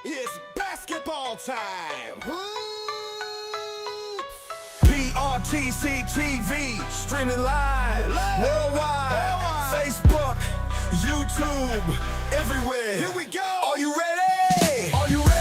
It's basketball time. PRTC TV, streaming live, worldwide, Facebook, YouTube, everywhere. Here we go. Are you ready? Are you ready?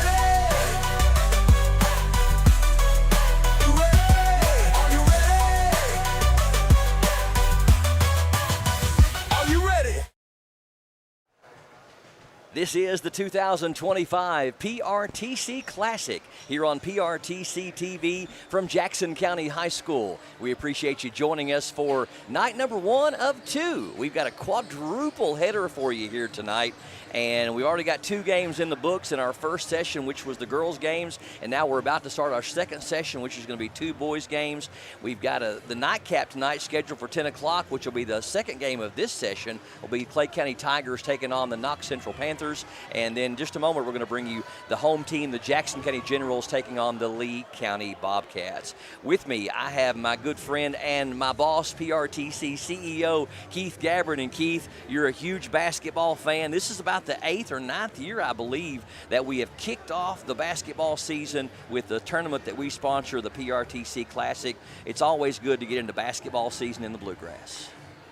This is the 2025 PRTC Classic here on PRTC TV from Jackson County High School. We appreciate you joining us for night number 1 of 2. We've got a quadruple header for you here tonight, and we already got 2 games in the books in our first session, which was the girls' games, and now we're about to start our second session, which is going to be 2 boys' games. We've got the nightcap tonight scheduled for 10 o'clock, which will be the second game of this session. Will be Clay County Tigers taking on the Knox Central Panthers. And then in just a moment, we're going to bring you the home team, the Jackson County Generals, taking on the Lee County Bobcats. With me, I have my good friend and my boss, PRTC CEO, Keith Gabbard. And Keith, you're a huge basketball fan. This is about the 8th or 9th year, I believe, that we have kicked off the basketball season with the tournament that we sponsor, the PRTC Classic. It's always good to get into basketball season in the Bluegrass.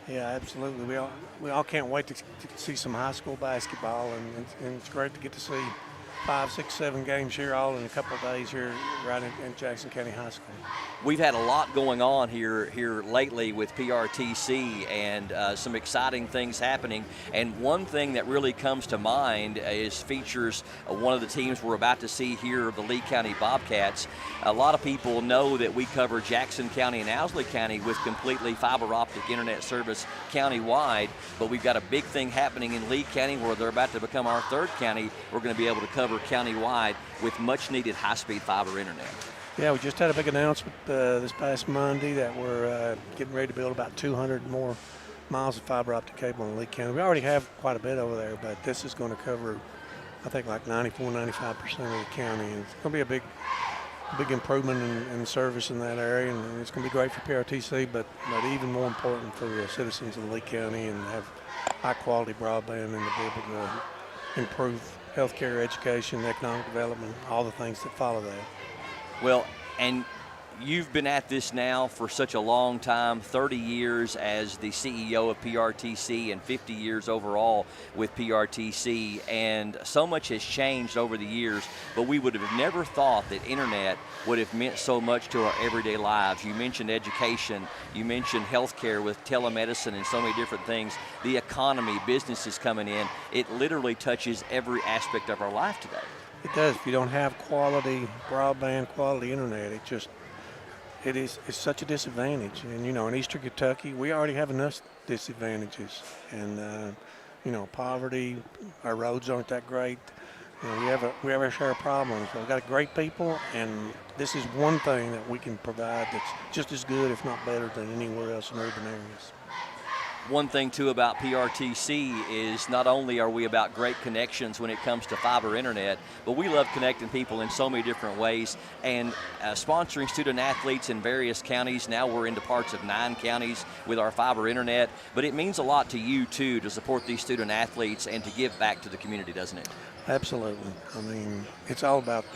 Yeah, absolutely. We all can't wait to see some high school basketball, and it's great to get to see 5, 6, 7 games here all in a couple of days here right in Jackson County High School. We've had a lot going on here lately with PRTC and some exciting things happening. And one thing that really comes to mind features one of the teams we're about to see here, the Lee County Bobcats. A lot of people know that we cover Jackson County and Owsley County with completely fiber optic internet service countywide, but we've got a big thing happening in Lee County where they're about to become our 3rd county. We're going to be able to cover countywide with much needed high-speed fiber internet. Yeah, we just had a big announcement this past Monday that we're getting ready to build about 200 more miles of fiber optic cable in Lee County. We already have quite a bit over there, but this is going to cover, I think, like 94, 95% of the county. And it's going to be a big improvement in service in that area, and it's going to be great for PRTC, but even more important for the citizens in Lee County, and have high-quality broadband and to be able to improve healthcare, education, economic development, all the things that follow that. Well, and you've been at this now for such a long time, 30 years as the CEO of PRTC and 50 years overall with PRTC, and so much has changed over the years, but we would have never thought that internet would have meant so much to our everyday lives. You mentioned education, you mentioned healthcare with telemedicine and so many different things, the economy, businesses coming in. It literally touches every aspect of our life today. It does. If you don't have quality broadband, quality internet, it's such a disadvantage. And, in Eastern Kentucky, we already have enough disadvantages. And, poverty, our roads aren't that great. We have our share of problems. We've got great people, and this is one thing that we can provide that's just as good, if not better, than anywhere else in urban areas. One thing, too, about PRTC is not only are we about great connections when it comes to fiber internet, but we love connecting people in so many different ways and sponsoring student athletes in various counties. Now we're into parts of 9 counties with our fiber internet, but it means a lot to you, too, to support these student athletes and to give back to the community, doesn't it? Absolutely. I mean, it's all about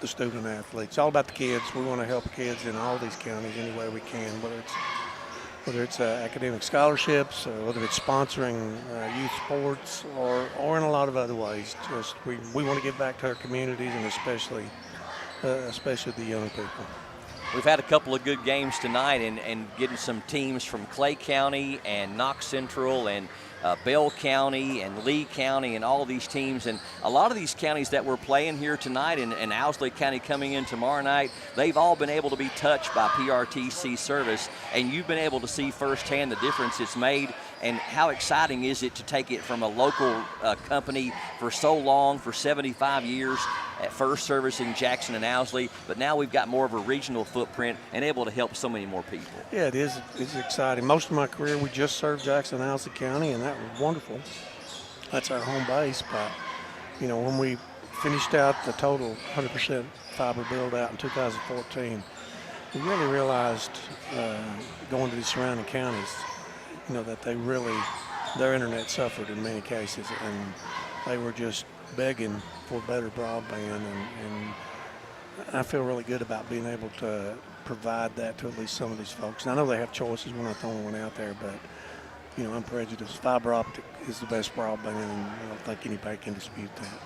the student athletes. It's all about the kids. We want to help kids in all these counties any way we can, whether it's academic scholarships, or whether it's sponsoring youth sports, or in a lot of other ways. Just we want to give back to our communities, and especially the young people. We've had a couple of good games tonight, and getting some teams from Clay County and Knox Central and Bell County and Lee County and all these teams. And a lot of these counties that we're playing here tonight and Owsley County coming in tomorrow night, they've all been able to be touched by PRTC service. And you've been able to see firsthand the difference it's made. And how exciting is it to take it from a local company for so long, for 75 years, at first servicing Jackson and Owsley, but now we've got more of a regional footprint and able to help so many more people. Yeah, it is. It's exciting. Most of my career, we just served Jackson and Owsley County, and that was wonderful. That's our home base. But, when we finished out the total 100% fiber build out in 2014, we really realized going to the surrounding counties, that their internet suffered in many cases, and they were just begging for better broadband, and I feel really good about being able to provide that to at least some of these folks. And I know they have choices. We're not the only one out there, but I'm prejudiced. Fiber optic is the best broadband, and I don't think anybody can dispute that.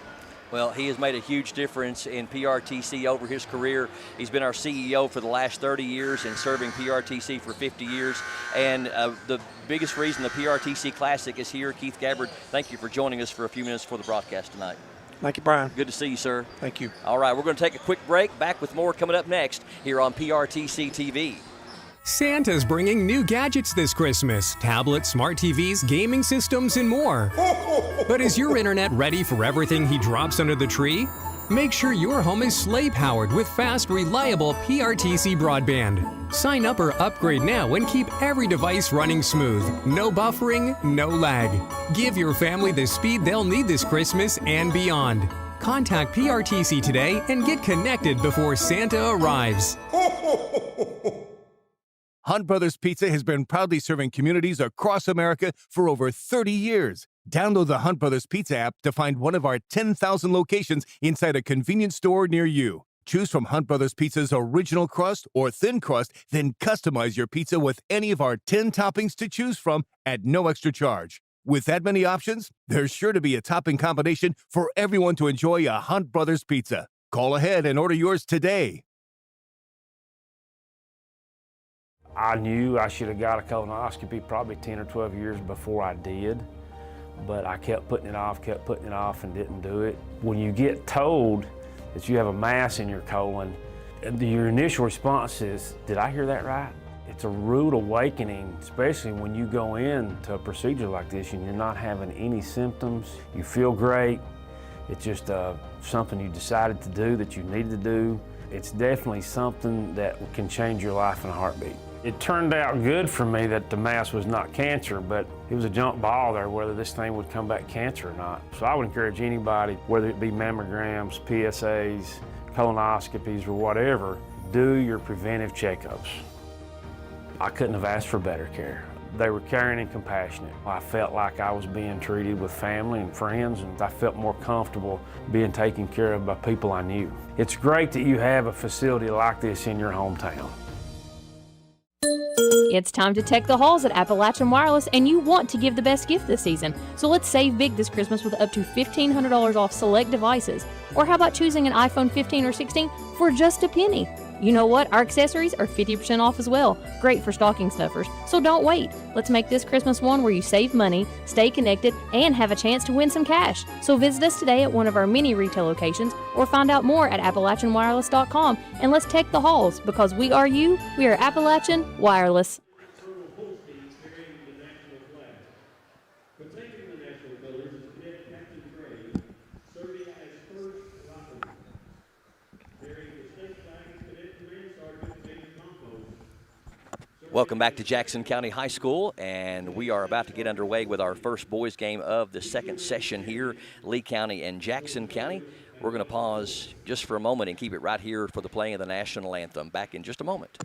Well, he has made a huge difference in PRTC over his career. He's been our CEO for the last 30 years and serving PRTC for 50 years. And the biggest reason the PRTC Classic is here, Keith Gabbard, thank you for joining us for a few minutes for the broadcast tonight. Thank you, Brian. Good to see you, sir. Thank you. All right, we're going to take a quick break. Back with more coming up next here on PRTC TV. Santa's bringing new gadgets this Christmas. Tablets, smart TVs, gaming systems, and more. But is your internet ready for everything he drops under the tree? Make sure your home is sleigh-powered with fast, reliable PRTC broadband. Sign up or upgrade now and keep every device running smooth. No buffering, no lag. Give your family the speed they'll need this Christmas and beyond. Contact PRTC today and get connected before Santa arrives. Hunt Brothers Pizza has been proudly serving communities across America for over 30 years. Download the Hunt Brothers Pizza app to find one of our 10,000 locations inside a convenience store near you. Choose from Hunt Brothers Pizza's original crust or thin crust, then customize your pizza with any of our 10 toppings to choose from at no extra charge. With that many options, there's sure to be a topping combination for everyone to enjoy a Hunt Brothers Pizza. Call ahead and order yours today. I knew I should have got a colonoscopy probably 10 or 12 years before I did, but I kept putting it off, and didn't do it. When you get told that you have a mass in your colon, your initial response is, did I hear that right? It's a rude awakening, especially when you go into a procedure like this and you're not having any symptoms. You feel great. It's just something you decided to do that you needed to do. It's definitely something that can change your life in a heartbeat. It turned out good for me that the mass was not cancer, but it was a jump ball there whether this thing would come back cancer or not. So I would encourage anybody, whether it be mammograms, PSAs, colonoscopies, or whatever, do your preventive checkups. I couldn't have asked for better care. They were caring and compassionate. I felt like I was being treated with family and friends, and I felt more comfortable being taken care of by people I knew. It's great that you have a facility like this in your hometown. It's time to tech the halls at Appalachian Wireless, and you want to give the best gift this season. So let's save big this Christmas with up to $1,500 off select devices. Or how about choosing an iPhone 15 or 16 for just a penny? You know what? Our accessories are 50% off as well. Great for stocking stuffers. So don't wait. Let's make this Christmas one where you save money, stay connected, and have a chance to win some cash. So visit us today at one of our many retail locations or find out more at AppalachianWireless.com, and let's tech the halls, because we are you. We are Appalachian Wireless. Welcome back to Jackson County High School, and we are about to get underway with our first boys game of the second session here, Lee County and Jackson County. We're going to pause just for a moment and keep it right here for the playing of the national anthem. Back in just a moment.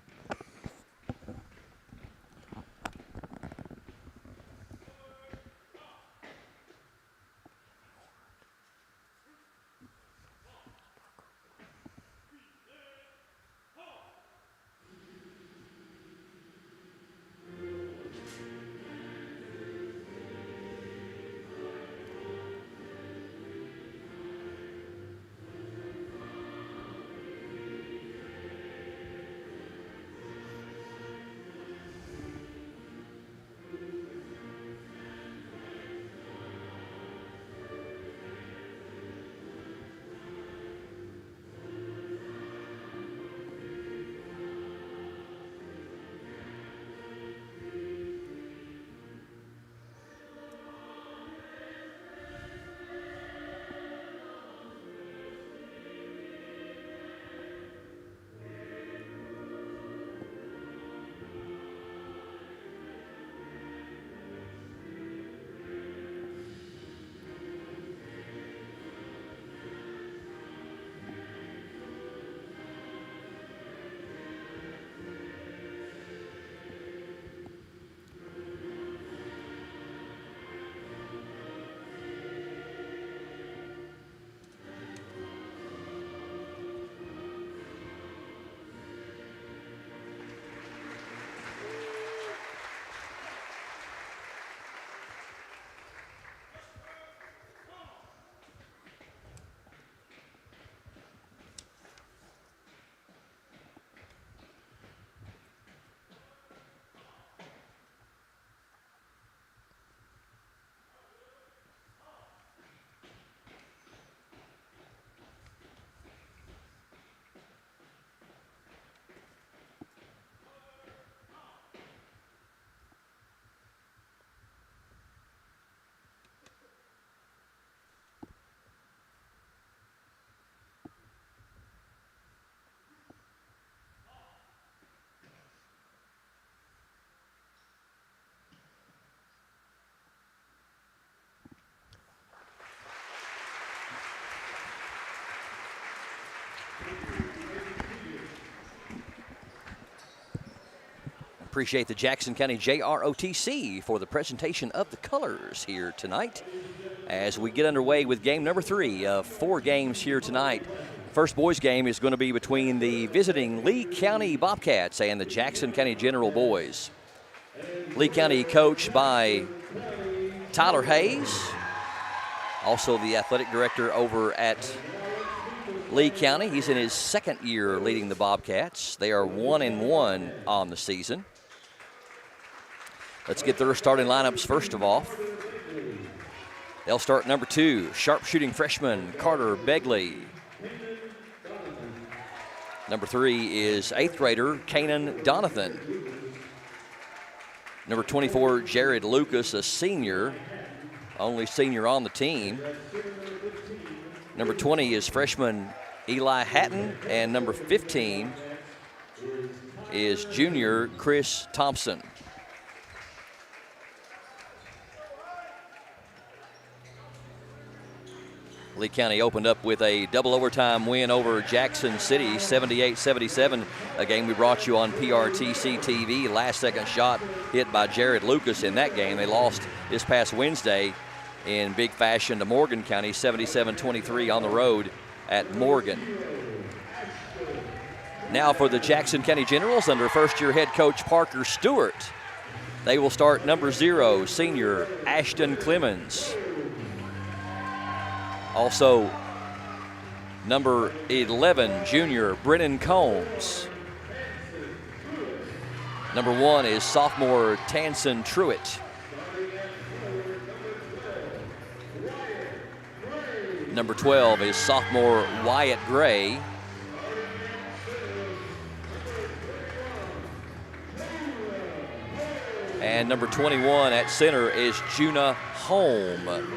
Appreciate the Jackson County JROTC for the presentation of the colors here tonight as we get underway with game number 3 of 4 games here tonight. First boys game is going to be between the visiting Lee County Bobcats and the Jackson County General boys. Lee County coached by Tyler Hayes, also the athletic director over at Lee County. He's in his 2nd year leading the Bobcats. They are 1-1 on the season. Let's get their starting lineups first of all. They'll start number 2, sharpshooting freshman Carter Begley. Number 3 is 8th grader Kanan Donathan. Number 24, Jared Lucas, a senior, only senior on the team. Number 20 is freshman Eli Hatton, and number 15 is junior Chris Thompson. Lee County opened up with a double overtime win over Jackson City, 78-77, a game we brought you on PRTC TV. Last second shot hit by Jared Lucas in that game. They lost this past Wednesday in big fashion to Morgan County, 77-23 on the road at Morgan. Now for the Jackson County Generals under first-year head coach Parker Stewart. They will start number 0, senior Ashton Clemens. Also, number 11, junior Brennan Combs. Number 1 is sophomore Tanson Truitt. Number 12 is sophomore Wyatt Gray. And number 21 at center is Juna Holm.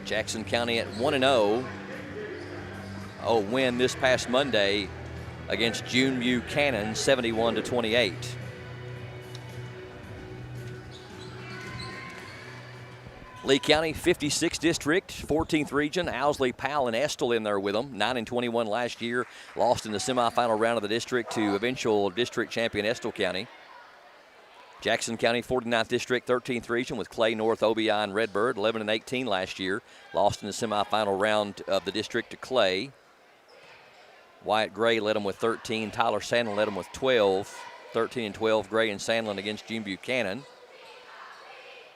Jackson County at 1-0. A win this past Monday against June Buchanan, 71-28. Lee County, 56th district, 14th region. Owsley, Powell, and Estill in there with them. 9-21 last year. Lost in the semifinal round of the district to eventual district champion Estill County. Jackson County, 49th district, 13th region with Clay, North, OBI, and Redbird. 11-18 last year. Lost in the semifinal round of the district to Clay. Wyatt Gray led them with 13. Tyler Sandlin led them with 12. 13-12, Gray and Sandlin against June Buchanan.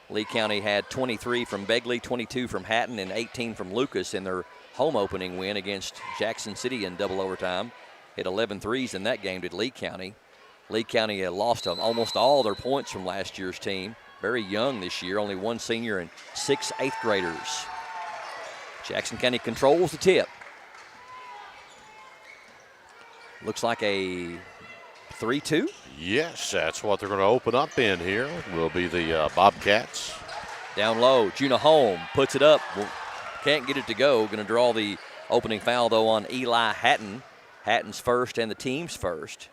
Lee County had 23 from Begley, 22 from Hatton, and 18 from Lucas in their home opening win against Jackson City in double overtime. Hit 11 threes in that game, did Lee County. Lee County lost almost all their points from last year's team. Very young this year, only 1 senior and 6 8th graders. Jackson County controls the tip. Looks like a 3-2. Yes, that's what they're going to open up in here. Will be the Bobcats. Down low, Juna Holm puts it up. Can't get it to go. Going to draw the opening foul, though, on Eli Hatton. Hatton's first and the team's first.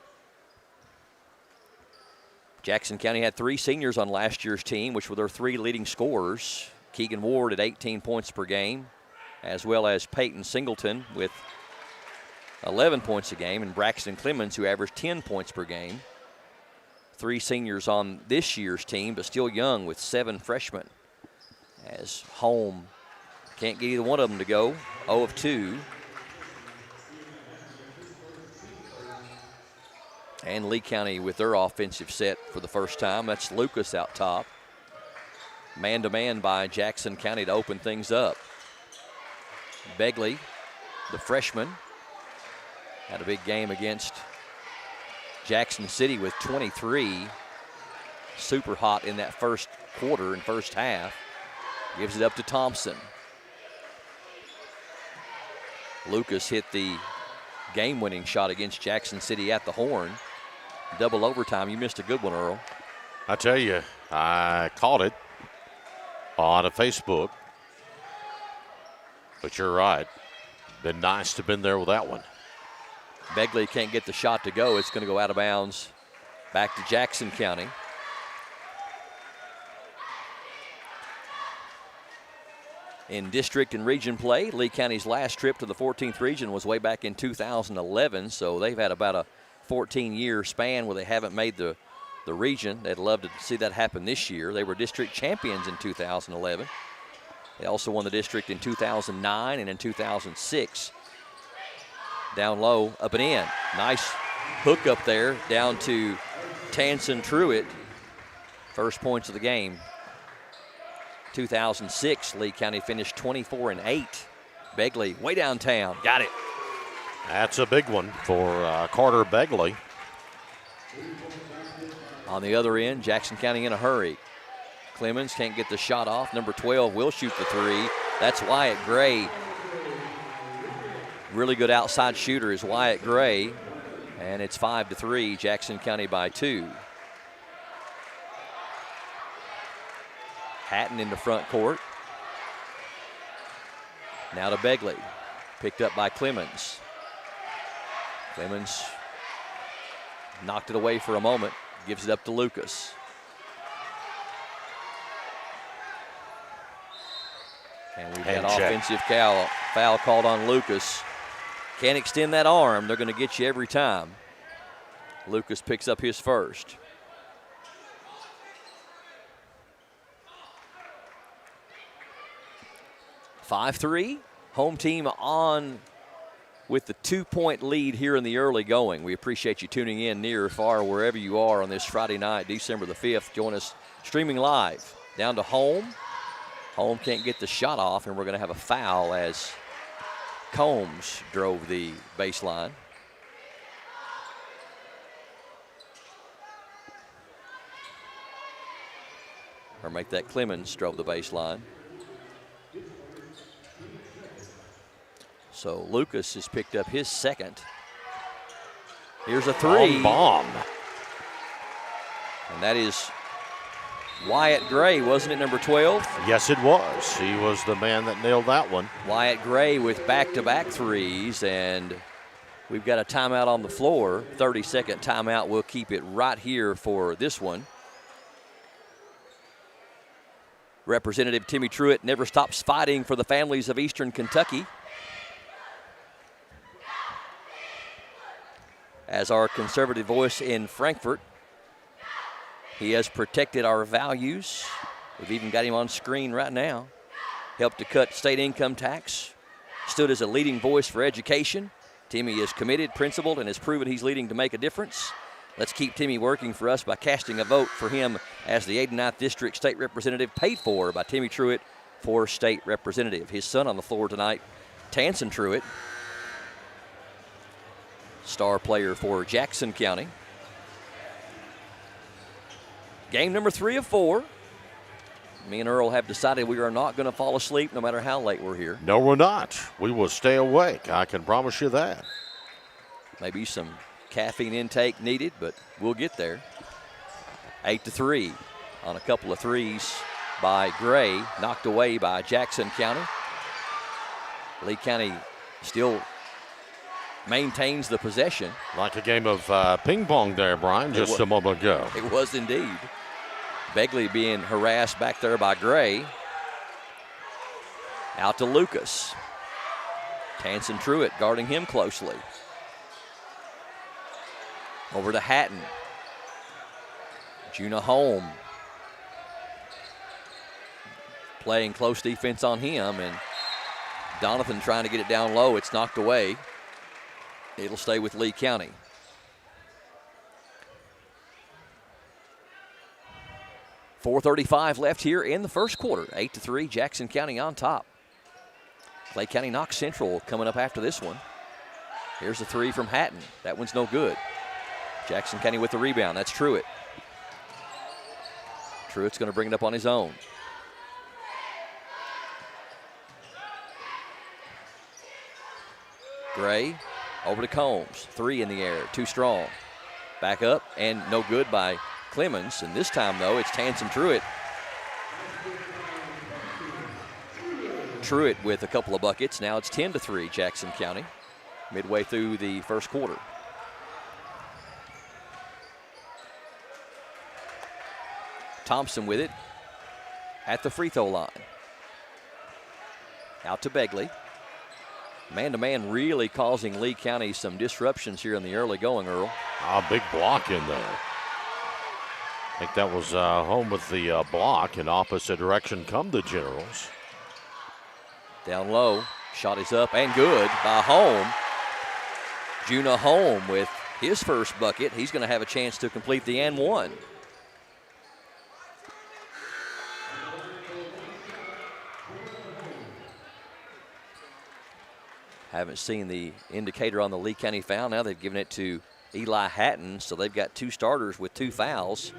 Jackson County had 3 seniors on last year's team, which were their 3 leading scorers. Keegan Ward at 18 points per game, as well as Peyton Singleton with 11 points a game, and Braxton Clemens, who averaged 10 points per game. 3 seniors on this year's team, but still young with 7 freshmen. As Holm can't get either one of them to go, 0 of 2. And Lee County with their offensive set for the first time. That's Lucas out top. Man-to-man by Jackson County to open things up. Begley, the freshman, had a big game against Jackson City with 23. Super hot in that first quarter and first half. Gives it up to Thompson. Lucas hit the game-winning shot against Jackson City at the horn. Double overtime. You missed a good one, Earl. I tell you, I caught it on a Facebook. But you're right. Been nice to have been there with that one. Begley can't get the shot to go. It's going to go out of bounds back to Jackson County. in district and region play. Lee County's last trip to the 14th region was way back in 2011, so they've had about a 14-year span where they haven't made the region. They'd love to see that happen this year. They were district champions in 2011. They also won the district in 2009 and in 2006. Down low, up and in. Nice hook up there down to Tansen Truitt. First points of the game. 2006, Lee County finished 24-8. Begley way downtown, got it. That's a big one for Carter Begley. On the other end, Jackson County in a hurry. Clemens can't get the shot off. Number 12 will shoot the three. That's Wyatt Gray. Really good outside shooter is Wyatt Gray. And it's 5-3, Jackson County by 2. Hatton in the front court. Now to Begley. Picked up by Clemens. Clemens knocked it away for a moment. Gives it up to Lucas. And we've had offensive foul called on Lucas. Can't extend that arm. They're going to get you every time. Lucas picks up his first. (5-3). Home team on with the 2-point lead here in the early going. We appreciate you tuning in near or far, wherever you are on this Friday night, December the 5th. Join us streaming live. Down to Home. Home can't get the shot off, and we're going to have a foul as Combs drove the baseline. Or make that Clemens drove the baseline. So Lucas has picked up his second. Here's a three. Bomb. And that is Wyatt Gray, wasn't it, number 12? Yes, it was. He was the man that nailed that one. Wyatt Gray with back-to-back threes, and we've got a timeout on the floor. 30-second timeout. We'll keep it right here for this one. Representative Timmy Truitt never stops fighting for the families of Eastern Kentucky. As our conservative voice in Frankfort, he has protected our values. We've even got him on screen right now. Helped to cut state income tax. Stood as a leading voice for education. Timmy is committed, principled, and has proven he's leading to make a difference. Let's keep Timmy working for us by casting a vote for him as the 89th District State Representative, paid for by Timmy Truitt for State Representative. His son on the floor tonight, Tansen Truitt, star player for Jackson County. Game number 3 of 4. Me and Earl have decided we are not going to fall asleep no matter how late we're here. No, we're not. We will stay awake. I can promise you that. Maybe some caffeine intake needed, but we'll get there. 8-3 on a couple of threes by Gray, knocked away by Jackson County. Lee County still maintains the possession. Like a game of ping pong there, Brian, just a moment ago. It was indeed. Begley being harassed back there by Gray. Out to Lucas. Tansen Truitt guarding him closely. Over to Hatton. Juna Holm playing close defense on him, and Donathan trying to get it down low. It's knocked away. It'll stay with Lee County. .435 left here in the first quarter. 8-3, Jackson County on top. Clay County Knox Central coming up after this one. Here's a three from Hatton. That one's no good. Jackson County with the rebound. That's Truitt. Truitt's going to bring it up on his own. Gray over to Combs. Three in the air. Too strong. Back up and no good by Clemens. And this time, though, it's Tansen Truitt. Truitt with a couple of buckets. Now it's 10-3, Jackson County, midway through the first quarter. Thompson with it at the free throw line. Out to Begley. Man-to-man really causing Lee County some disruptions here in the early going, Earl. Big block in there. I think that was home with the block. In opposite direction come the Generals. Down low. Shot is up and good by Home. Juna Home with his first bucket. He's going to have a chance to complete the and one. Haven't seen the indicator on the Lee County foul. Now they've given it to Eli Hatton, so they've got 2 starters with 2 fouls.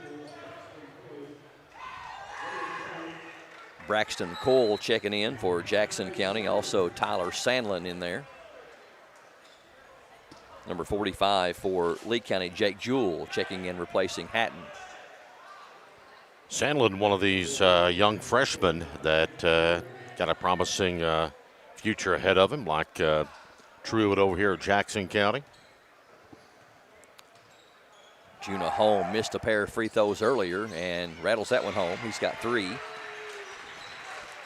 Braxton Cole checking in for Jackson County. Also Tyler Sandlin in there. Number 45 for Lee County, Jake Jewell checking in, replacing Hatton. Sandlin, one of these young freshmen that got a promising future ahead of him, like Truitt over here at Jackson County. Juna Home missed a pair of free throws earlier and rattles that one home. He's got 3.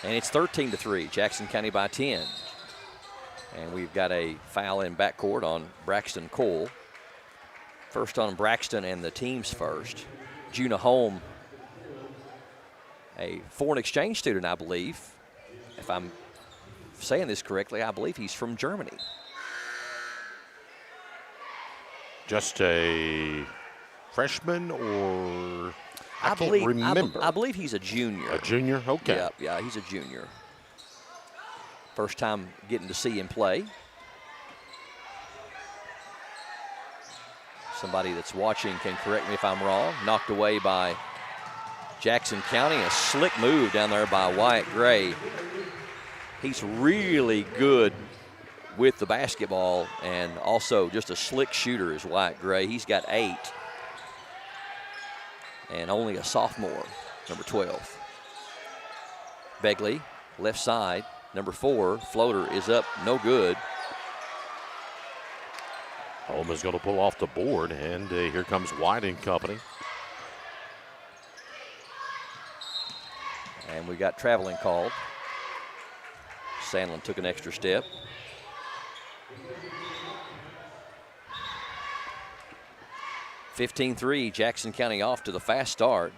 And it's 13-3, Jackson County by 10. And we've got a foul in backcourt on Braxton Cole. First on Braxton and the team's first. Juna Home, a foreign exchange student, I believe. If I'm saying this correctly, I believe he's from Germany. Just a freshman, or I can't believe, remember. I believe he's a junior. A junior? Okay. Yeah, he's a junior. First time getting to see him play. Somebody that's watching can correct me if I'm wrong. Knocked away by Jackson County. A slick move down there by Wyatt Gray. He's really good with the basketball and also just a slick shooter is Wyatt Gray. He's got 8 and only a sophomore, number 12. Begley, left side, number 4, floater is up, no good. Home is going to pull off the board, and here comes White and company. And we got traveling called. Sandlin took an extra step. (15-3), Jackson County off to the fast start.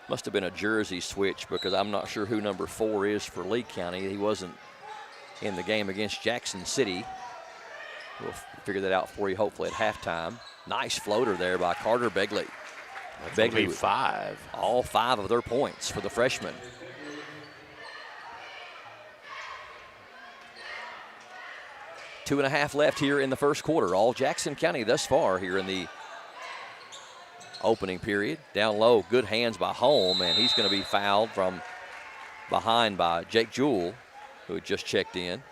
Must have been a jersey switch because I'm not sure who number 4 is for Lee County. He wasn't in the game against Jackson City. We'll figure that out for you hopefully at halftime. Nice floater there by Carter Begley. Begley with 5. All 5 of their points for the freshman. Two and a half left here in the first quarter. All Jackson County thus far here in the opening period. Down low, good hands by Home, and he's going to be fouled from behind by Jake Jewell, who had just checked in.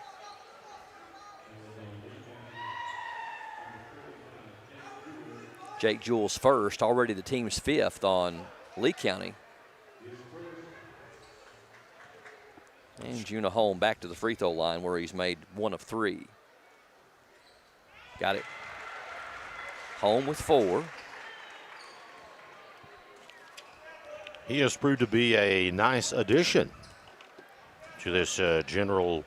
Jake Jewell's first, already the team's 5th on Lee County. And Juna Home back to the free throw line where he's made 1 of 3. Got it. Home with 4. He has proved to be a nice addition to this general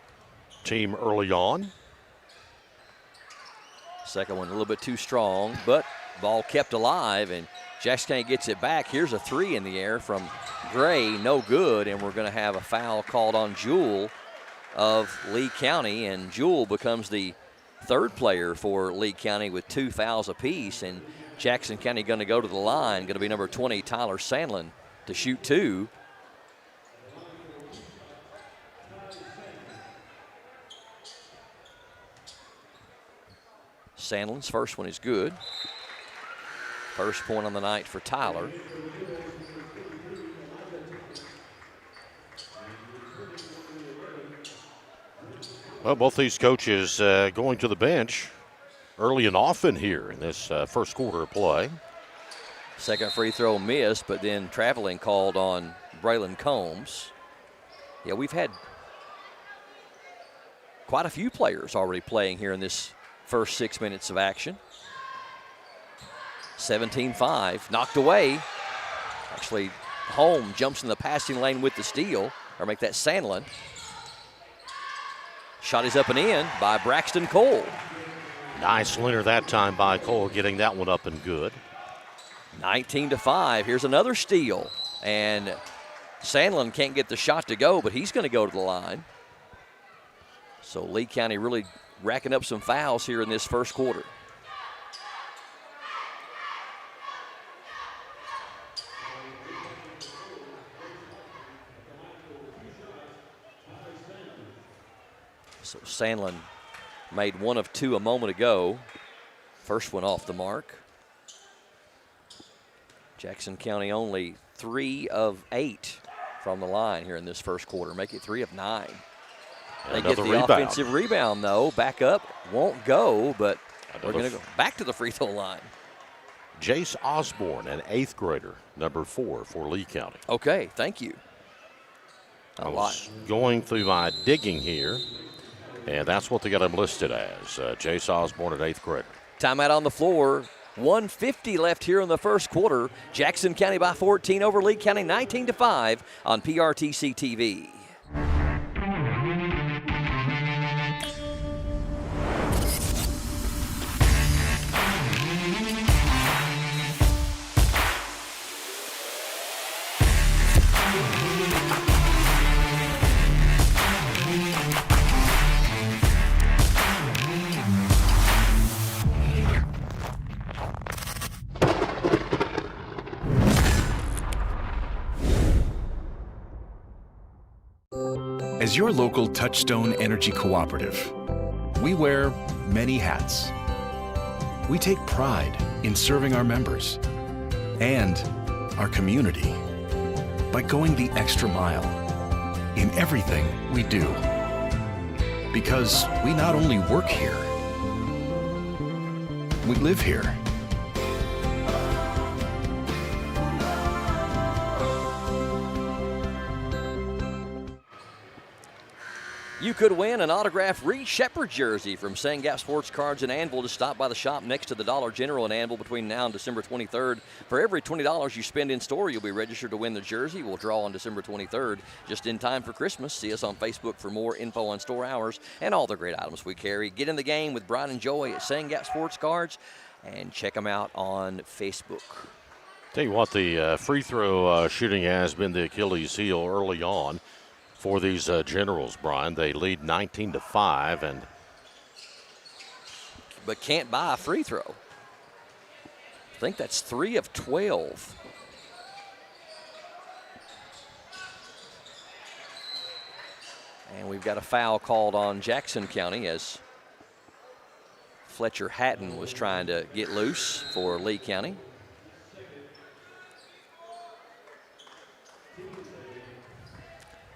team early on. Second one a little bit too strong, but ball kept alive, and Jackson County gets it back. Here's a 3 in the air from Gray, no good, and we're going to have a foul called on Jewell of Lee County, and Jewell becomes the 3rd player for Lee County with 2 fouls apiece, and Jackson County going to go to the line, going to be number 20, Tyler Sandlin, to shoot 2. Sandlin's first one is good. First point on the night for Tyler. Well, both these coaches going to the bench early and often here in this first quarter of play. Second free throw missed, but then traveling called on Braylon Combs. Yeah, we've had quite a few players already playing here in this first 6 minutes of action. 17-5, knocked away. Actually Home jumps in the passing lane with the steal, or make that Sandlin. Shot is up and in by Braxton Cole. Nice leaner that time by Cole, getting that one up and good. 19-5. Here's another steal. And Sandlin can't get the shot to go, but he's going to go to the line. So Lee County really racking up some fouls here in this first quarter. So Sandlin made one of two a moment ago. First one off the mark. Jackson County only 3 of 8 from the line here in this first quarter. Make it 3 of 9. They get the offensive rebound, though. Back up, won't go, but we're going to go back to the free throw line. Jace Osborne, an 8th grader, number 4 for Lee County. Okay, thank you. I was going through my digging here, and that's what they got him listed as, Jace Osborne, an 8th grader. Timeout on the floor. 1:50 left here in the first quarter. Jackson County by 14 over Lee County, 19-5 on PRTC TV. As your local Touchstone Energy Cooperative, we wear many hats. We take pride in serving our members and our community by going the extra mile in everything we do. Because we not only work here, we live here. You could win an autographed Reed Shepherd jersey from Sand Gap Sports Cards in Annville. Just stop by the shop next to the Dollar General in Annville between now and December 23rd. For every $20 you spend in store, you'll be registered to win the jersey. We'll draw on December 23rd, just in time for Christmas. See us on Facebook for more info on store hours and all the great items we carry. Get in the game with Brian and Joey at Sand Gap Sports Cards and check them out on Facebook. Tell you what, the free throw shooting has been the Achilles heel early on for these Generals, Brian. They lead 19-5, but can't buy a free throw. I think that's 3 of 12. And we've got a foul called on Jackson County as Fletcher Hatton was trying to get loose for Lee County.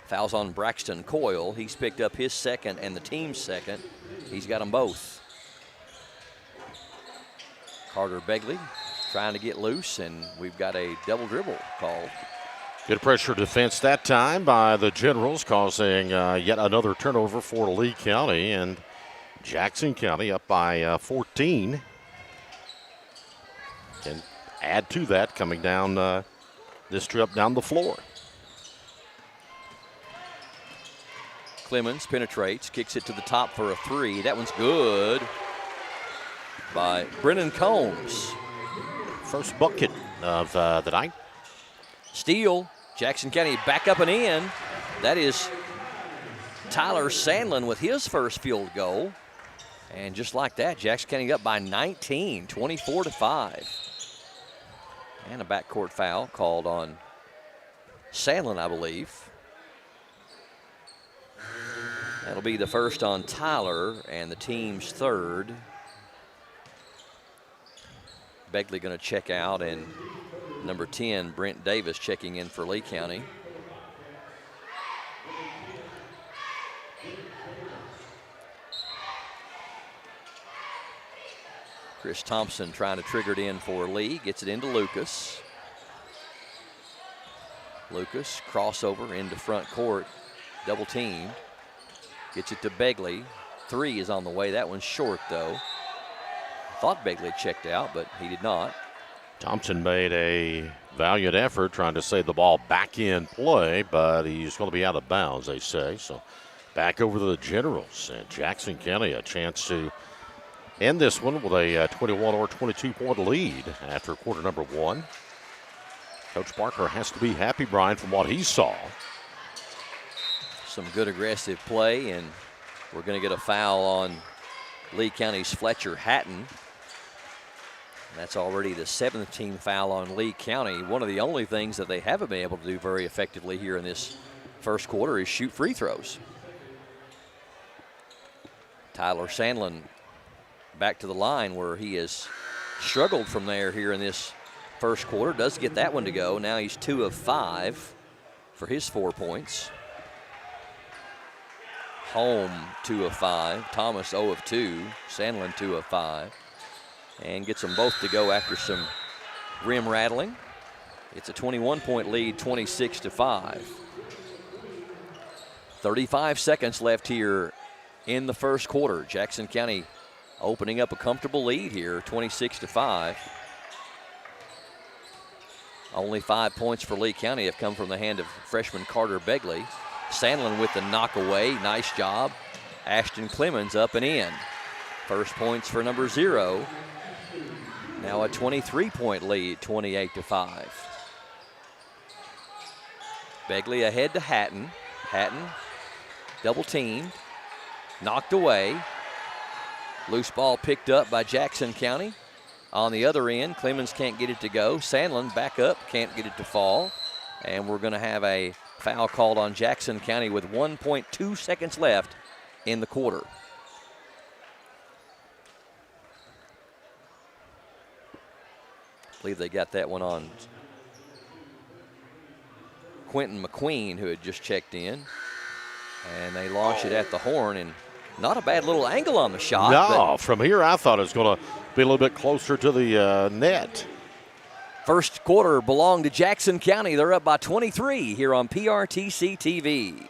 Fouls on Braxton Coyle. He's picked up his second and the team's second. He's got them both. Carter Begley trying to get loose, and we've got a double dribble called. good pressure defense that time by the Generals, causing yet another turnover for Lee County, and Jackson County up by 14. Can add to that coming down this trip down the floor. Clemens penetrates, kicks it to the top for a three. That one's good by Brennan Combs. First bucket of the night. Steal. Jackson County back up and in. That is Tyler Sandlin with his first field goal. And just like that, Jackson County up by 19, 24-5. And a backcourt foul called on Sandlin, I believe. That'll be the first on Tyler and the team's third. Begley going to check out, and number 10, Brent Davis, checking in for Lee County. Chris Thompson trying to trigger it in for Lee, gets it into Lucas. Lucas, crossover into front court, double teamed. Gets it to Begley. Three is on the way. That one's short, though. Thought Begley checked out, but he did not. Thompson made a Valiant effort trying to save the ball back in play, but he's going to be out of bounds, they say. So back over to the Generals, and Jackson County a chance to end this one with a 21 or 22-point lead after quarter number 1. Coach Barker has to be happy, Brian, from what he saw. Some good aggressive play, and we're going to get a foul on Lee County's Fletcher Hatton. That's already the 7th team foul on Lee County. One of the only things that they haven't been able to do very effectively here in this first quarter is shoot free throws. Tyler Sandlin back to the line where he has struggled from there here in this first quarter. Does get that one to go. Now he's 2 of 5 for his 4 points. Holm 2 of 5. Thomas 0 of 2. Sandlin 2 of 5. And gets them both to go after some rim rattling. It's a 21-point lead, 26-5. 35 seconds left here in the first quarter. Jackson County opening up a comfortable lead here, 26-5. Only 5 points for Lee County have come from the hand of freshman Carter Begley. Sandlin with the knockaway, nice job. Ashton Clemens up and in. First points for number 0. Now a 23-point lead, 28-5. Begley ahead to Hatton. Hatton double teamed, knocked away. Loose ball picked up by Jackson County. On the other end, Clemens can't get it to go. Sandlin back up, can't get it to fall. And we're going to have a foul called on Jackson County with 1.2 seconds left in the quarter. I believe they got that one on Quentin McQueen, who had just checked in. And they launch it at the horn, and not a bad little angle on the shot. No, from here I thought it was going to be a little bit closer to the net. First quarter belonged to Jackson County. They're up by 23 here on PRTC TV.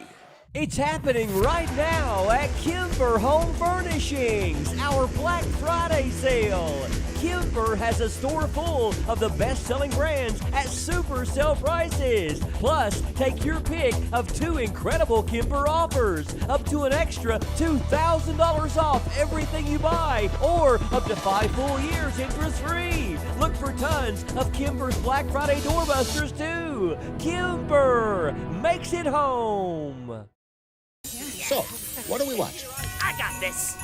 It's happening right now at Kimber Home Furnishings, our Black Friday sale. Kimber has a store full of the best-selling brands at super sale prices. Plus, take your pick of 2 incredible Kimber offers, up to an extra $2,000 off everything you buy, or up to 5 full years interest-free. Look for tons of Kimber's Black Friday doorbusters, too. Kimber makes it home. So, what do we watch? I got this.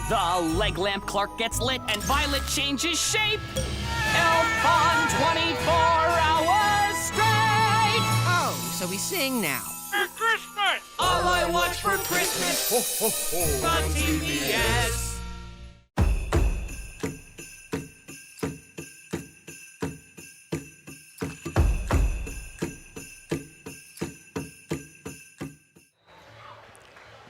The leg lamp Clark gets lit and Violet changes shape. Elf on 24 hours straight. Oh, so we sing now. For Christmas. All I watch for Christmas. Ho, ho, ho. On TBS.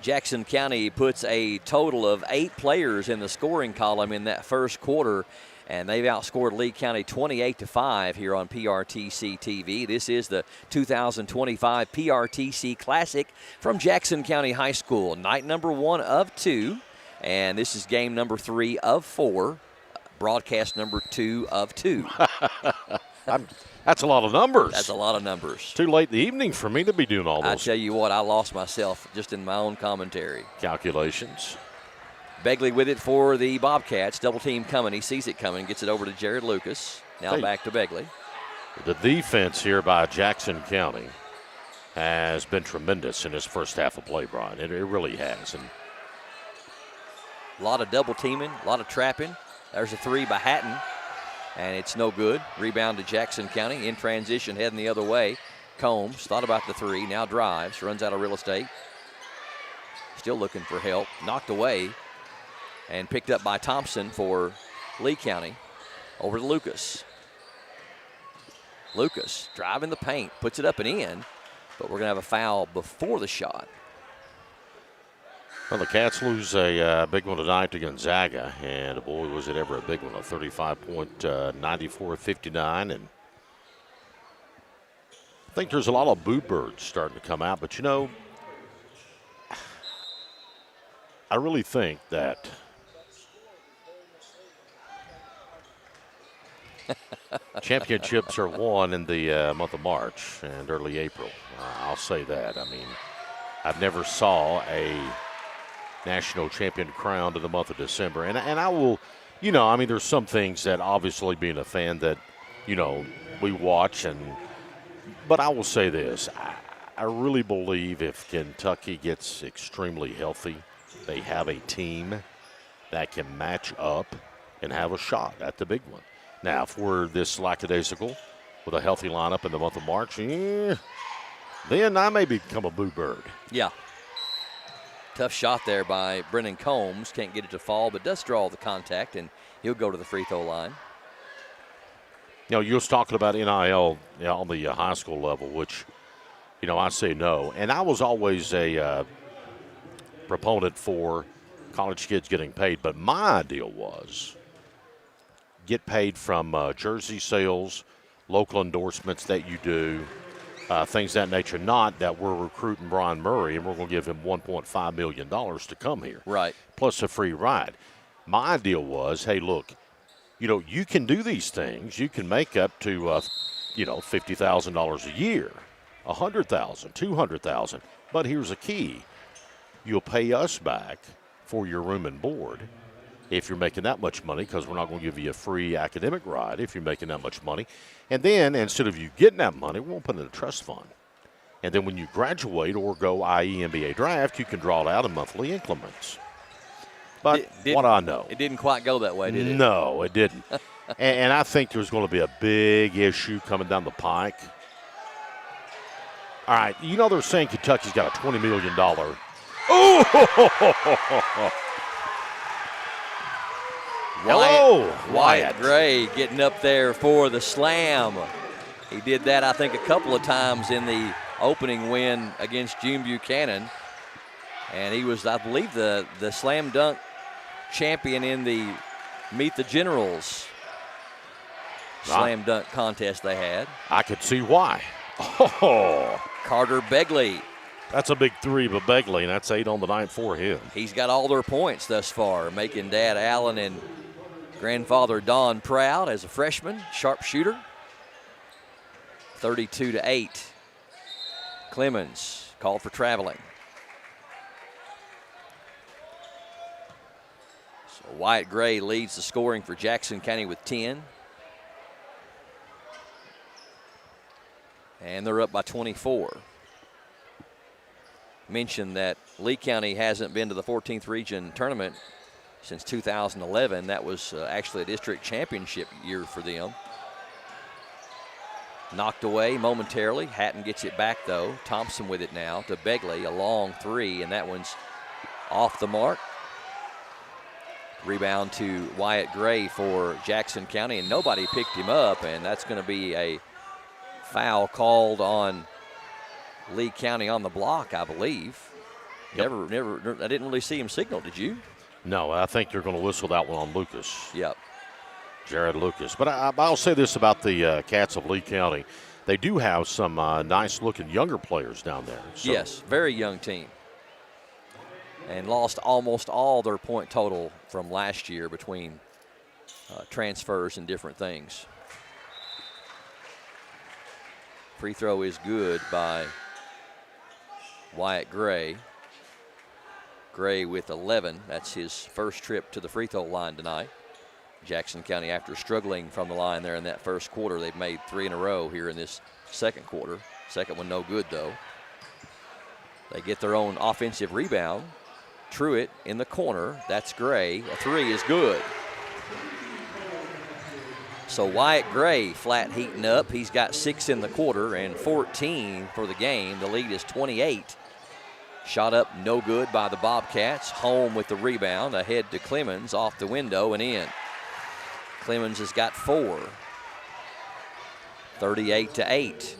Jackson County puts a total of 8 players in the scoring column in that first quarter, and they've outscored Lee County 28-5 here on PRTC TV. This is the 2025 PRTC Classic from Jackson County High School, night number 1 of 2, and this is game number 3 of 4, broadcast number 2 of 2. That's a lot of numbers. That's a lot of numbers. Too late in the evening for me to be doing all those. I tell you what, I lost myself just in my own commentary. Calculations. Begley with it for the Bobcats. Double team coming. He sees it coming. Gets it over to Jared Lucas. Now back to Begley. The defense here by Jackson County has been tremendous in this first half of play, Brian. It really has. And a lot of double teaming, a lot of trapping. There's a 3 by Hatton. And it's no good. Rebound to Jackson County. In transition, heading the other way. Combs thought about the 3. Now drives. Runs out of real estate. Still looking for help. Knocked away. And picked up by Thompson for Lee County. Over to Lucas. Lucas driving the paint. Puts it up and in. But we're going to have a foul before the shot. Well, the Cats lose a big one tonight to Gonzaga, and boy, was it ever a big one, a 35-point 94-59. And I think there's a lot of boo birds starting to come out, but you know, I really think that Championships are won in the month of March and early April. I'll say that. I mean, I've never saw a national champion crowned in the month of December. And I will, I mean, there's some things that obviously being a fan that, we watch. But I will say this. I really believe if Kentucky gets extremely healthy, they have a team that can match up and have a shot at the big one. Now, if we're this lackadaisical with a healthy lineup in the month of March, then I may become a boo bird. Yeah. Tough shot there by Brennan Combs. Can't get it to fall, but does draw the contact, and he'll go to the free throw line. You was talking about NIL on the high school level, which, I say no. And I was always a proponent for college kids getting paid, but my idea was get paid from jersey sales, local endorsements that you do, things of that nature. Not that we're recruiting Brian Murray and we're going to give him $1.5 million to come here. Right. Plus a free ride. My idea was, hey, look, you can do these things. You can make up to, $50,000 a year, $100,000, $200,000. But here's a key. You'll pay us back for your room and board if you're making that much money, because we're not going to give you a free academic ride if you're making that much money. And then instead of you getting that money, we won't put it in a trust fund. And then when you graduate or go IE MBA draft, you can draw it out in monthly increments. But what I know. It didn't quite go that way, did it? No, it didn't. and I think there's going to be a big issue coming down the pike. All right, they're saying Kentucky's got a $20 million. Oh! Wyatt Gray getting up there for the slam. He did that, I think, a couple of times in the opening win against June Buchanan. And he was, I believe, the slam dunk champion in the Meet the Generals slam dunk contest they had. I could see why. Oh. Carter Begley. That's a big three, but Begley, and that's 8 on the night for him. He's got all their points thus far, making Dad Allen and grandfather Don proud as a freshman, sharpshooter. 32-8. Clemens called for traveling. So Wyatt Gray leads the scoring for Jackson County with 10. And they're up by 24. Mentioned that Lee County hasn't been to the 14th region tournament since 2011. That was actually a district championship year for them. Knocked away momentarily. Hatton gets it back, though. Thompson with it now to Begley, a long three, and that one's off the mark. Rebound to Wyatt Gray for Jackson County, and nobody picked him up, and that's going to be a foul called on Lee County on the block, I believe. Yep. Never. I didn't really see him signal. Did you? No, I think you're going to whistle that one on Lucas. Yep. Jared Lucas. But I'll say this about the Cats of Lee County. They do have some nice-looking younger players down there. So. Yes, very young team. And lost almost all their point total from last year between transfers and different things. Free throw is good by Wyatt Gray. Gray with 11. That's his first trip to the free throw line tonight. Jackson County, after struggling from the line there in that first quarter, they've made 3 in a row here in this second quarter. Second one no good, though. They get their own offensive rebound. Truitt in the corner. That's Gray. A three is good. So Wyatt Gray flat heating up. He's got 6 in the quarter and 14 for the game. The lead is 28. Shot up no good by the Bobcats. Home with the rebound. Ahead to Clemens, off the window and in. Clemens has got 4. 38-8.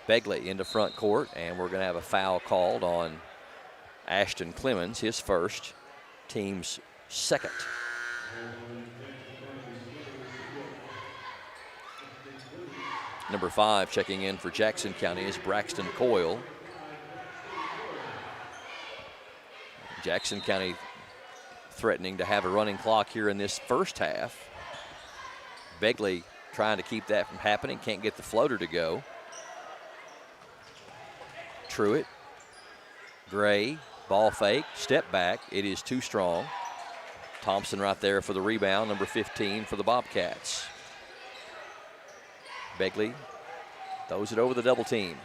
Begley into front court, and we're going to have a foul called on Ashton Clemens, his first, team's second. Number 5 checking in for Jackson County is Braxton Coyle. Jackson County threatening to have a running clock here in this first half. Begley trying to keep that from happening. Can't get the floater to go. Truitt. Gray. Ball fake. Step back. It is too strong. Thompson right there for the rebound. Number 15 for the Bobcats. Begley throws it over the double team.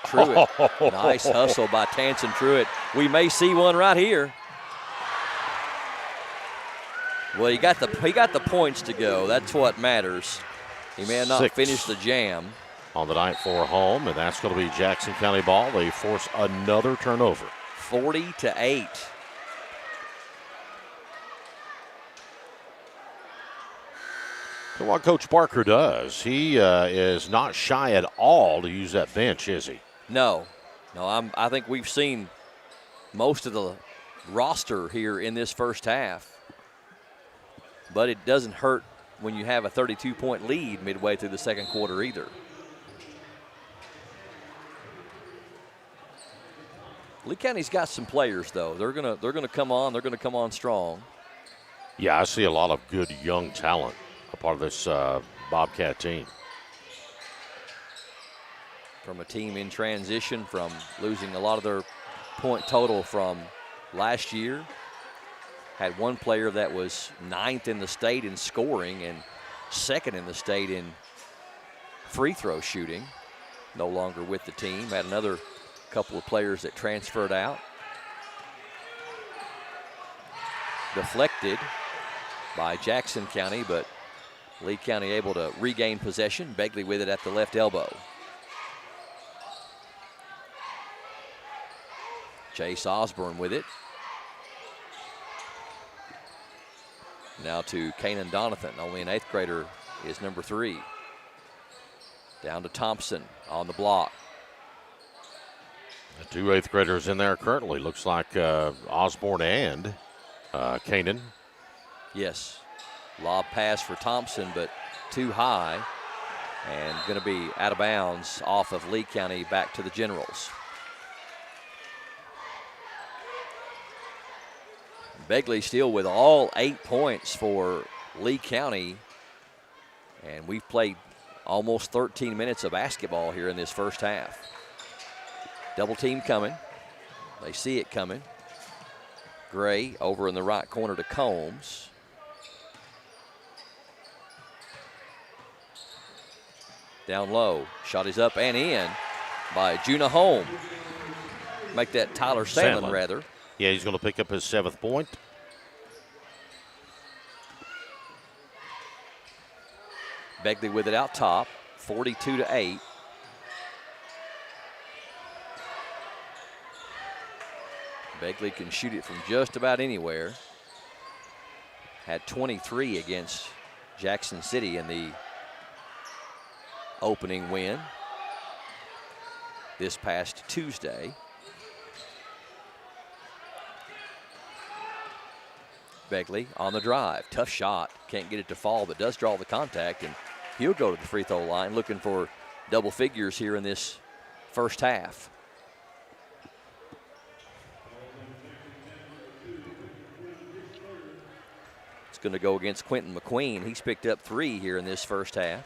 Truitt. Nice hustle by Tansen Truitt. We may see one right here. Well, he got the points to go. That's what matters. He may have not finished the jam. On the night for home, and that's going to be Jackson County ball. They force another turnover. 40-8. So what Coach Barker does, he is not shy at all to use that bench, is he? No. I think we've seen most of the roster here in this first half. But it doesn't hurt when you have a 32-point lead midway through the second quarter either. Lee County's got some players though. They're gonna come on. They're gonna come on strong. Yeah, I see a lot of good young talent a part of this Bobcat team. From a team in transition, from losing a lot of their point total from last year. Had one player that was 9th in the state in scoring and 2nd in the state in free throw shooting. No longer with the team. Had another couple of players that transferred out. Deflected by Jackson County, but Lee County able to regain possession. Begley with it at the left elbow. Chase Osborne with it. Now to Kanan Donathan, only an 8th grader, is number 3. Down to Thompson on the block. The 2 8th graders in there currently. Looks like Osborne and Kanan. Yes. Lob pass for Thompson, but too high. And going to be out of bounds off of Lee County back to the Generals. Begley still with all 8 points for Lee County. And we've played almost 13 minutes of basketball here in this first half. Double team coming. They see it coming. Gray over in the right corner to Combs. Down low. Shot is up and in by Juna Holm. Make that Tyler Sandlin rather. Yeah, he's going to pick up his 7th point. Begley with it out top, 42-8. Begley can shoot it from just about anywhere. Had 23 against Jackson City in the opening win this past Tuesday. Begley on the drive. Tough shot. Can't get it to fall, but does draw the contact, and he'll go to the free throw line looking for double figures here in this first half. It's going to go against Quentin McQueen. He's picked up 3 here in this first half.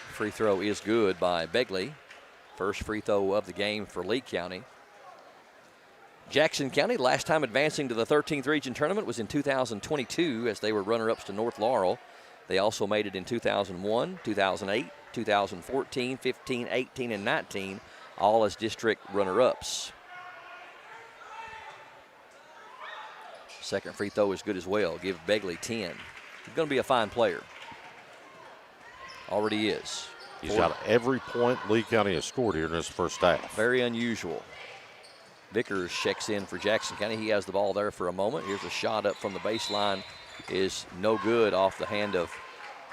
Free throw is good by Begley. First free throw of the game for Lee County. Jackson County, last time advancing to the 13th region tournament was in 2022 as they were runner-ups to North Laurel. They also made it in 2001, 2008, 2014, 15, 18, and 19, all as district runner-ups. Second free throw is good as well. Give Begley 10. He's going to be a fine player. Already is. He's got every point Lee County has scored here in this first half. Very unusual. Vickers checks in for Jackson County. He has the ball there for a moment. Here's a shot up from the baseline. Is no good off the hand of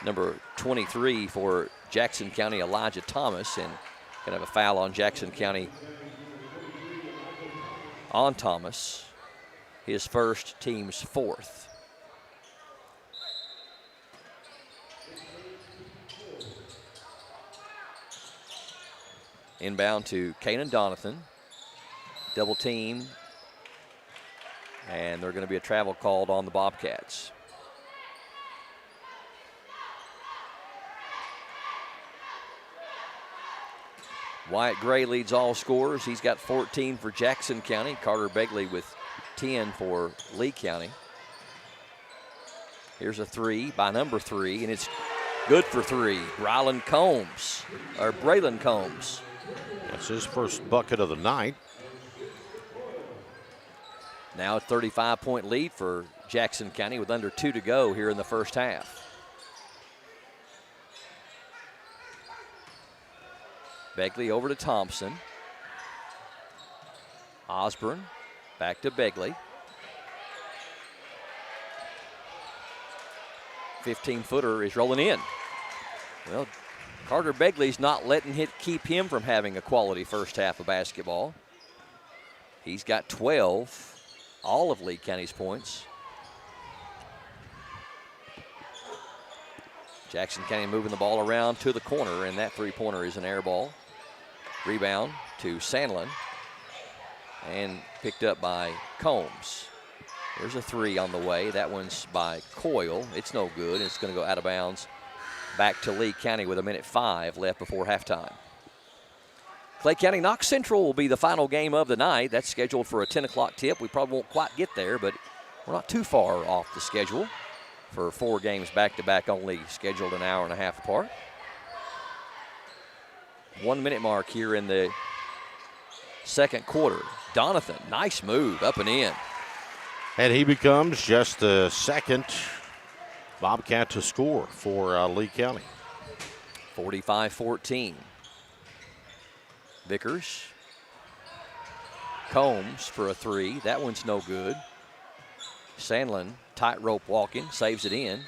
number 23 for Jackson County, Elijah Thomas. And going to have a foul on Jackson County on Thomas. His first, team's 4th. Inbound to Kanan Donathan. Double team And there's going to be a travel called on the Bobcats. Wyatt Gray leads all scorers. He's got 14 for Jackson County. Carter Begley with 10 for Lee County. Here's a three by number 3, and it's good for 3. Braylon Combs. That's his first bucket of the night. Now a 35-point lead for Jackson County with under 2 to go here in the first half. Begley over to Thompson. Osborne back to Begley. 15-footer is rolling in. Well, Carter Begley's not letting it keep him from having a quality first half of basketball. He's got 12, all of Lee County's points. Jackson County moving the ball around to the corner, and that three-pointer is an air ball. Rebound to Sandlin, and picked up by Combs. There's a three on the way. That one's by Coyle. It's no good. It's going to go out of bounds back to Lee County with 1:05 left before halftime. Clay County Knox Central will be the final game of the night. That's scheduled for a 10 o'clock tip. We probably won't quite get there, but we're not too far off the schedule for 4 games back-to-back, only scheduled an hour and a half apart. 1 minute mark here in the second quarter. Donathan, nice move, up and in. And he becomes just the second Bobcat to score for Lee County. 45-14. Vickers. Combs for a three. That one's no good. Sandlin, tightrope walking, saves it in.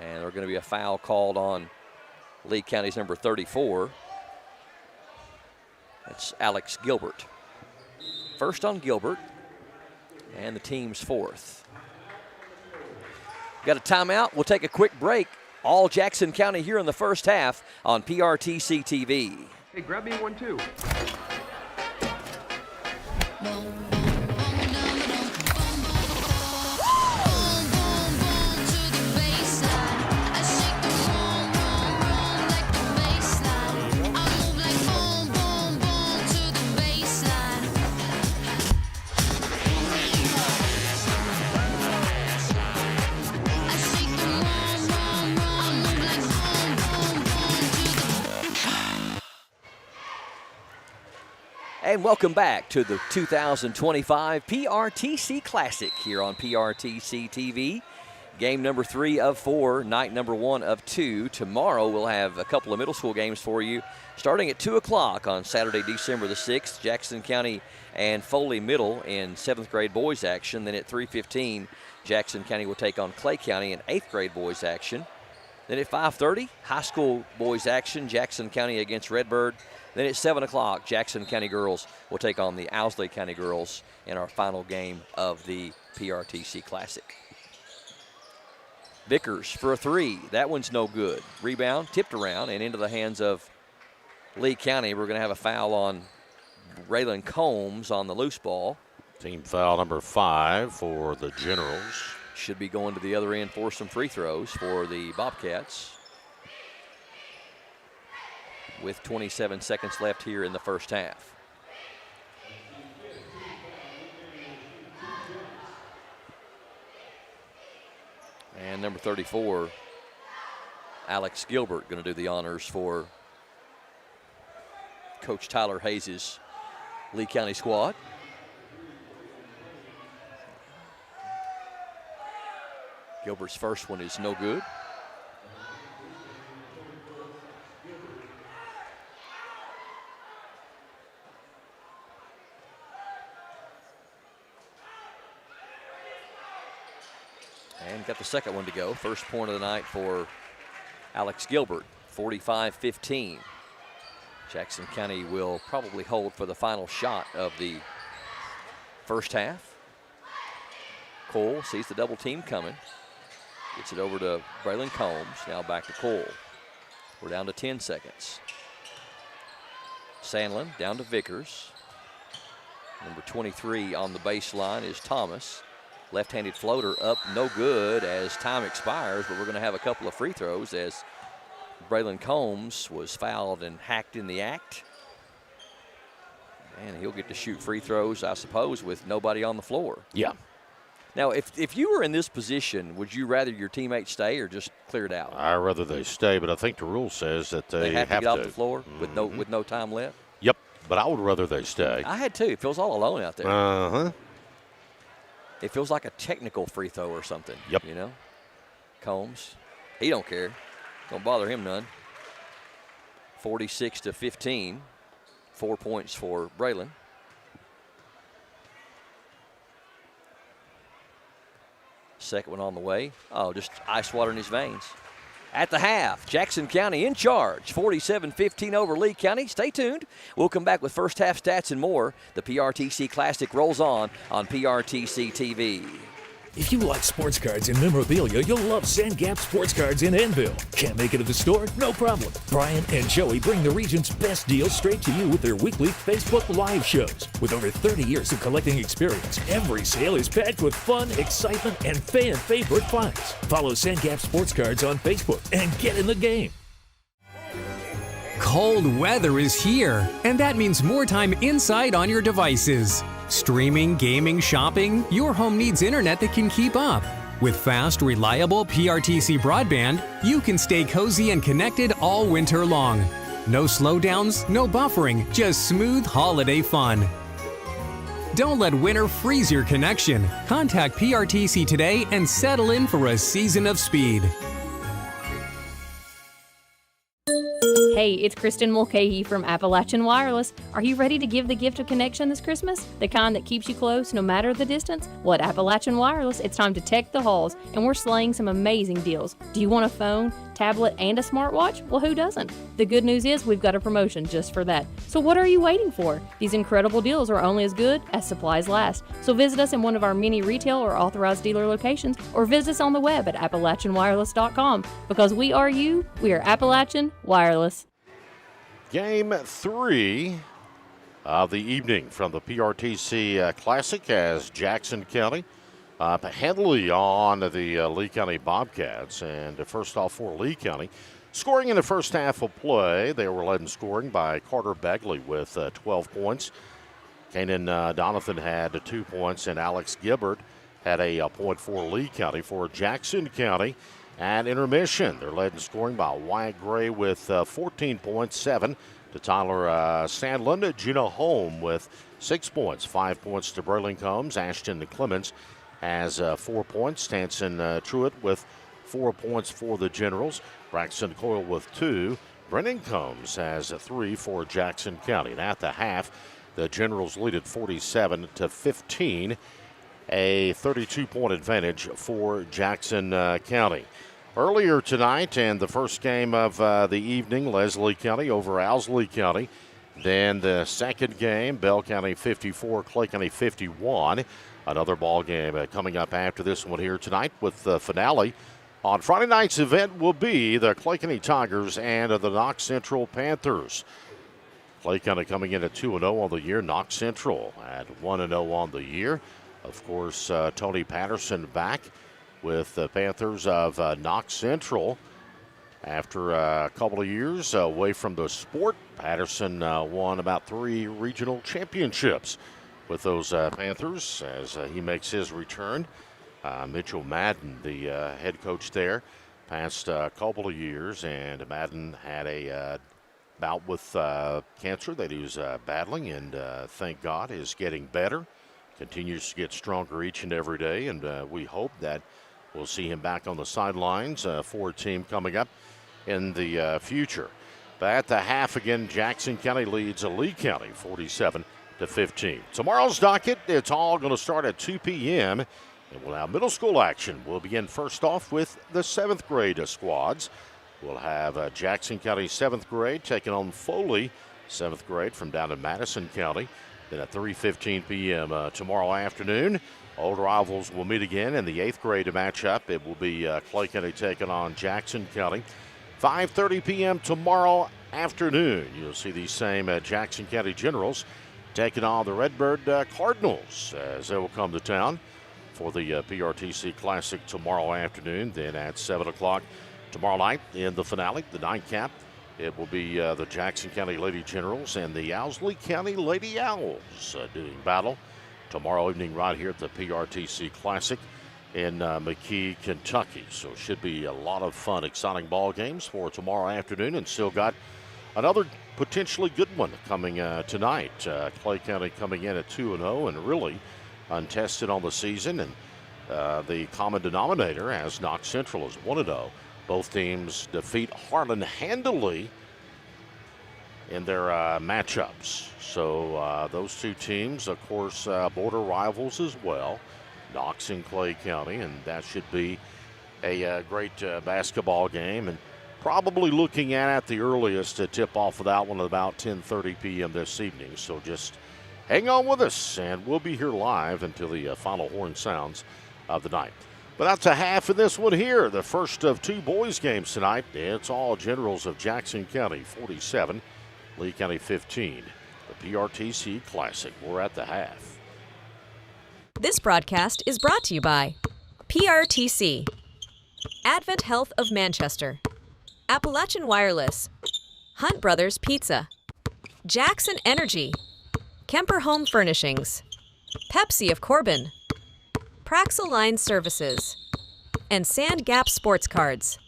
And there's going to be a foul called on Lee County's number 34. That's Alex Gilbert. First on Gilbert, and the team's fourth. Got a timeout. We'll take a quick break. All Jackson County here in the first half on PRTC TV. Hey, grab me one too. And welcome back to the 2025 PRTC Classic here on PRTC TV. Game number 3 of 4, night number 1 of 2. Tomorrow we'll have a couple of middle school games for you starting at 2 o'clock on Saturday, December the 6th. Jackson County and Foley Middle in 7th grade boys action. Then at 3:15, Jackson County will take on Clay County in 8th grade boys action. Then at 5:30, high school boys action, Jackson County against Redbird. Then at 7 o'clock, Jackson County girls will take on the Owsley County girls in our final game of the PRTC Classic. Vickers for a three. That one's no good. Rebound, tipped around and into the hands of Lee County. We're going to have a foul on Braylon Combs on the loose ball. Team foul number 5 for the Generals. Should be going to the other end for some free throws for the Bobcats, with 27 seconds left here in the first half. And number 34, Alex Gilbert, going to do the honors for Coach Tyler Hayes' Lee County squad. Gilbert's first one is no good. And got the second one to go. First point of the night for Alex Gilbert, 45-15. Jackson County will probably hold for the final shot of the first half. Cole sees the double team coming. Gets it over to Braylon Combs. Now back to Cole. We're down to 10 seconds. Sandlin down to Vickers. Number 23 on the baseline is Thomas. Left-handed floater up, no good as time expires, but we're going to have a couple of free throws as Braylon Combs was fouled and hacked in the act. And he'll get to shoot free throws, I suppose, with nobody on the floor. Yeah. Now, if you were in this position, would you rather your teammates stay or just clear it out? I'd rather they stay, but I think the rule says that they have to get off to. the floor with no time left? Yep, but I would rather they stay. I had to. It feels all alone out there. Uh-huh. It feels like a technical free throw or something. Yep. You know? Combs, he don't care. Don't bother him none. 46-15. 4 points for Braylon. Second one on the way. Oh, just ice water in his veins. At the half, Jackson County in charge, 47-15 over Lee County. Stay tuned. We'll come back with first half stats and more. The PRTC Classic rolls on PRTC TV. If you like sports cards and memorabilia, you'll love Sand Gap Sports Cards in Enville. Can't make it to the store? No problem. Brian and Joey bring the region's best deals straight to you with their weekly Facebook Live shows. With over 30 years of collecting experience, every sale is packed with fun, excitement, and fan favorite finds. Follow Sand Gap Sports Cards on Facebook and get in the game. Cold weather is here, and that means more time inside on your devices. Streaming, gaming, shopping, your home needs internet that can keep up. With fast, reliable PRTC broadband, you can stay cozy and connected all winter long. No slowdowns, no buffering, just smooth holiday fun. Don't let winter freeze your connection. Contact PRTC today and settle in for a season of speed. Hey, it's Kristen Mulcahy from Appalachian Wireless. Are you ready to give the gift of connection this Christmas? The kind that keeps you close no matter the distance? Well, at Appalachian Wireless, it's time to tech the halls, and we're slaying some amazing deals. Do you want a phone, tablet, and a smartwatch? Well, who doesn't? The good news is we've got a promotion just for that. So what are you waiting for? These incredible deals are only as good as supplies last. So visit us in one of our many retail or authorized dealer locations, or visit us on the web at AppalachianWireless.com. Because we are you, we are Appalachian Wireless. Game 3 of the evening from the PRTC Classic as Jackson County heavily on the Lee County Bobcats. And first off for Lee County, scoring in the first half of play, they were led in scoring by Carter Begley with 12 points. Kanan Donathan had 2 points, and Alex Gibbard had a point for Lee County. For Jackson County, at intermission, they're led in scoring by Wyatt Gray with 14 points, 7 to Tyler Sandlin. Gina Holm with 6 points, 5 points to Braylon Combs. Ashton Clemens has 4 points. Stanson Truitt with 4 points for the Generals. Braxton Coyle with 2. Brennan Combs has 3 for Jackson County. And at the half, the Generals lead at 47-15. A 32-point advantage for Jackson County. Earlier tonight, and the first game of the evening, Leslie County over Owsley County. Then the second game, Bell County 54, Clay County 51. Another ball game coming up after this one here tonight, with the finale on Friday night's event will be the Clay County Tigers and the Knox Central Panthers. Clay County coming in at 2-0 on the year. Knox Central at 1-0 on the year. Of course, Tony Patterson back with the Panthers of Knox Central. After a couple of years away from the sport, Patterson won about 3 regional championships with those Panthers as he makes his return. Mitchell Madden, the head coach there, past a couple of years, and Madden had a bout with cancer that he was battling, and thank God is getting better. Continues to get stronger each and every day, and we hope that we'll see him back on the sidelines for a team coming up in the future. But at the half again, Jackson County leads Lee County 47-15. Tomorrow's docket, it's all going to start at 2 p.m. and we'll have middle school action. We'll begin first off with the 7th grade squads. We'll have Jackson County 7th grade taking on Foley 7th grade from down in Madison County. Then at 3:15 p.m. Tomorrow afternoon, old rivals will meet again in the 8th grade matchup. It will be Clay County taking on Jackson County. 5:30 p.m. tomorrow afternoon, you'll see these same Jackson County Generals taking on the Redbird Cardinals as they will come to town for the PRTC Classic tomorrow afternoon. Then at 7 o'clock tomorrow night in the finale, the nightcap, it will be the Jackson County Lady Generals and the Owsley County Lady Owls doing battle tomorrow evening right here at the PRTC Classic in McKee, Kentucky. So it should be a lot of fun, exciting ball games for tomorrow afternoon, and still got another potentially good one coming tonight. Clay County coming in at 2-0 and really untested on the season, and the common denominator as Knox Central is 1-0. Both teams defeat Harlan handily in their matchups. So those two teams, of course, border rivals as well, Knox and Clay County, and that should be a great basketball game, and probably looking at the earliest to tip off of that one at about 10:30 p.m. this evening. So just hang on with us, and we'll be here live until the final horn sounds of the night. But that's a half of this one here, the first of two boys games tonight. It's all Generals of Jackson County 47, Lee County 15. The PRTC Classic. We're at the half. This broadcast is brought to you by PRTC, Advent Health of Manchester, Appalachian Wireless, Hunt Brothers Pizza, Jackson Energy, Kemper Home Furnishings, Pepsi of Corbin, Praxel Line Services, and Sand Gap Sports Cards.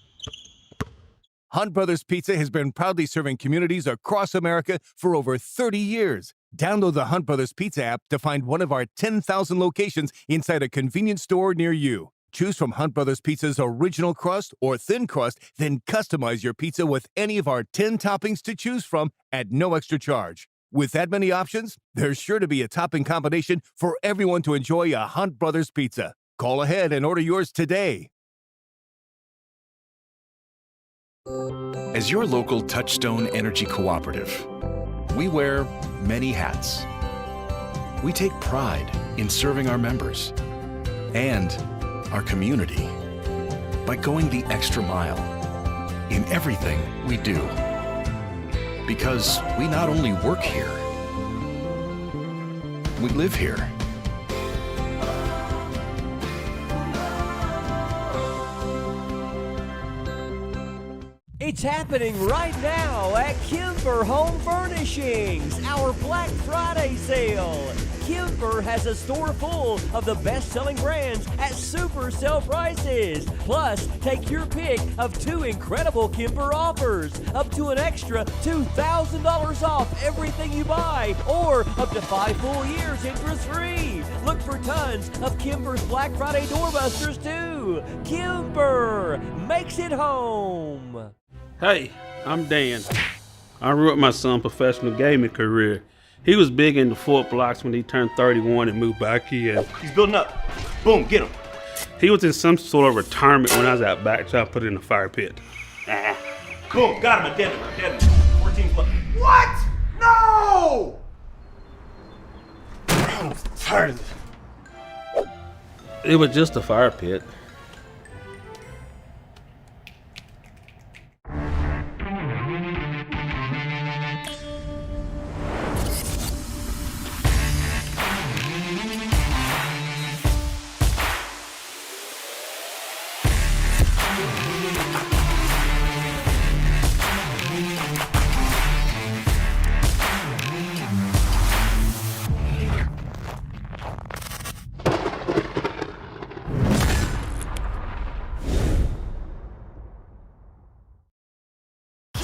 Hunt Brothers Pizza has been proudly serving communities across America for over 30 years. Download the Hunt Brothers Pizza app to find one of our 10,000 locations inside a convenience store near you. Choose from Hunt Brothers Pizza's original crust or thin crust, then customize your pizza with any of our 10 toppings to choose from at no extra charge. With that many options, there's sure to be a topping combination for everyone to enjoy a Hunt Brothers Pizza. Call ahead and order yours today. As your local Touchstone Energy Cooperative, we wear many hats. We take pride in serving our members and our community by going the extra mile in everything we do. Because we not only work here, we live here. It's happening right now at Kemper Home Furnishings, our Black Friday sale. Kemper has a store full of the best-selling brands at super sale prices. Plus, take your pick of two incredible Kemper offers, up to an extra $2,000 off everything you buy, or up to 5 full years interest-free. Look for tons of Kemper's Black Friday doorbusters too. Kemper makes it home. Hey, I'm Dan. I wrote my son's professional gaming career. He was big into Fort Blocks when he turned 31 and moved back here. He's building up. Boom, get him. He was in some sort of retirement when I was out back, so I put it in the fire pit. Boom, got him, a dead 14 left. What? No! I'm tired of this. It was just a fire pit.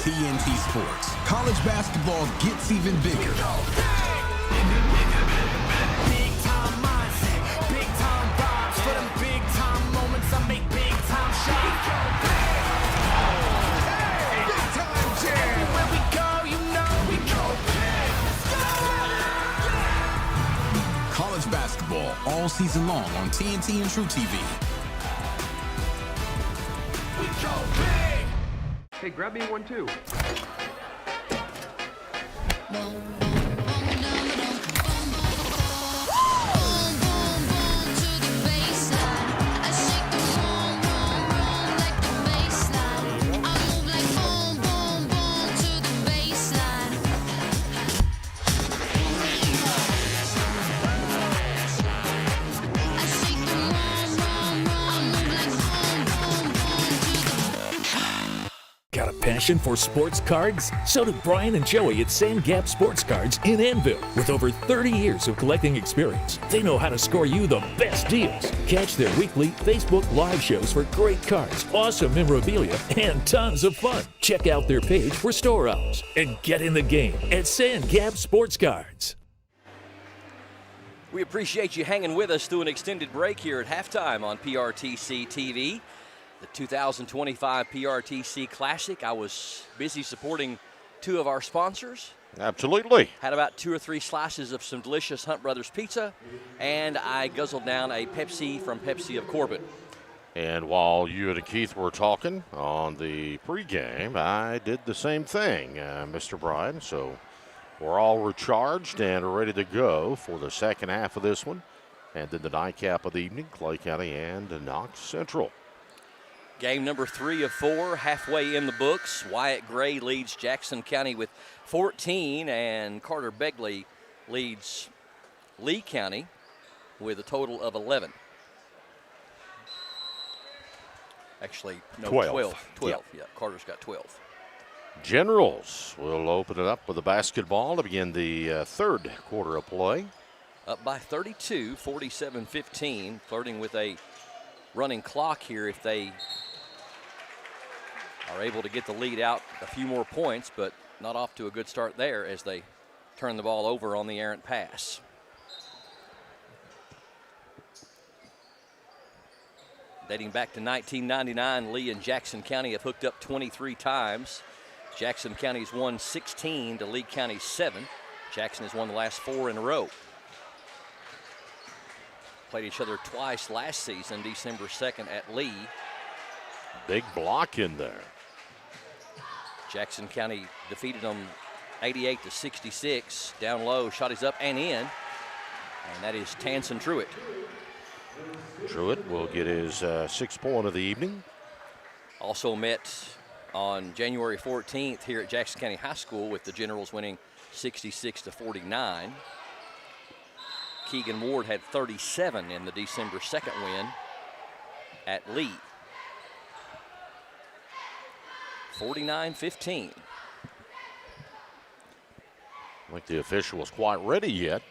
TNT Sports. College basketball gets even bigger. Big time mindset, big time vibes. For them big time moments, I make big time shots. Big time jam. Everywhere we go, you know we go big. College basketball all season long on TNT and True TV. We go big. Hey, grab me one too. a passion for sports cards? So do Brian and Joey at Sand Gap Sports Cards in Anvil. With over 30 years of collecting experience, they know how to score you the best deals. Catch their weekly Facebook Live shows for great cards, awesome memorabilia, and tons of fun. Check out their page for store hours and get in the game at Sand Gap Sports Cards. We appreciate you hanging with us through an extended break here at halftime on PRTC TV. The 2025 PRTC Classic. I was busy supporting two of our sponsors. Absolutely. Had about 2 or 3 slices of some delicious Hunt Brothers pizza, and I guzzled down a Pepsi from Pepsi of Corbin. And while you and Keith were talking on the pregame, I did the same thing, Mr. Bryan. So we're all recharged and ready to go for the second half of this one. And then the nightcap of the evening, Clay County and Knox Central. Game number 3 of 4, halfway in the books. Wyatt Gray leads Jackson County with 14, and Carter Begley leads Lee County with a total of 11. Actually, no, 12. 12. Yeah, Carter's got 12. Generals will open it up with a basketball to begin the third quarter of play. Up by 32, 47-15, flirting with a running clock here if they are able to get the lead out a few more points, but not off to a good start there as they turn the ball over on the errant pass. Dating back to 1999, Lee and Jackson County have hooked up 23 times. Jackson County's won 16 to Lee County's 7. Jackson has won the last 4 in a row. Played each other twice last season, December 2nd at Lee. Big block in there. Jackson County defeated them 88-66. Down low, shot is up and in. And that is Tanson Truitt. Truitt will get his 6th point of the evening. Also met on January 14th here at Jackson County High School with the Generals winning 66-49. Keegan Ward had 37 in the December 2nd win at Lee. 49-15. I don't think the official was quite ready yet.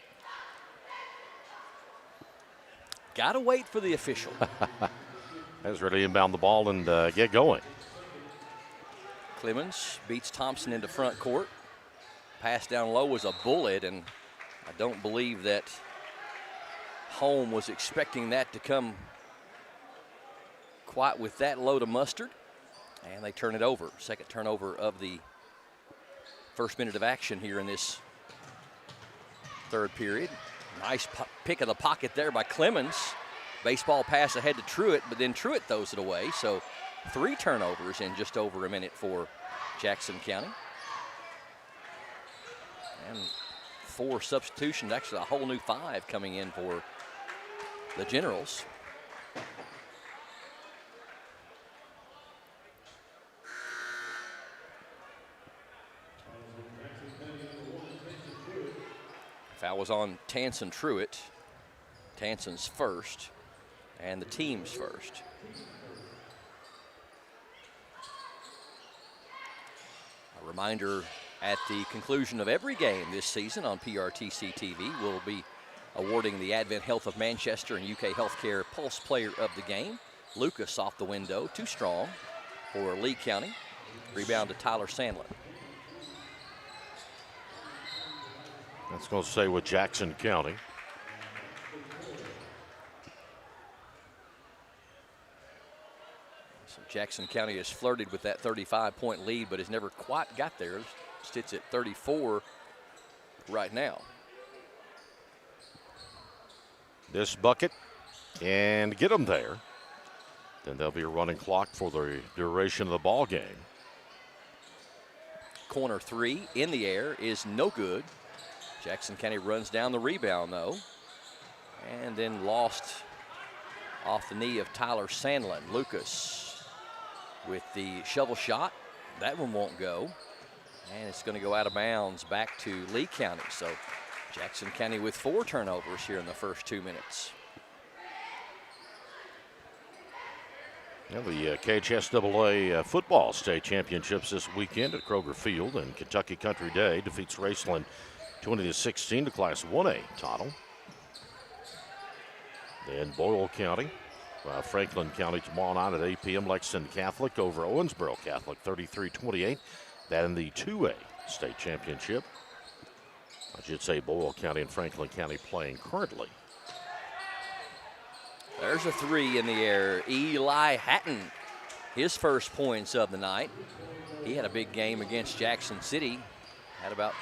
Gotta wait for the official. That's ready to inbound the ball and get going. Clemens beats Thompson into front court. Pass down low was a bullet, and I don't believe that Home was expecting that to come quite with that load of mustard. And they turn it over. Second turnover of the first minute of action here in this third period. Nice pick of the pocket there by Clemens. Baseball pass ahead to Truitt, but then Truitt throws it away. So 3 turnovers in just over a minute for Jackson County. And 4 substitutions, actually a whole new 5 coming in for the Generals. Foul was on Tanson Truitt. Tanson's first, and the team's first. A reminder, at the conclusion of every game this season on PRTC TV, we'll be awarding the Advent Health of Manchester and UK Healthcare Pulse Player of the Game. Lucas off the window, too strong for Lee County. Rebound to Tyler Sandlin. That's going to stay with Jackson County. So Jackson County has flirted with that 35-point lead, but has never quite got there. Sits at 34 right now. This bucket and get them there. Then there'll be a running clock for the duration of the ball game. Corner 3 in the air is no good. Jackson County runs down the rebound, though, and then lost off the knee of Tyler Sandlin. Lucas with the shovel shot. That one won't go, and it's going to go out of bounds back to Lee County. So Jackson County with 4 turnovers here in the first 2 minutes. The KHSAA football state championships this weekend at Kroger Field, and Kentucky Country Day defeats Raceland 20-16 to Class 1A title. Then Boyle County, Franklin County tomorrow night at 8 p.m. Lexington Catholic over Owensboro Catholic 33-28. That in the 2A state championship. I should say Boyle County and Franklin County playing currently. There's a 3 in the air. Eli Hatton, his first points of the night. He had a big game against Jackson City. Had about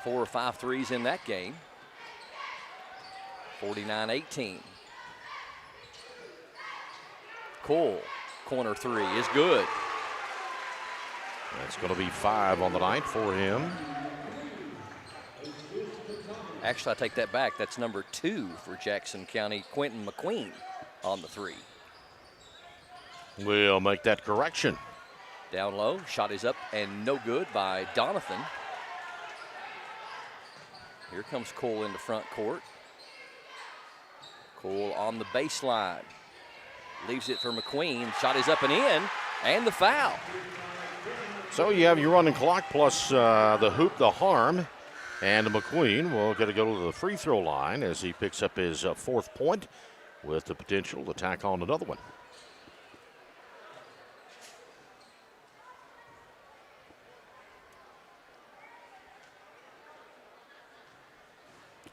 4 or 5 threes in that game. 49-18. Cole, corner 3 is good. That's going to be 5 on the night for him. Actually, I take that back. That's number 2 for Jackson County, Quentin McQueen on the 3. We'll make that correction. Down low, shot is up and no good by Donathan. Here comes Cole into front court. Cole on the baseline. Leaves it for McQueen. Shot is up and in, and the foul. So you have your running clock plus the hoop, the harm. And McQueen will get to go to the free throw line as he picks up his 4th point with the potential to tack on another one.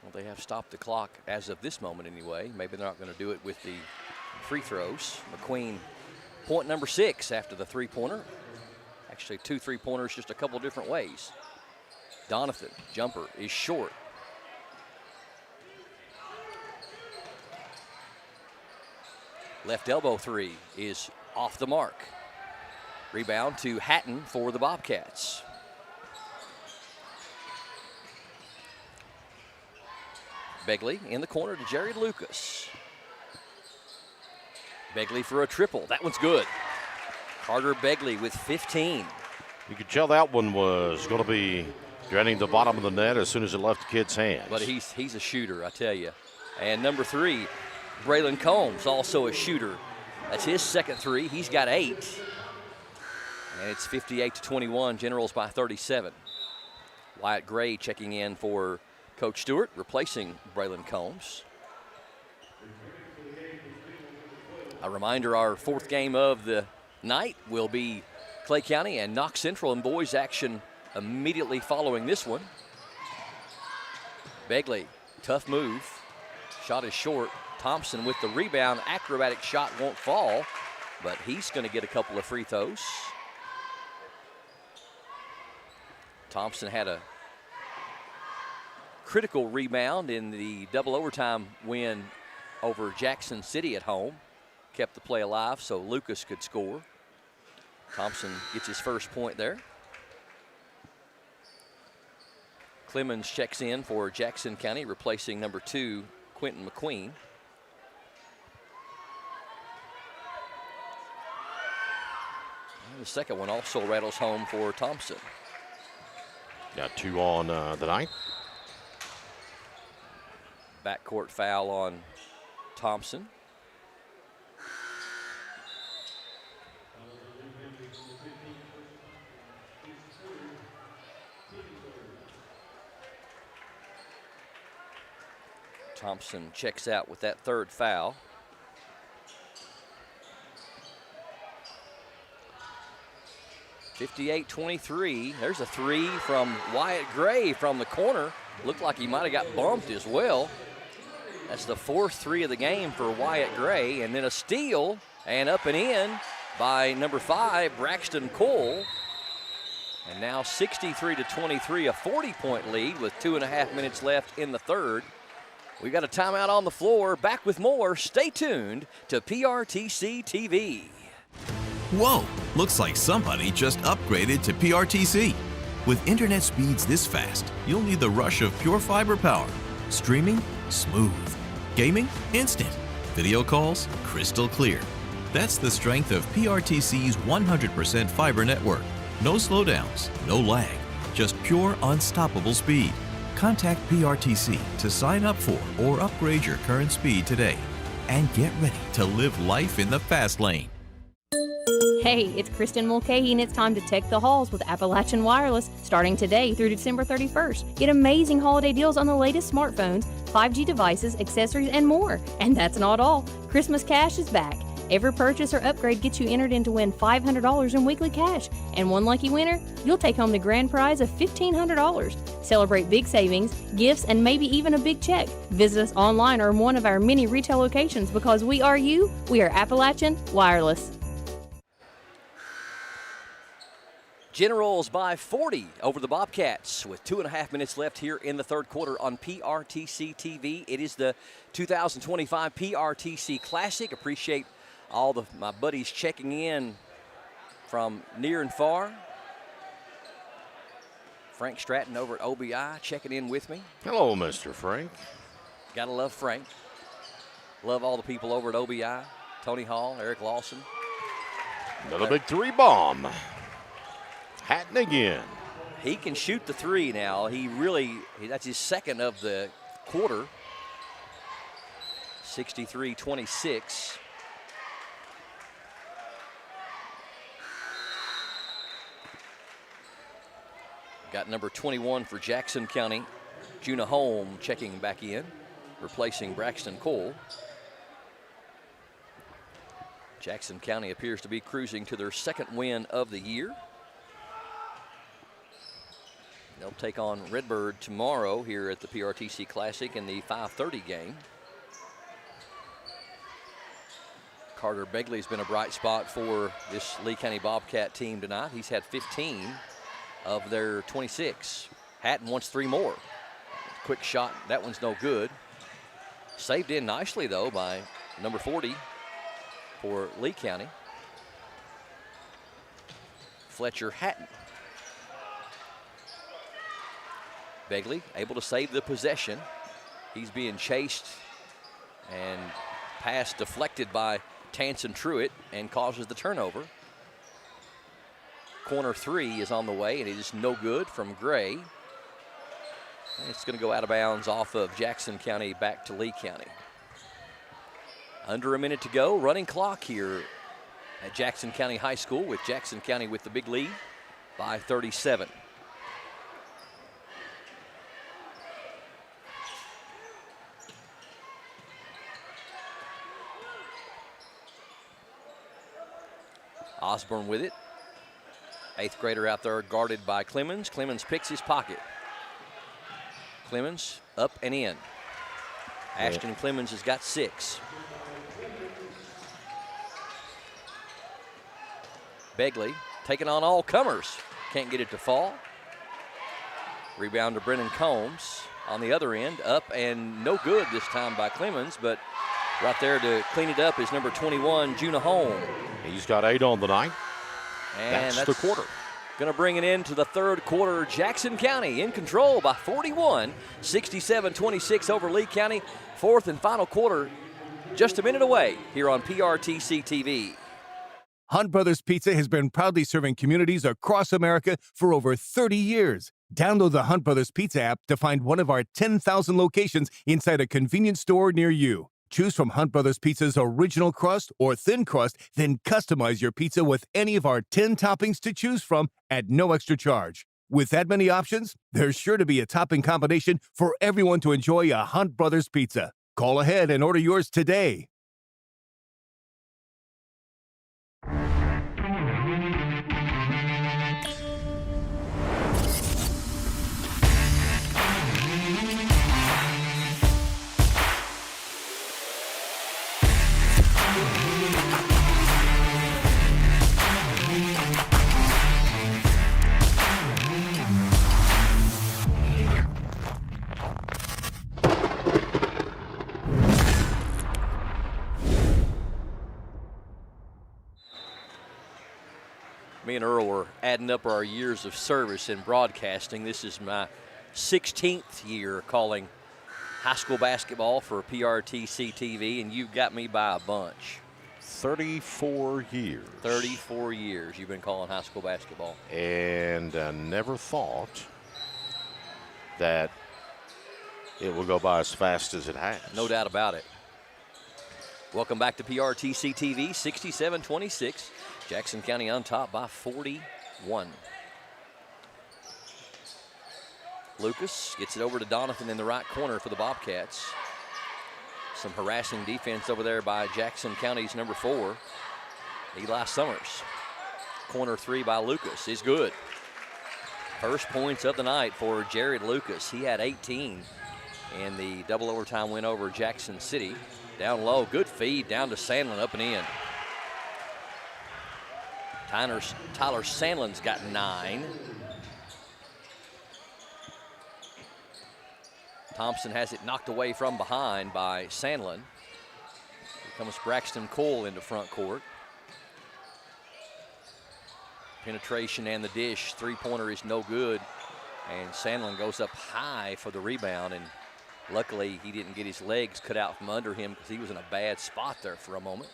Well, they have stopped the clock as of this moment anyway. Maybe they're not going to do it with the free throws. McQueen, point number 6 after the 3-pointer. Actually, 2 3-pointers just a couple different ways. Donathan, jumper is short. Left elbow 3 is off the mark. Rebound to Hatton for the Bobcats. Begley in the corner to Jared Lucas. Begley for a triple. That one's good. Carter Begley with 15. You could tell that one was going to be draining the bottom of the net as soon as it left the kid's hands. But he's a shooter, I tell you. And number 3, Braylon Combs, also a shooter. That's his second 3. He's got 8. And it's 58-21, Generals by 37. Wyatt Gray checking in for Coach Stewart, replacing Braylon Combs. A reminder, our 4th game of the night will be Clay County and Knox Central in boys action immediately following this one. Begley, tough move. Shot is short. Thompson with the rebound. Acrobatic shot won't fall, but he's going to get a couple of free throws. Thompson had a critical rebound in the double overtime win over Jackson City at home. Kept the play alive so Lucas could score. Thompson gets his first point there. Clemens checks in for Jackson County, replacing number 2, Quentin McQueen. And the second one also rattles home for Thompson. Got 2 on the night. Backcourt foul on Thompson. Thompson checks out with that 3rd foul. (58-23). There's a 3 from Wyatt Gray from the corner. Looked like he might have got bumped as well. That's the 4th 3 of the game for Wyatt Gray. And then a steal and up and in by number 5, Braxton Cole. And now 63-23, a 40-point lead with 2.5 minutes left in the 3rd. We got a timeout on the floor. Back with more. Stay tuned to PRTC TV. Whoa, looks like somebody just upgraded to PRTC. With internet speeds this fast, you'll need the rush of pure fiber power. Streaming? Smooth. Gaming? Instant. Video calls? Crystal clear. That's the strength of PRTC's 100% fiber network. No slowdowns, no lag, just pure unstoppable speed. Contact PRTC to sign up for or upgrade your current speed today. And get ready to live life in the fast lane. Hey, it's Kristen Mulcahy, and it's time to tech the halls with Appalachian Wireless, starting today through December 31st. Get amazing holiday deals on the latest smartphones, 5G devices, accessories, and more. And that's not all. Christmas Cash is back. Every purchase or upgrade gets you entered in to win $500 in weekly cash. And one lucky winner, you'll take home the grand prize of $1,500. Celebrate big savings, gifts, and maybe even a big check. Visit us online or in one of our many retail locations, because we are you. We are Appalachian Wireless. Generals by 40 over the Bobcats with 2.5 minutes left here in the third quarter on PRTC TV. It is the 2025 PRTC Classic. Appreciate all my buddies checking in from near and far. Frank Stratton over at OBI checking in with me. Hello, Mr. Frank. Gotta love Frank. Love all the people over at OBI. Tony Hall, Eric Lawson. Another big three bomb. Hatton again. He can shoot the three now. That's his second of the quarter. 63-26. Got number 21 for Jackson County. Juna Holm checking back in, replacing Braxton Cole. Jackson County appears to be cruising to their second win of the year. They'll take on Redbird tomorrow here at the PRTC Classic in the 5:30 game. Carter Begley's been a bright spot for this Lee County Bobcat team tonight. He's had 15 of their 26. Hatton wants 3 more. Quick shot, that one's no good. Saved in nicely though by number 40 for Lee County. Fletcher Hatton. Begley able to save the possession. He's being chased, and pass deflected by Tanson Truitt and causes the turnover. Corner 3 is on the way, and it is no good from Gray. And it's going to go out of bounds off of Jackson County back to Lee County. Under a minute to go, running clock here at Jackson County High School, with Jackson County with the big lead by 37. Osborne with it. 8th grader out there guarded by Clemens. Clemens picks his pocket. Clemens up and in. Ashton Clemens has got 6. Begley taking on all comers. Can't get it to fall. Rebound to Brennan Combs on the other end. Up and no good this time by Clemens, but right there to clean it up is number 21, Juna Holm. He's got 8 on the night. And that's the quarter. Going to bring it into the third quarter. Jackson County in control by 41, 67-26 over Lee County. Fourth and final quarter just a minute away here on PRTC TV. Hunt Brothers Pizza has been proudly serving communities across America for over 30 years. Download the Hunt Brothers Pizza app to find one of our 10,000 locations inside a convenience store near you. Choose from Hunt Brothers Pizza's original crust or thin crust, then customize your pizza with any of our 10 toppings to choose from at no extra charge. With that many options, there's sure to be a topping combination for everyone to enjoy a Hunt Brothers Pizza. Call ahead and order yours today. Me and Earl were adding up our years of service in broadcasting. This is my 16th year calling high school basketball for PRTC TV, and you've got me by a bunch. 34 years. 34 years you've been calling high school basketball. And I never thought that it will go by as fast as it has. No doubt about it. Welcome back to PRTC TV, 67-26. Jackson County on top by 41. Lucas gets it over to Donathan in the right corner for the Bobcats. Some harassing defense over there by Jackson County's number 4, Eli Summers. Corner 3 by Lucas is good. First points of the night for Jared Lucas. He had 18 in the double overtime win over Jackson City. Down low, good feed down to Sandlin, up and in. Tyler Sandlin's got 9. Thompson has it knocked away from behind by Sandlin. Here comes Braxton Cole into front court. Penetration and the dish. Three-pointer is no good. And Sandlin goes up high for the rebound, and luckily, he didn't get his legs cut out from under him because he was in a bad spot there for a moment.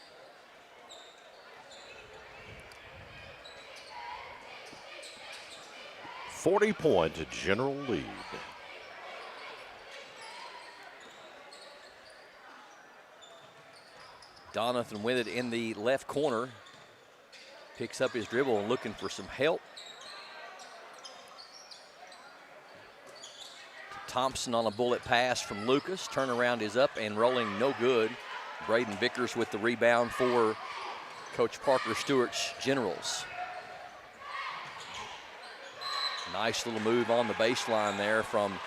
.40 general lead. Donathan with it in the left corner. Picks up his dribble and looking for some help. Thompson on a bullet pass from Lucas. Turnaround is up and rolling, no good. Braden Vickers with the rebound for Coach Parker Stewart's Generals. Nice little move on the baseline there from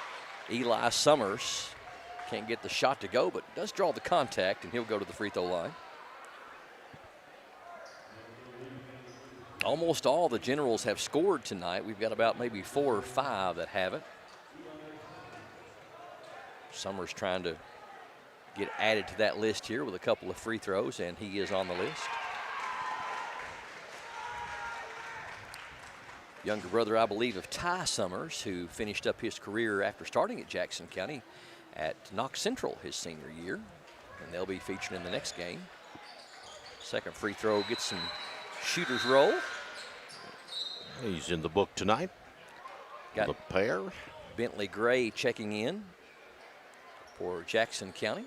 Eli Summers. Can't get the shot to go, but does draw the contact, and he'll go to the free throw line. Almost all the Generals have scored tonight. We've got about maybe 4 or 5 that haven't. Summers trying to get added to that list here with a couple of free throws, and he is on the list. Younger brother, I believe, of Ty Summers, who finished up his career after starting at Jackson County at Knox Central his senior year, and they'll be featured in the next game. Second free throw gets some shooter's roll. He's in the book tonight. Got the pair. Bentley Gray checking in for Jackson County.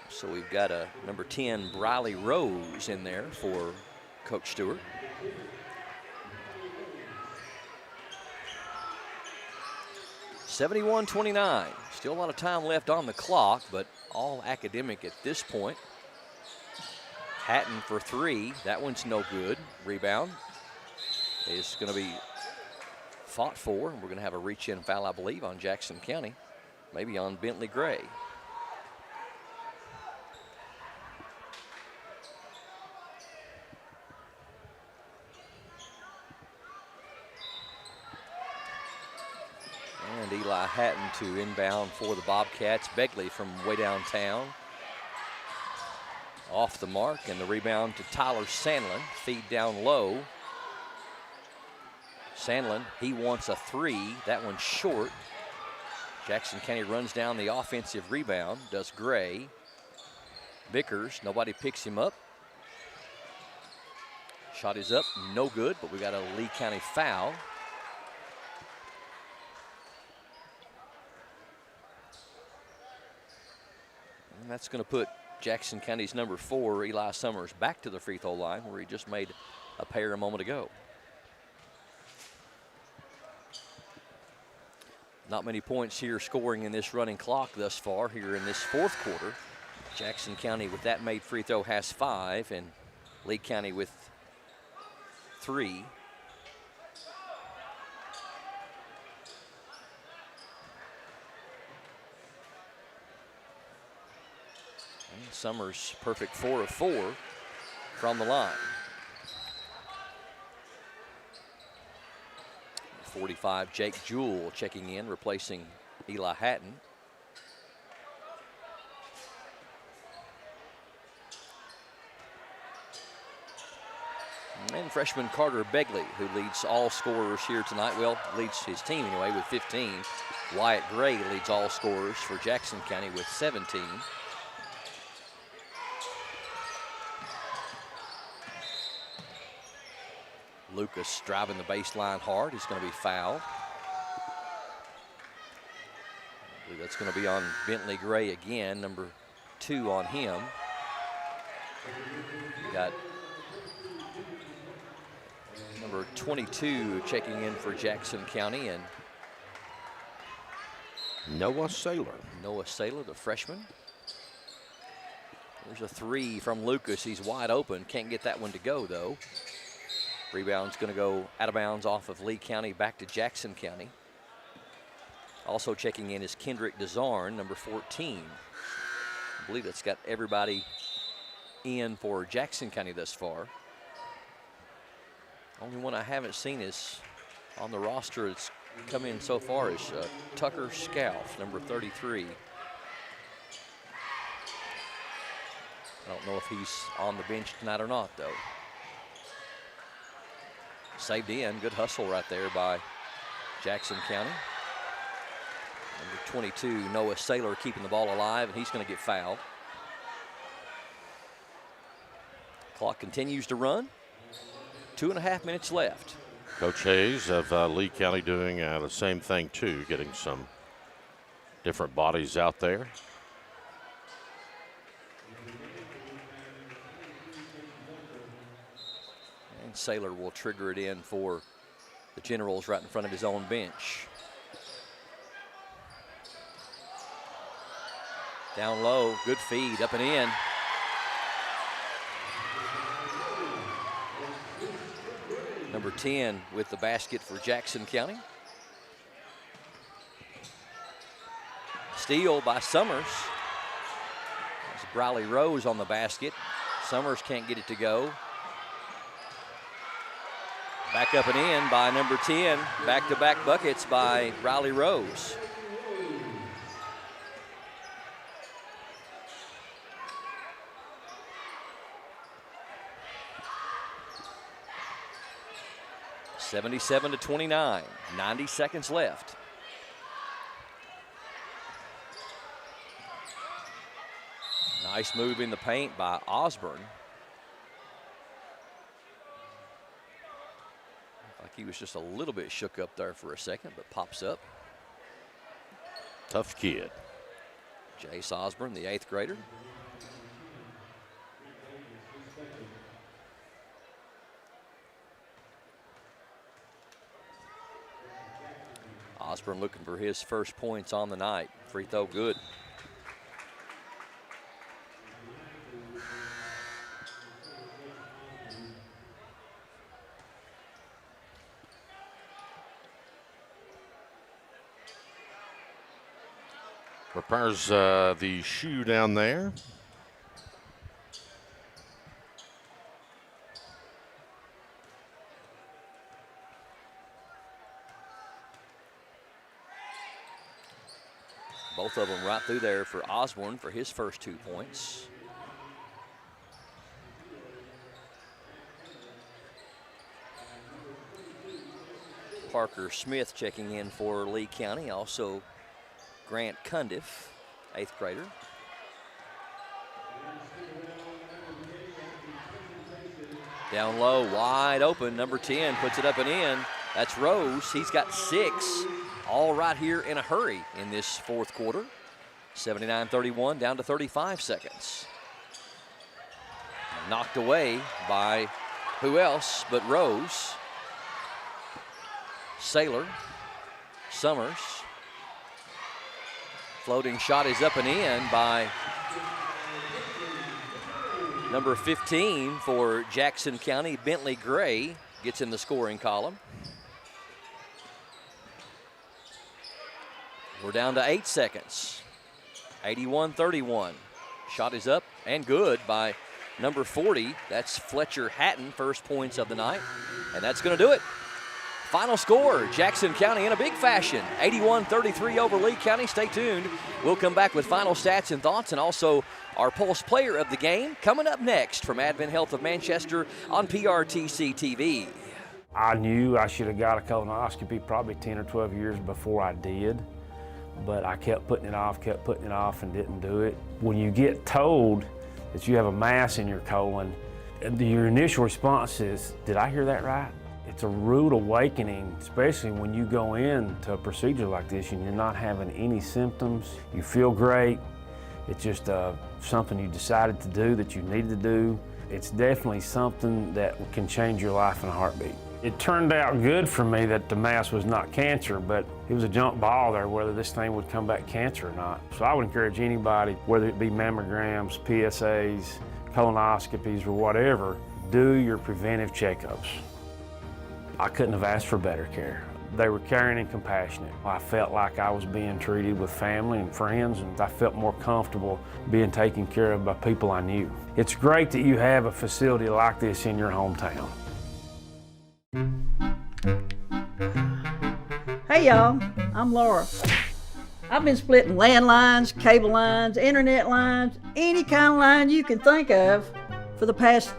So we've got a number 10, Briley Rose, in there for Coach Stewart. (71-29). Still a lot of time left on the clock, but all academic at this point. Hatton for 3. That one's no good. Rebound is going to be fought for. We're going to have a reach-in foul, I believe, on Jackson County, maybe on Bentley Gray. And Eli Hatton to inbound for the Bobcats. Begley from way downtown. Off the mark, and the rebound to Tyler Sandlin. Feed down low. Sandlin, he wants a 3. That one's short. Jackson County runs down the offensive rebound, does Gray. Vickers, nobody picks him up. Shot is up, no good, but we got a Lee County foul. And that's going to put Jackson County's number 4, Eli Summers, back to the free throw line where he just made a pair a moment ago. Not many points here scoring in this running clock thus far here in this fourth quarter. Jackson County with that made free throw has 5, and Lee County with 3. And Summers perfect 4 of 4 from the line. 45, Jake Jewell checking in, replacing Eli Hatton. And freshman Carter Begley, who leads all scorers here tonight. Well, leads his team anyway with 15. Wyatt Gray leads all scorers for Jackson County with 17. Lucas driving the baseline hard. He's going to be fouled. I believe that's going to be on Bentley Gray again, number 2 on him. Got number 22 checking in for Jackson County, and Noah Saylor. Noah Saylor, the freshman. There's a 3 from Lucas. He's wide open. Can't get that one to go, though. Rebound's going to go out of bounds off of Lee County back to Jackson County. Also checking in is Kendrick Desarn, number 14. I believe that's got everybody in for Jackson County thus far. Only one I haven't seen is on the roster. It's come in so far is Tucker Scalf, number 33. I don't know if he's on the bench tonight or not, though. Saved in, good hustle right there by Jackson County. Number 22, Noah Saylor, keeping the ball alive, and he's going to get fouled. Clock continues to run. 2.5 minutes left. Coach Hayes of Lee County doing the same thing too, getting some different bodies out there. And Saylor will trigger it in for the Generals right in front of his own bench. Down low, good feed, up and in. Number 10 with the basket for Jackson County. Steal by Summers. There's Briley Rose on the basket. Summers can't get it to go. Back up and in by number 10. Back-to-back buckets by Briley Rose. (77-29), 90 seconds left. Nice move in the paint by Osborne. Like he was just a little bit shook up there for a second, but pops up. Tough kid. Jace Osborne, the 8th grader. Osborne looking for his first points on the night. Free throw good. Repairs the shoe down there. Both of them right through there for Osborne for his first 2 points. Parker Smith checking in for Lee County. Also Grant Cundiff, 8th grader. Down low, wide open, number 10 puts it up and in. That's Rose, he's got 6. All right here in a hurry in this 4th quarter. 79-31, down to 35 seconds. Knocked away by who else but Rose. Saylor, Summers. Floating shot is up and in by number 15 for Jackson County, Bentley Gray, gets in the scoring column. We're down to 8 seconds. 81-31. Shot is up and good by number 40. That's Fletcher Hatton, first points of the night. And that's going to do it. Final score, Jackson County in a big fashion. 81-33 over Lee County. Stay tuned. We'll come back with final stats and thoughts and also our Pulse player of the game coming up next from Advent Health of Manchester on PRTC TV. I knew I should have got a colonoscopy probably 10 or 12 years before I did. But I kept putting it off, and didn't do it. When you get told that you have a mass in your colon, your initial response is, did I hear that right? It's a rude awakening, especially when you go into a procedure like this and you're not having any symptoms. You feel great. It's just something you decided to do, that you needed to do. It's definitely something that can change your life in a heartbeat. It turned out good for me that the mass was not cancer, but it was a jump ball there whether this thing would come back cancer or not. So I would encourage anybody, whether it be mammograms, PSAs, colonoscopies, or whatever, do your preventive checkups. I couldn't have asked for better care. They were caring and compassionate. I felt like I was being treated with family and friends, and I felt more comfortable being taken care of by people I knew. It's great that you have a facility like this in your hometown. Hey y'all, I'm Laura. I've been splitting landlines, cable lines, internet lines, any kind of line you can think of for the past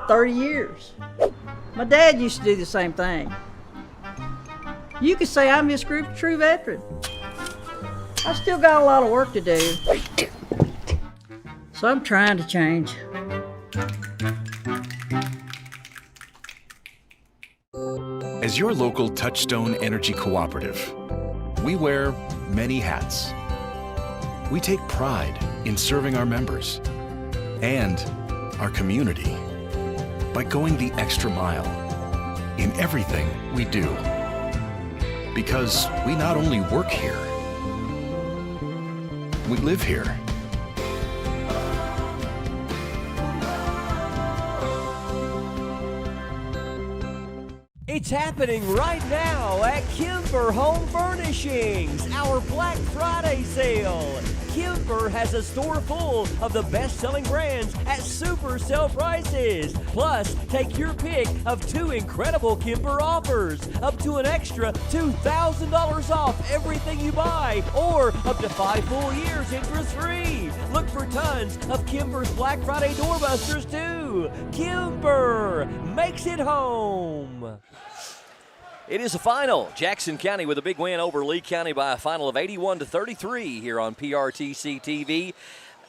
30 years. My dad used to do the same thing. You could say I'm this group's true veteran. I still got a lot of work to do, so I'm trying to change. As your local Touchstone Energy Cooperative, we wear many hats. We take pride in serving our members and our community by going the extra mile in everything we do. Because we not only work here, we live here. It's happening right now at Kimber Home Furnishings, our Black Friday sale. Kimber has a store full of the best-selling brands at super sale prices. Plus, take your pick of 2 incredible Kimber offers, up to an extra $2,000 off everything you buy, or up to 5 full years interest-free. Look for tons of Kimber's Black Friday doorbusters too. Kimber makes it home. It is a final. Jackson County with a big win over Lee County by a final of 81-33 here on PRTC TV.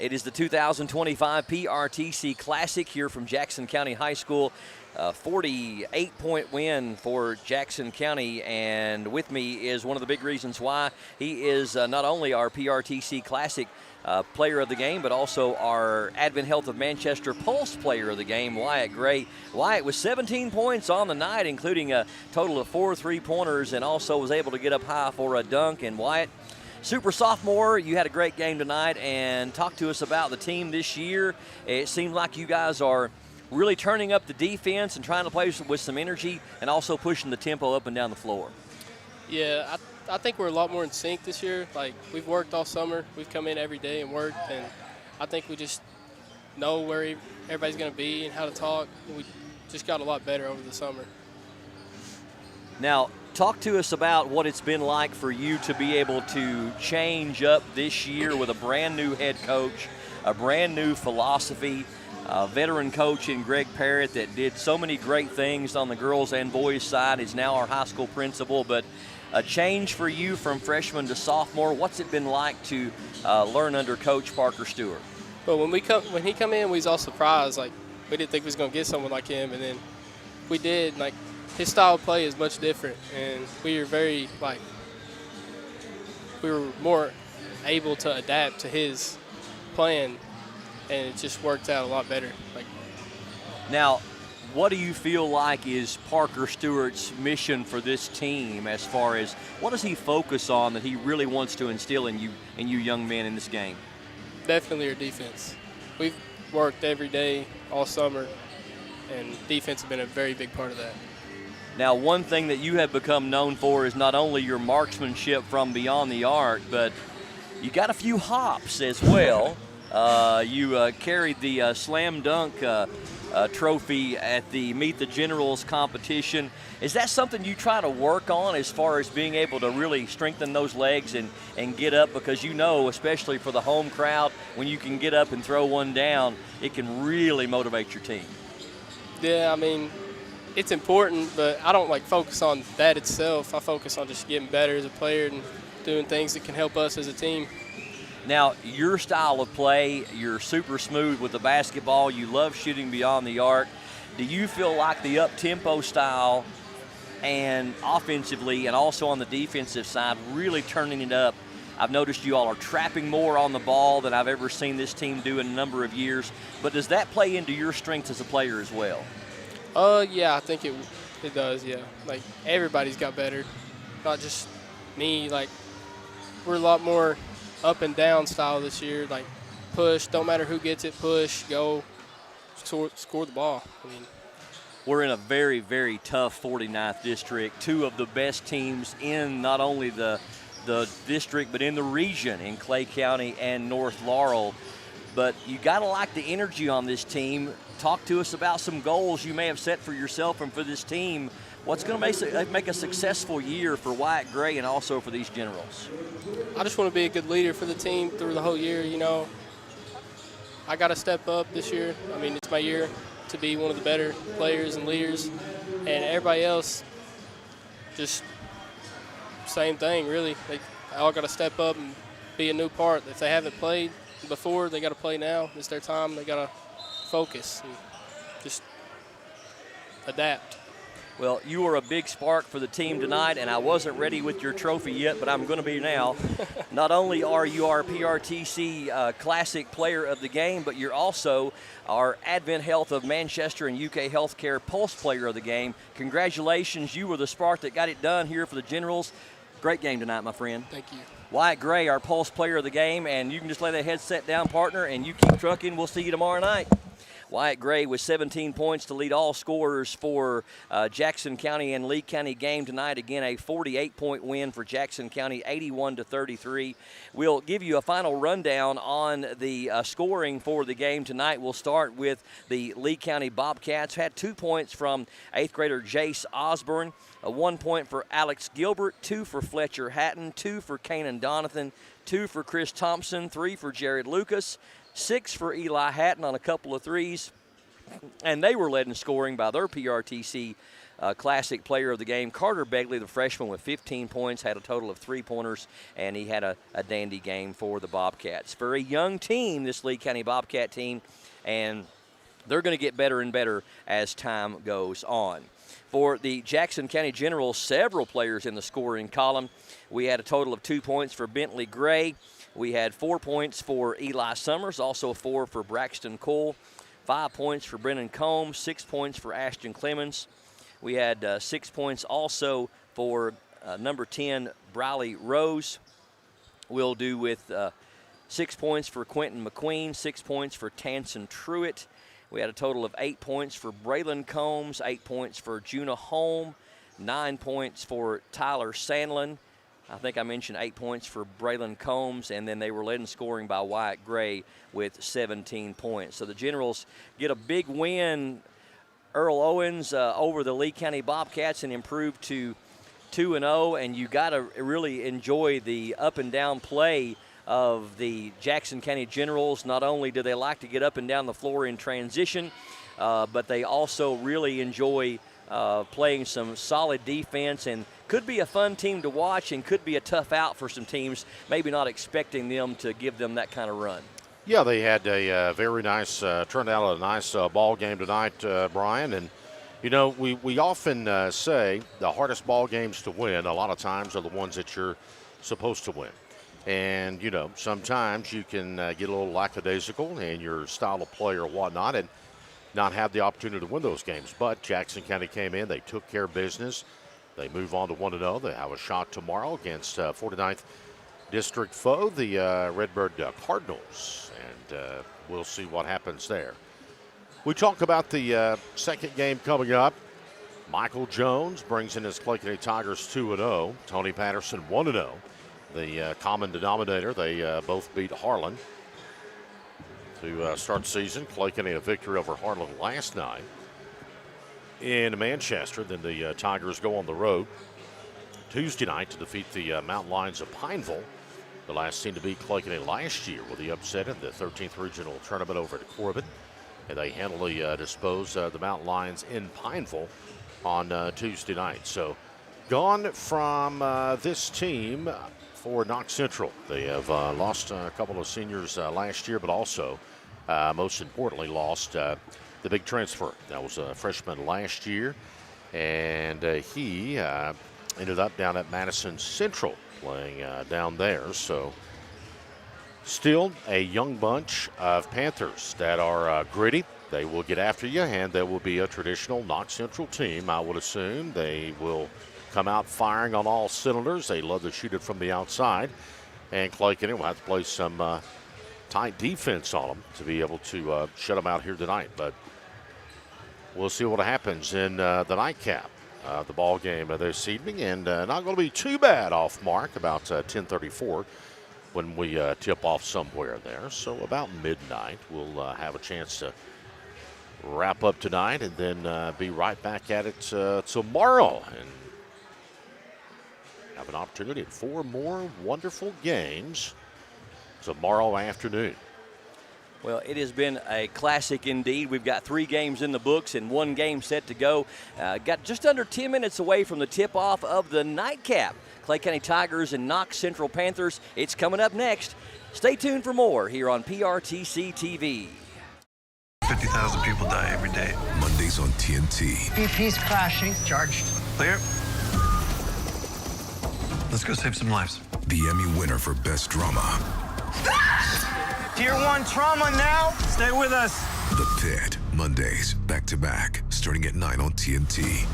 It is the 2025 PRTC Classic here from Jackson County High School. 48-point win for Jackson County, and with me is one of the big reasons why. He is not only our PRTC Classic player of the game, but also our Advent Health of Manchester Pulse player of the game, Wyatt Gray. Wyatt was 17 points on the night, including a total of 4 3-pointers, and also was able to get up high for a dunk. And Wyatt, super sophomore, you had a great game tonight, and talk to us about the team this year. It seemed like you guys are really turning up the defense and trying to play with some energy and also pushing the tempo up and down the floor. Yeah, I think we're a lot more in sync this year. Like, we've worked all summer. We've come in every day and worked, and I think we just know where everybody's going to be and how to talk. We just got a lot better over the summer. Now, talk to us about what it's been like for you to be able to change up this year with a brand new head coach, a brand new philosophy, a veteran coach in Greg Parrott that did so many great things on the girls and boys side, is now our high school principal, but a change for you from freshman to sophomore. What's it been like to learn under Coach Parker Stewart? But when he come in, we was all surprised. Like, we didn't think we was going to get someone like him, and then we did. Like, his style of play is much different, and we were more able to adapt to his plan, and it just worked out a lot better. Now, what do you feel like is Parker Stewart's mission for this team, as far as what does he focus on that he really wants to instill in you young men in this game? Definitely our defense. We've worked every day all summer, and defense has been a very big part of that. Now, one thing that you have become known for is not only your marksmanship from beyond the arc, but you got a few hops as well. You carried the slam dunk trophy at the Meet the Generals competition. Is that something you try to work on as far as being able to really strengthen those legs and get up? Because you know, especially for the home crowd, when you can get up and throw one down, it can really motivate your team. Yeah, I mean, it's important, but I don't focus on that itself. I focus on just getting better as a player and doing things that can help us as a team. Now, your style of play, you're super smooth with the basketball. You love shooting beyond the arc. Do you feel like the up-tempo style and offensively and also on the defensive side, really turning it up. I've noticed you all are trapping more on the ball than I've ever seen this team do in a number of years. But does that play into your strengths as a player as well? Yeah, I think it does, yeah. Like, everybody's got better, not just me. Like, we're a lot more up and down style this year. Like, push, don't matter who gets it, push, go, score the ball. I mean, we're in a very, very tough 49th district, two of the best teams in not only the district but in the region in Clay County and North Laurel. But you got to like the energy on this team. Talk to us about some goals you may have set for yourself and for this team. What's going to make a successful year for Wyatt Gray and also for these Generals? I just want to be a good leader for the team through the whole year. You know, I got to step up this year. I mean, it's my year to be one of the better players and leaders, and everybody else just same thing, really. They all got to step up and be a new part. If they haven't played before, they got to play now. It's their time. They got to focus and just adapt. Well, you were a big spark for the team tonight, and I wasn't ready with your trophy yet, but I'm going to be now. Not only are you our PRTC Classic Player of the Game, but you're also our Advent Health of Manchester and UK Healthcare Pulse Player of the Game. Congratulations. You were the spark that got it done here for the Generals. Great game tonight, my friend. Thank you. Wyatt Gray, our Pulse Player of the Game, and you can just lay that headset down, partner, and you keep trucking. We'll see you tomorrow night. Wyatt Gray with 17 points to lead all scorers for Jackson County and Lee County game tonight. Again, a 48-point win for Jackson County, 81-33. We'll give you a final rundown on the scoring for the game tonight. We'll start with the Lee County Bobcats. Had 2 points from 8th grader Jace Osborne, 1 point for Alex Gilbert, 2 for Fletcher Hatton, 2 for Kanan Donathan, 2 for Chris Thompson, 3 for Jared Lucas, 6 for Eli Hatton on a couple of threes, and they were led in scoring by their PRTC Classic Player of the Game, Carter Begley, the freshman, with 15 points, had a total of 3-pointers, and he had a dandy game for the Bobcats. For a young team, this Lee County Bobcat team, and they're going to get better and better as time goes on. For the Jackson County Generals, several players in the scoring column. We had a total of 2 points for Bentley Gray. We had 4 points for Eli Summers, also 4 for Braxton Cole, 5 points for Brennan Combs, 6 points for Ashton Clemens. We had 6 points also for number 10, Briley Rose. We'll do with 6 points for Quentin McQueen, 6 points for Tanson Truitt. We had a total of 8 points for Braylon Combs, 8 points for Juna Holm, 9 points for Tyler Sandlin. I think I mentioned 8 points for Braylon Combs, and then they were led in scoring by Wyatt Gray with 17 points. So the Generals get a big win, Earl Owens, over the Lee County Bobcats and improve to 2-0, and you got to really enjoy the up and down play of the Jackson County Generals. Not only do they like to get up and down the floor in transition, but they also really enjoy playing some solid defense, and could be a fun team to watch and could be a tough out for some teams, maybe not expecting them to give them that kind of run. Yeah, they had a very nice, turned out a nice ball game tonight, Brian. And, you know, we often say the hardest ball games to win a lot of times are the ones that you're supposed to win. And, you know, sometimes you can get a little lackadaisical in your style of play or whatnot and not have the opportunity to win those games. But Jackson County came in, they took care of business. They move on to 1-0. They have a shot tomorrow against 49th District foe, the Redbird Cardinals. And we'll see what happens there. We talk about the second game coming up. Michael Jones brings in his Clay County Tigers 2-0. Tony Patterson 1-0. The common denominator, they both beat Harlan to start the season. Clay County a victory over Harlan last night in Manchester. Then the Tigers go on the road Tuesday night to defeat the Mountain Lions of Pineville. The last team to beat Clay County last year with the upset in the 13th Regional Tournament over at Corbin. And they handily dispose the Mountain Lions in Pineville on Tuesday night. So gone from this team for Knox Central. They have lost a couple of seniors last year, but also, most importantly, lost the big transfer. That was a freshman last year. And he ended up down at Madison Central playing down there. So still a young bunch of Panthers that are gritty. They will get after you, and they will be a traditional Knox Central team, I would assume. They will come out firing on all cylinders. They love to shoot it from the outside. And Clay Kennedy will have to play some tight defense on them to be able to shut them out here tonight. But we'll see what happens in the nightcap of the ball game this evening. And not going to be too bad off mark, about 10:34 when we tip off somewhere there. So about midnight, we'll have a chance to wrap up tonight and then be right back at it tomorrow and have an opportunity at 4 more wonderful games tomorrow afternoon. Well, it has been a classic indeed. We've got 3 games in the books and 1 game set to go. Got just under 10 minutes away from the tip-off of the nightcap. Clay County Tigers and Knox Central Panthers. It's coming up next. Stay tuned for more here on PRTC TV. 50,000 people die every day. Mondays on TNT. BP's crashing. Charged. Clear. Let's go save some lives. The Emmy winner for Best Drama. Tier 1 trauma now. Stay with us. The Pit. Mondays, back to back, starting at 9 on TNT.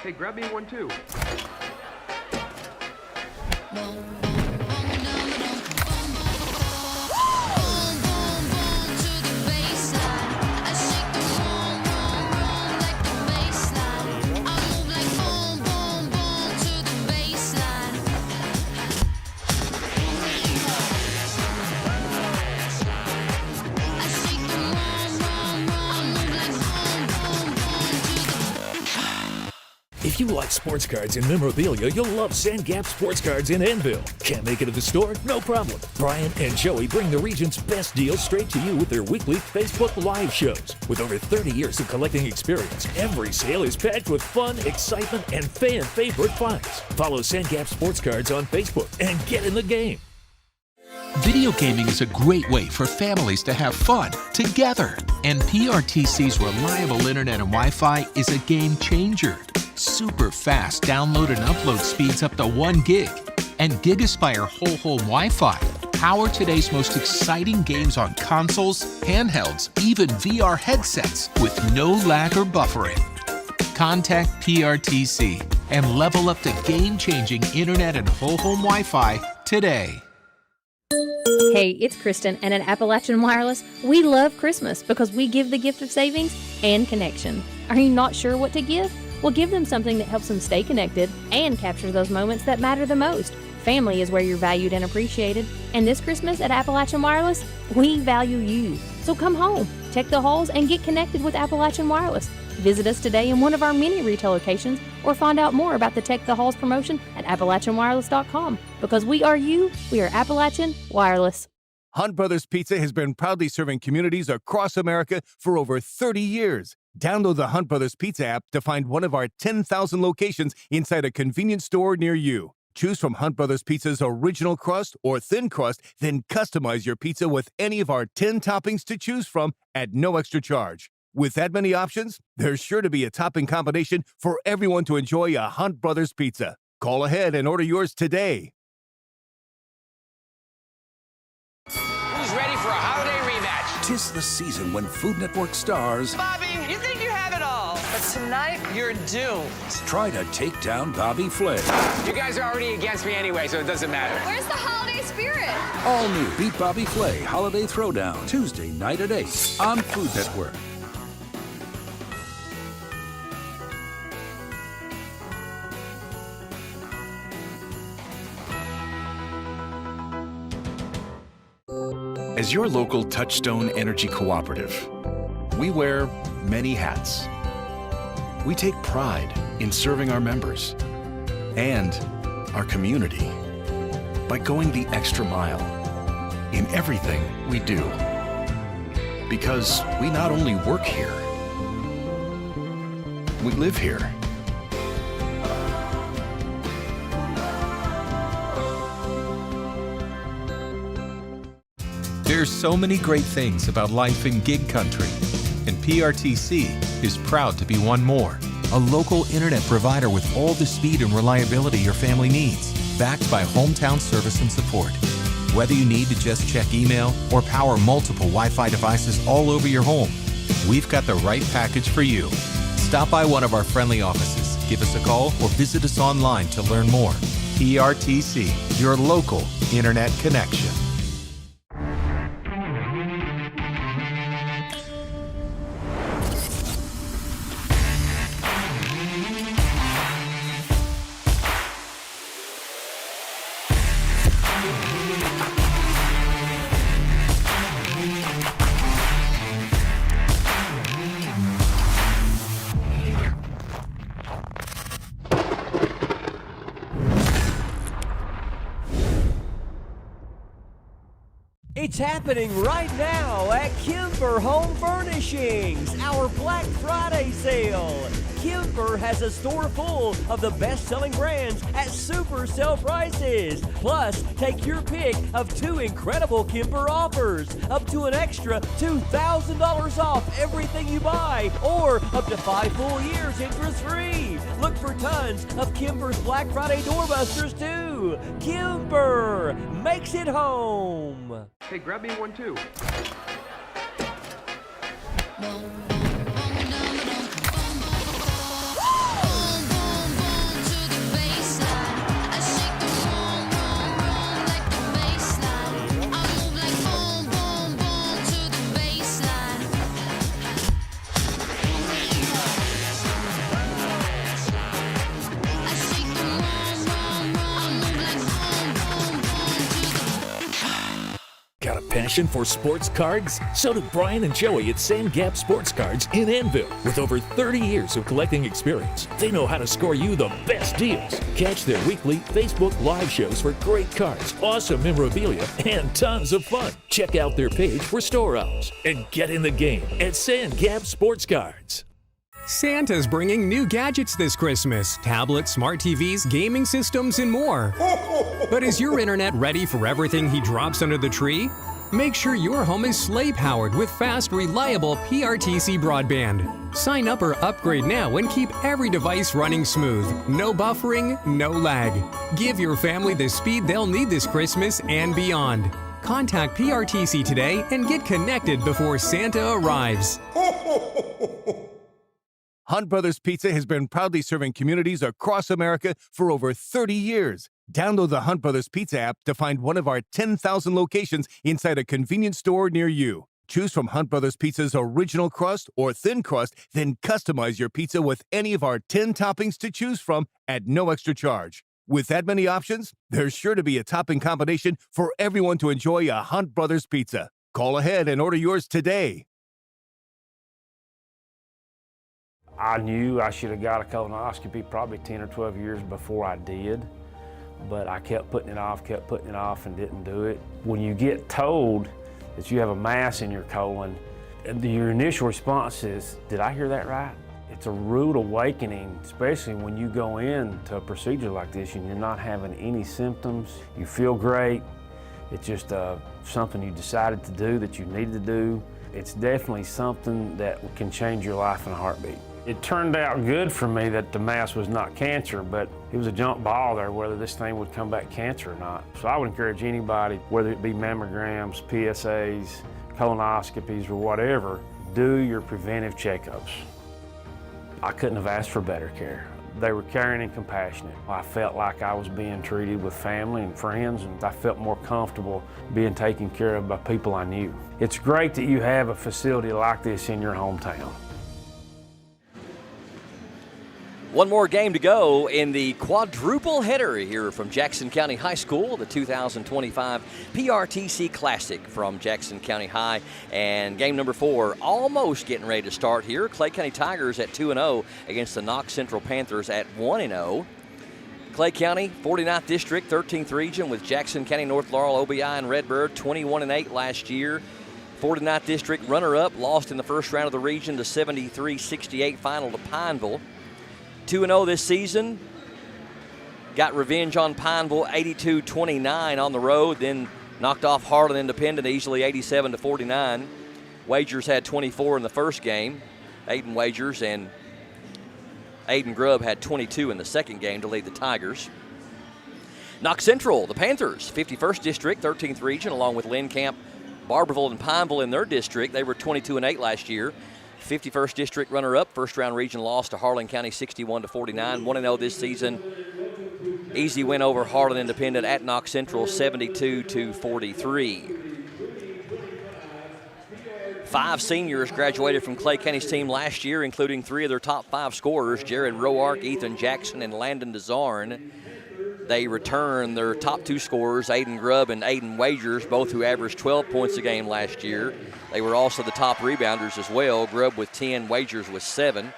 Hey, grab me one too. If you like sports cards and memorabilia, you'll love Sandgap Sports Cards in Enville. Can't make it to the store? No problem. Brian and Joey bring the region's best deals straight to you with their weekly Facebook Live shows. With over 30 years of collecting experience, every sale is packed with fun, excitement, and fan-favorite finds. Follow Sandgap Sports Cards on Facebook and get in the game. Video gaming is a great way for families to have fun together. And PRTC's reliable internet and Wi-Fi is a game changer. Super fast download and upload speeds up to 1 gig. And GigaSpire whole home Wi-Fi power today's most exciting games on consoles, handhelds, even VR headsets with no lag or buffering. Contact PRTC and level up to game-changing internet and whole home Wi-Fi today. Hey, it's Kristen, and at Appalachian Wireless, we love Christmas because we give the gift of savings and connection. Are you not sure what to give? Well, give them something that helps them stay connected and capture those moments that matter the most. Family is where you're valued and appreciated. And this Christmas at Appalachian Wireless, we value you. So come home, check the halls, and get connected with Appalachian Wireless. Visit us today in one of our many retail locations or find out more about the Tech the Halls promotion at AppalachianWireless.com. Because we are you, we are Appalachian Wireless. Hunt Brothers Pizza has been proudly serving communities across America for over 30 years. Download the Hunt Brothers Pizza app to find one of our 10,000 locations inside a convenience store near you. Choose from Hunt Brothers Pizza's original crust or thin crust, then customize your pizza with any of our 10 toppings to choose from at no extra charge. With that many options, there's sure to be a topping combination for everyone to enjoy a Hunt Brothers Pizza. Call ahead and order yours today. Who's ready for a holiday rematch? 'Tis the season when Food Network stars Bobby, you think you have it all. But tonight, you're doomed. try to take down Bobby Flay. You guys are already against me anyway, so it doesn't matter. Where's the holiday spirit? All new Beat Bobby Flay Holiday Throwdown, Tuesday night at 8 on Food Network. As your local Touchstone Energy Cooperative, we wear many hats. We take pride in serving our members and our community by going the extra mile in everything we do. Because we not only work here, we live here. There's so many great things about life in gig country, and PRTC is proud to be one more. A local internet provider with all the speed and reliability your family needs, backed by hometown service and support. Whether you need to just check email or power multiple Wi-Fi devices all over your home, we've got the right package for you. Stop by one of our friendly offices, give us a call, or visit us online to learn more. PRTC, your local internet connection. It's happening right now at Kimber Home Furnishings, our Black Friday sale. Kimber has a store full of the best-selling brands at super sale prices. Plus, take your pick of 2 incredible Kimber offers, up to an extra $2,000 off everything you buy, or up to 5 full years interest-free. Look for tons of Kimber's Black Friday doorbusters too. Kimber makes it home. Hey, grab me one too. Got a passion for sports cards? So do Brian and Joey at Sand Gap Sports Cards in Annville. With over 30 years of collecting experience, they know how to score you the best deals. Catch their weekly Facebook Live shows for great cards, awesome memorabilia, and tons of fun. Check out their page for store hours and get in the game at Sand Gap Sports Cards. Santa's bringing new gadgets this Christmas: tablets, smart TVs, gaming systems, and more. But is your internet ready for everything he drops under the tree? Make sure your home is sleigh-powered with fast, reliable PRTC broadband. Sign up or upgrade now and keep every device running smooth. No buffering, no lag. Give your family the speed they'll need this Christmas and beyond. Contact PRTC today and get connected before Santa arrives. Hunt Brothers Pizza has been proudly serving communities across America for over 30 years. Download the Hunt Brothers Pizza app to find one of our 10,000 locations inside a convenience store near you. Choose from Hunt Brothers Pizza's original crust or thin crust, then customize your pizza with any of our 10 toppings to choose from at no extra charge. With that many options, there's sure to be a topping combination for everyone to enjoy a Hunt Brothers Pizza. Call ahead and order yours today. I knew I should have got a colonoscopy probably 10 or 12 years before I did, but I kept putting it off, and didn't do it. When you get told that you have a mass in your colon, your initial response is, did I hear that right? It's a rude awakening, especially when you go into a procedure like this and you're not having any symptoms. You feel great. It's just something you decided to do, that you needed to do. It's definitely something that can change your life in a heartbeat. It turned out good for me that the mass was not cancer, but it was a jump ball there whether this thing would come back cancer or not. So I would encourage anybody, whether it be mammograms, PSAs, colonoscopies, or whatever, do your preventive checkups. I couldn't have asked for better care. They were caring and compassionate. I felt like I was being treated with family and friends, and I felt more comfortable being taken care of by people I knew. It's great that you have a facility like this in your hometown. One more game to go in the quadruple header here from Jackson County High School, the 2025 PRTC Classic from Jackson County High. And game number 4 almost getting ready to start here. Clay County Tigers at 2-0 against the Knox Central Panthers at 1-0. Clay County, 49th District, 13th Region with Jackson County, North Laurel, OBI, and Redbird, 21-8 last year. 49th District runner-up, lost in the first round of the region to 73-68 final to Pineville. 2-0 this season. Got revenge on Pineville, 82-29 on the road. Then knocked off Harlan Independent easily 87-49. Wagers had 24 in the first game, Aiden Wagers, and Aiden Grubb had 22 in the second game to lead the Tigers. Knox Central, the Panthers, 51st District, 13th Region, along with Lynn Camp, Barberville, and Pineville in their district. They were 22-8 last year. 51st District runner-up, first-round region loss to Harlan County 61-49. 1-0 this season. Easy win over Harlan Independent at Knox Central 72-43. 5 seniors graduated from Clay County's team last year, including 3 of their top 5 scorers, Jared Roark, Ethan Jackson, and Landon DeZarn. They return their top 2 scorers, Aiden Grubb and Aiden Wagers, both who averaged 12 points a game last year. They were also the top rebounders as well, Grubb with 10, Wagers with 7.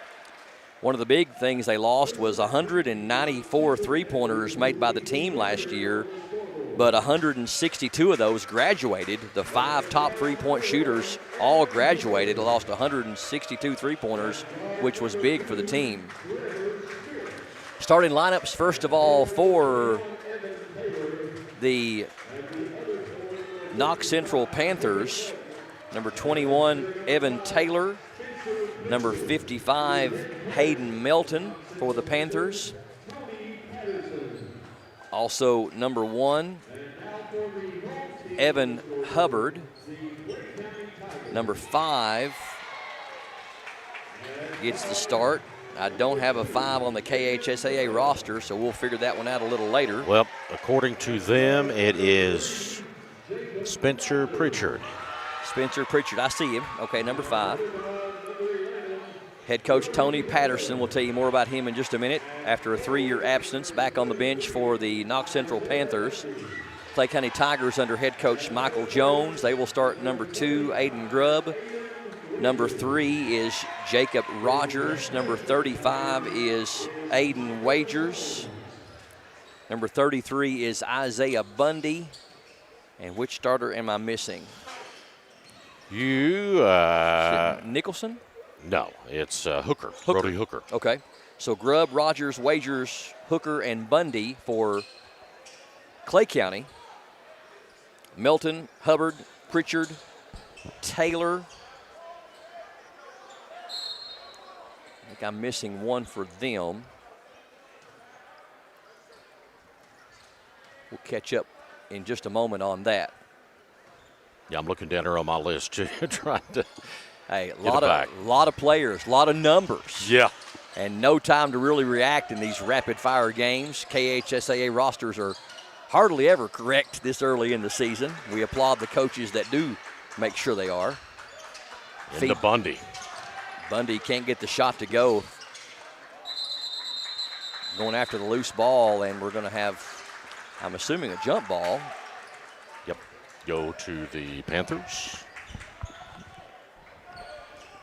One of the big things they lost was 194 three-pointers made by the team last year, but 162 of those graduated. The 5 top three-point shooters all graduated. They lost 162 three-pointers, which was big for the team. Starting lineups, first of all, for the Knox Central Panthers. Number 21, Evan Taylor. Number 55, Hayden Melton for the Panthers. Also, number 1, Evan Hubbard. Number 5 gets the start. I don't have a 5 on the KHSAA roster, so we'll figure that one out a little later. Well, according to them, it is Spencer Pritchard. Spencer Pritchard, I see him. Okay, number 5. Head coach Tony Patterson will tell you more about him in just a minute. After a 3-year absence, back on the bench for the Knox Central Panthers. Clay County Tigers under head coach Michael Jones. They will start number 2, Aiden Grubb. Number 3 is Jacob Rogers. Number 35 is Aiden Wagers. Number 33 is Isaiah Bundy. And which starter am I missing? Nicholson? No, it's Hooker, Brody Hooker. Okay. So Grubb, Rogers, Wagers, Hooker, and Bundy for Clay County. Melton, Hubbard, Pritchard, Taylor. I think I'm missing one for them. We'll catch up in just a moment on that. Yeah, I'm looking down here on my list, too, trying to a lot of players, a lot of numbers. Yeah. And no time to really react in these rapid-fire games. KHSAA rosters are hardly ever correct this early in the season. We applaud the coaches that do make sure they are. Into Bundy. Bundy can't get the shot to go. Going after the loose ball, and we're going to have, I'm assuming, a jump ball. Yep. Go to the Panthers.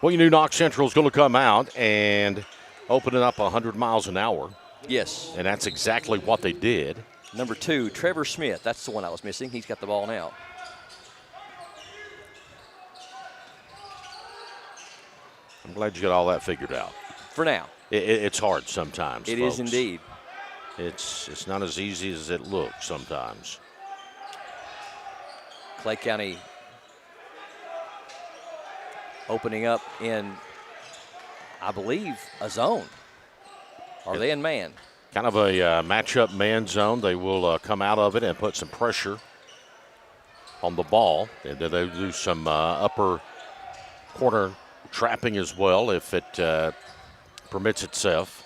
Well, you knew Knox Central was going to come out and open it up 100 miles an hour. Yes. And that's exactly what they did. Number 2, Trevor Smith. That's the one I was missing. He's got the ball now. I'm glad you got all that figured out. For now. It's hard sometimes, It folks. is indeed. It's not as easy as it looks sometimes. Clay County opening up in, I believe, a zone. Are they in man? Kind of a matchup man zone. They will come out of it and put some pressure on the ball. And then they do some upper corner trapping as well if it permits itself.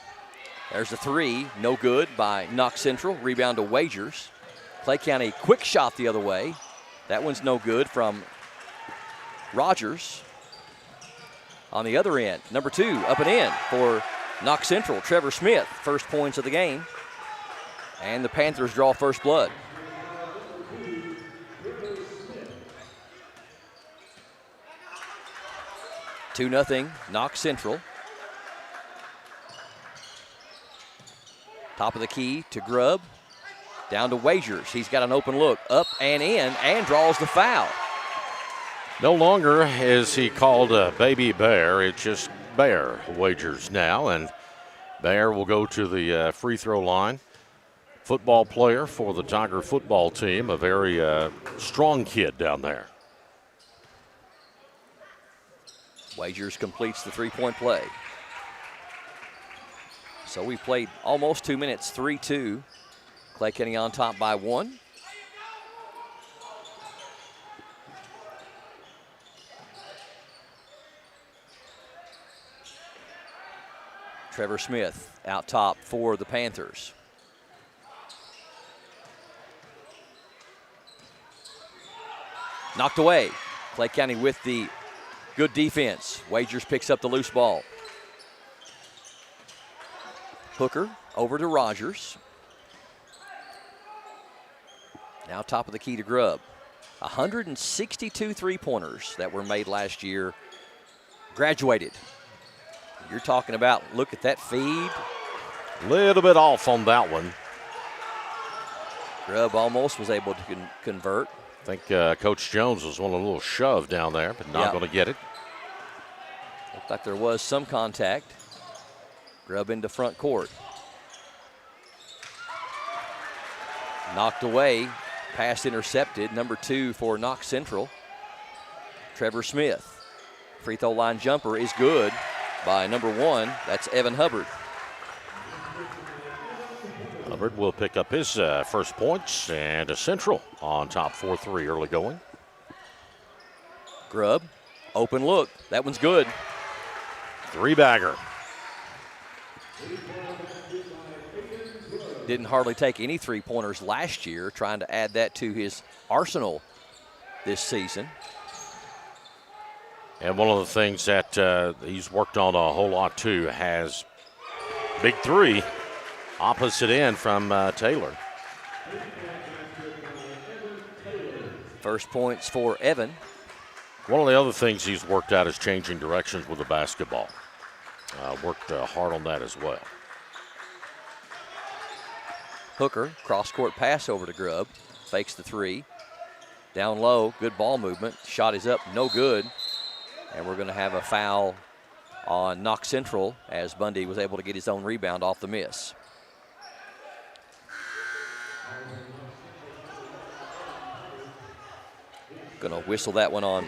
There's a 3, no good by Knox Central. Rebound to Wagers. Clay County quick shot the other way. That one's no good from Rogers. On the other end, number 2, up and in for Knox Central. Trevor Smith, first points of the game. And the Panthers draw first blood. Two 2-0, Knox Central. Top of the key to Grubb. Down to Wagers. He's got an open look. Up and in, and draws the foul. No longer is he called Baby Bear. It's just Bear Wagers now. And Bear will go to the free throw line football player for the Tiger football team, a very strong kid down there. Wagers completes the three-point play. So we played almost 2 minutes, 3-2. Clay County on top by 1. Trevor Smith out top for the Panthers. Knocked away. Clay County with the good defense. Wagers picks up the loose ball. Hooker over to Rogers. Now top of the key to Grubb. 162 three-pointers that were made last year graduated. You're talking about, look at that feed. Little bit off on that one. Grubb almost was able to convert. I think Coach Jones was one a little shove down there, but not going to get it. Looked like there was some contact. Grubb into front court. Knocked away. Pass intercepted. Number 2 for Knox Central. Trevor Smith. Free throw line jumper is good by number 1. That's Evan Hubbard. Hubbard will pick up his first points, and a Central on top 4-3 early going. Grubb, open look. That one's good. 3-bagger. Didn't hardly take any three-pointers last year, trying to add that to his arsenal this season. And one of the things that he's worked on a whole lot too has big three, opposite end from Taylor. First points for Evan. One of the other things he's worked out is changing directions with the basketball. Worked hard on that as well. Hooker, cross-court pass over to Grubb. Fakes the three. Down low, good ball movement. Shot is up, no good. And we're going to have a foul on Knox Central as Bundy was able to get his own rebound off the miss. Going to whistle that one on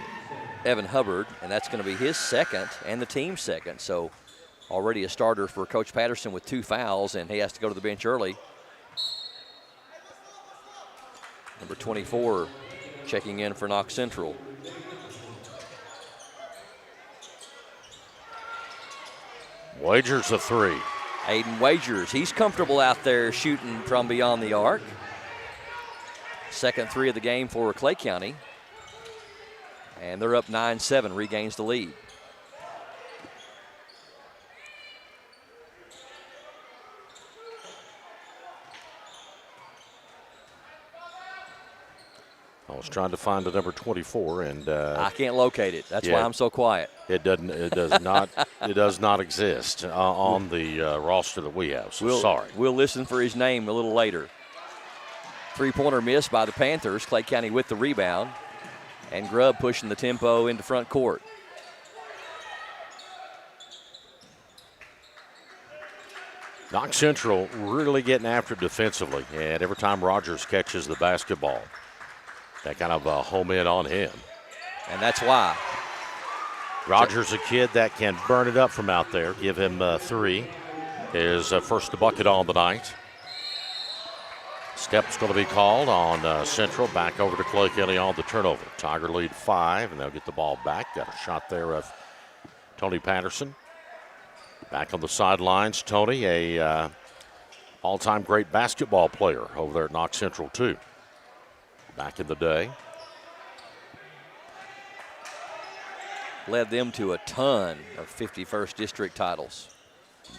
Evan Hubbard, and that's going to be his second and the team's second. So already a starter for Coach Patterson with 2 fouls, and he has to go to the bench early. Number 24 checking in for Knox Central. Wagers a 3. Aiden Wagers, he's comfortable out there shooting from beyond the arc. Second 3 of the game for Clay County. And they're up 9-7, regains the lead. I was trying to find the number 24, and I can't locate it. That's why I'm so quiet. It doesn't. It does not. It does not exist on the roster that we have. So sorry. We'll listen for his name a little later. Three-pointer miss by the Panthers. Clay County with the rebound, and Grubb pushing the tempo into front court. Knox Central really getting after it defensively, and every time Rogers catches the basketball, that kind of home in on him. And that's why. Rogers, a kid that can burn it up from out there. Give him 3. His first bucket on the night. Step's going to be called on Central. Back over to Clay County on the turnover. Tiger lead 5, and they'll get the ball back. Got a shot there of Tony Patterson. Back on the sidelines, Tony, a all-time great basketball player over there at Knox Central, too. Back in the day. Led them to a ton of 51st district titles.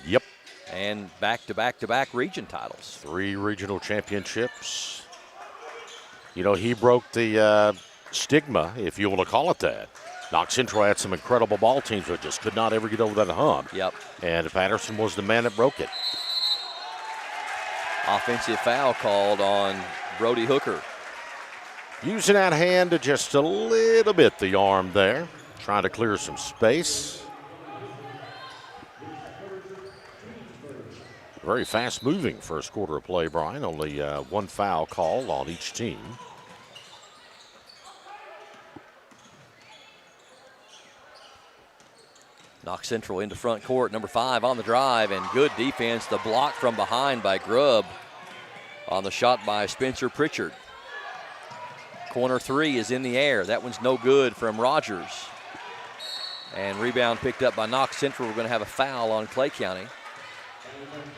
Yep. And back-to-back-to-back region titles. 3 regional championships. You know, he broke the stigma, if you want to call it that. Knox Central had some incredible ball teams that just could not ever get over that hump. Yep. And Patterson was the man that broke it. Offensive foul called on Brody Hooker. Using that hand to just a little bit, the arm there. Trying to clear some space. very fast-moving first quarter of play, Brian. Only one foul call on each team. Knox Central into front court. Number 5 on the drive, and good defense. The block from behind by Grubb on the shot by Spencer Pritchard. Corner 3 is in the air. That one's no good from Rogers. And rebound picked up by Knox Central. We're going to have a foul on Clay County.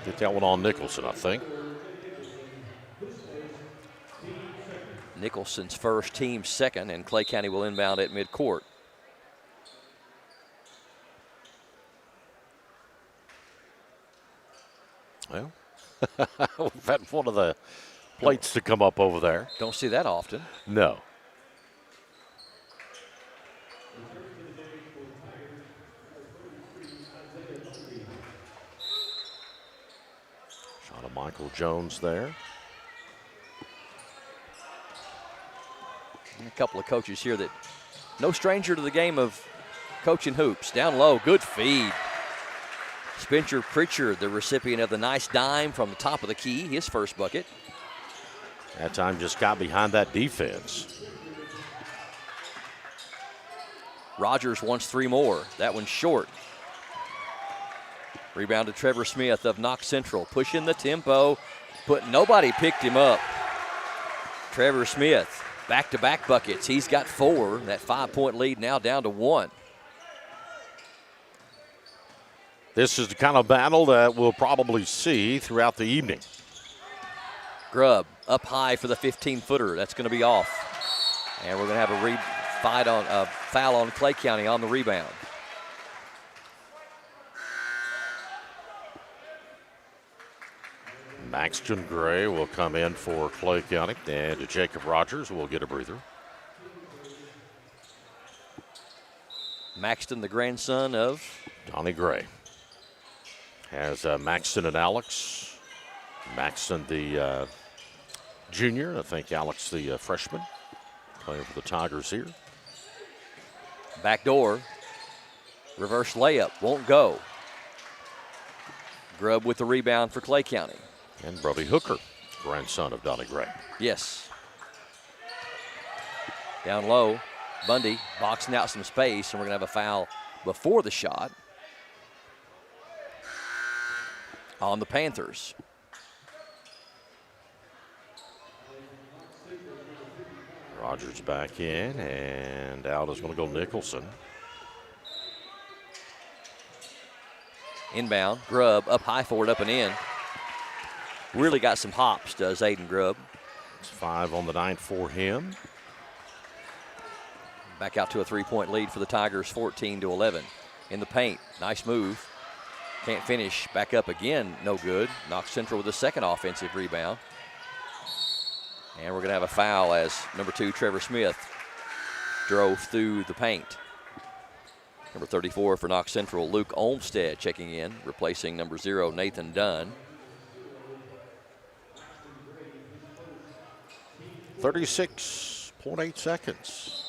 Get that one on Nicholson, I think. Nicholson's first, team second, and Clay County will inbound at midcourt. Well, we've had one of the plates to come up over there. Don't see that often. No. Shot of Michael Jones there. And a couple of coaches here that no stranger to the game of coaching hoops. Down low, good feed. Spencer Pritchard, the recipient of the nice dime from the top of the key, his first bucket. That time just got behind that defense. Rogers wants 3 more. That one's short. Rebound to Trevor Smith of Knox Central. Pushing the tempo, but nobody picked him up. Trevor Smith, back-to-back buckets. He's got 4. That 5-point lead now down to 1. This is the kind of battle that we'll probably see throughout the evening. Grubb up high for the 15-footer. That's going to be off. And we're going to have a foul on Clay County on the rebound. Maxton Gray will come in for Clay County, and Jacob Rogers will get a breather. Maxton, the grandson of Donnie Gray. Has Maxton and Alex. Maxton, the junior. I think Alex, the freshman, playing for the Tigers here. Back door. Reverse layup. Won't go. Grubb with the rebound for Clay County. And Brody Hooker, grandson of Donnie Gray. Yes. Down low. Bundy boxing out some space, and we're going to have a foul before the shot on the Panthers. Rogers back in, and out is going to go Nicholson. Inbound, Grubb up high for it, up and in. Really got some hops, does Aiden Grubb. It's 5 on the night for him. Back out to a 3-point lead for the Tigers, 14-11. In the paint, nice move. Can't finish, back up again, no good. Knox Central with the second offensive rebound. And we're going to have a foul as number 2, Trevor Smith, drove through the paint. Number 34 for Knox Central, Luke Olmstead checking in, replacing number 0, Nathan Dunn. 36.8 seconds.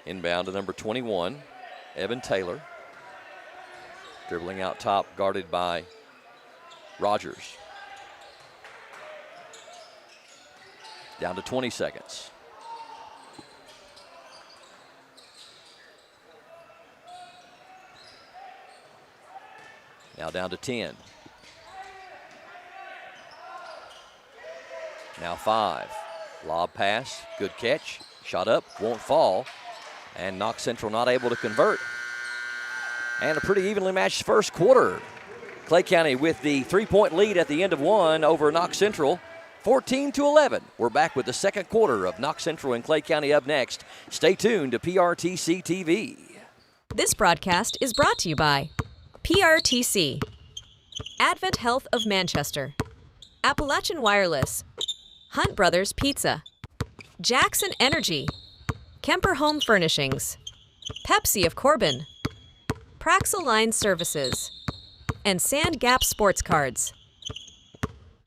Inbound to number 21, Evan Taylor. Dribbling out top, guarded by Rogers. Down to 20 seconds. Now down to 10. Now 5. Lob pass, good catch, shot up, won't fall. And Knox Central not able to convert. And a pretty evenly matched first quarter. Clay County with the 3-point lead at the end of 1 over Knox Central, 14-11. We're back with the second quarter of Knox Central and Clay County up next. Stay tuned to PRTC TV. This broadcast is brought to you by PRTC, Advent Health of Manchester, Appalachian Wireless, Hunt Brothers Pizza, Jackson Energy, Kemper Home Furnishings, Pepsi of Corbin, Praxaline Services, and Sand Gap Sports Cards.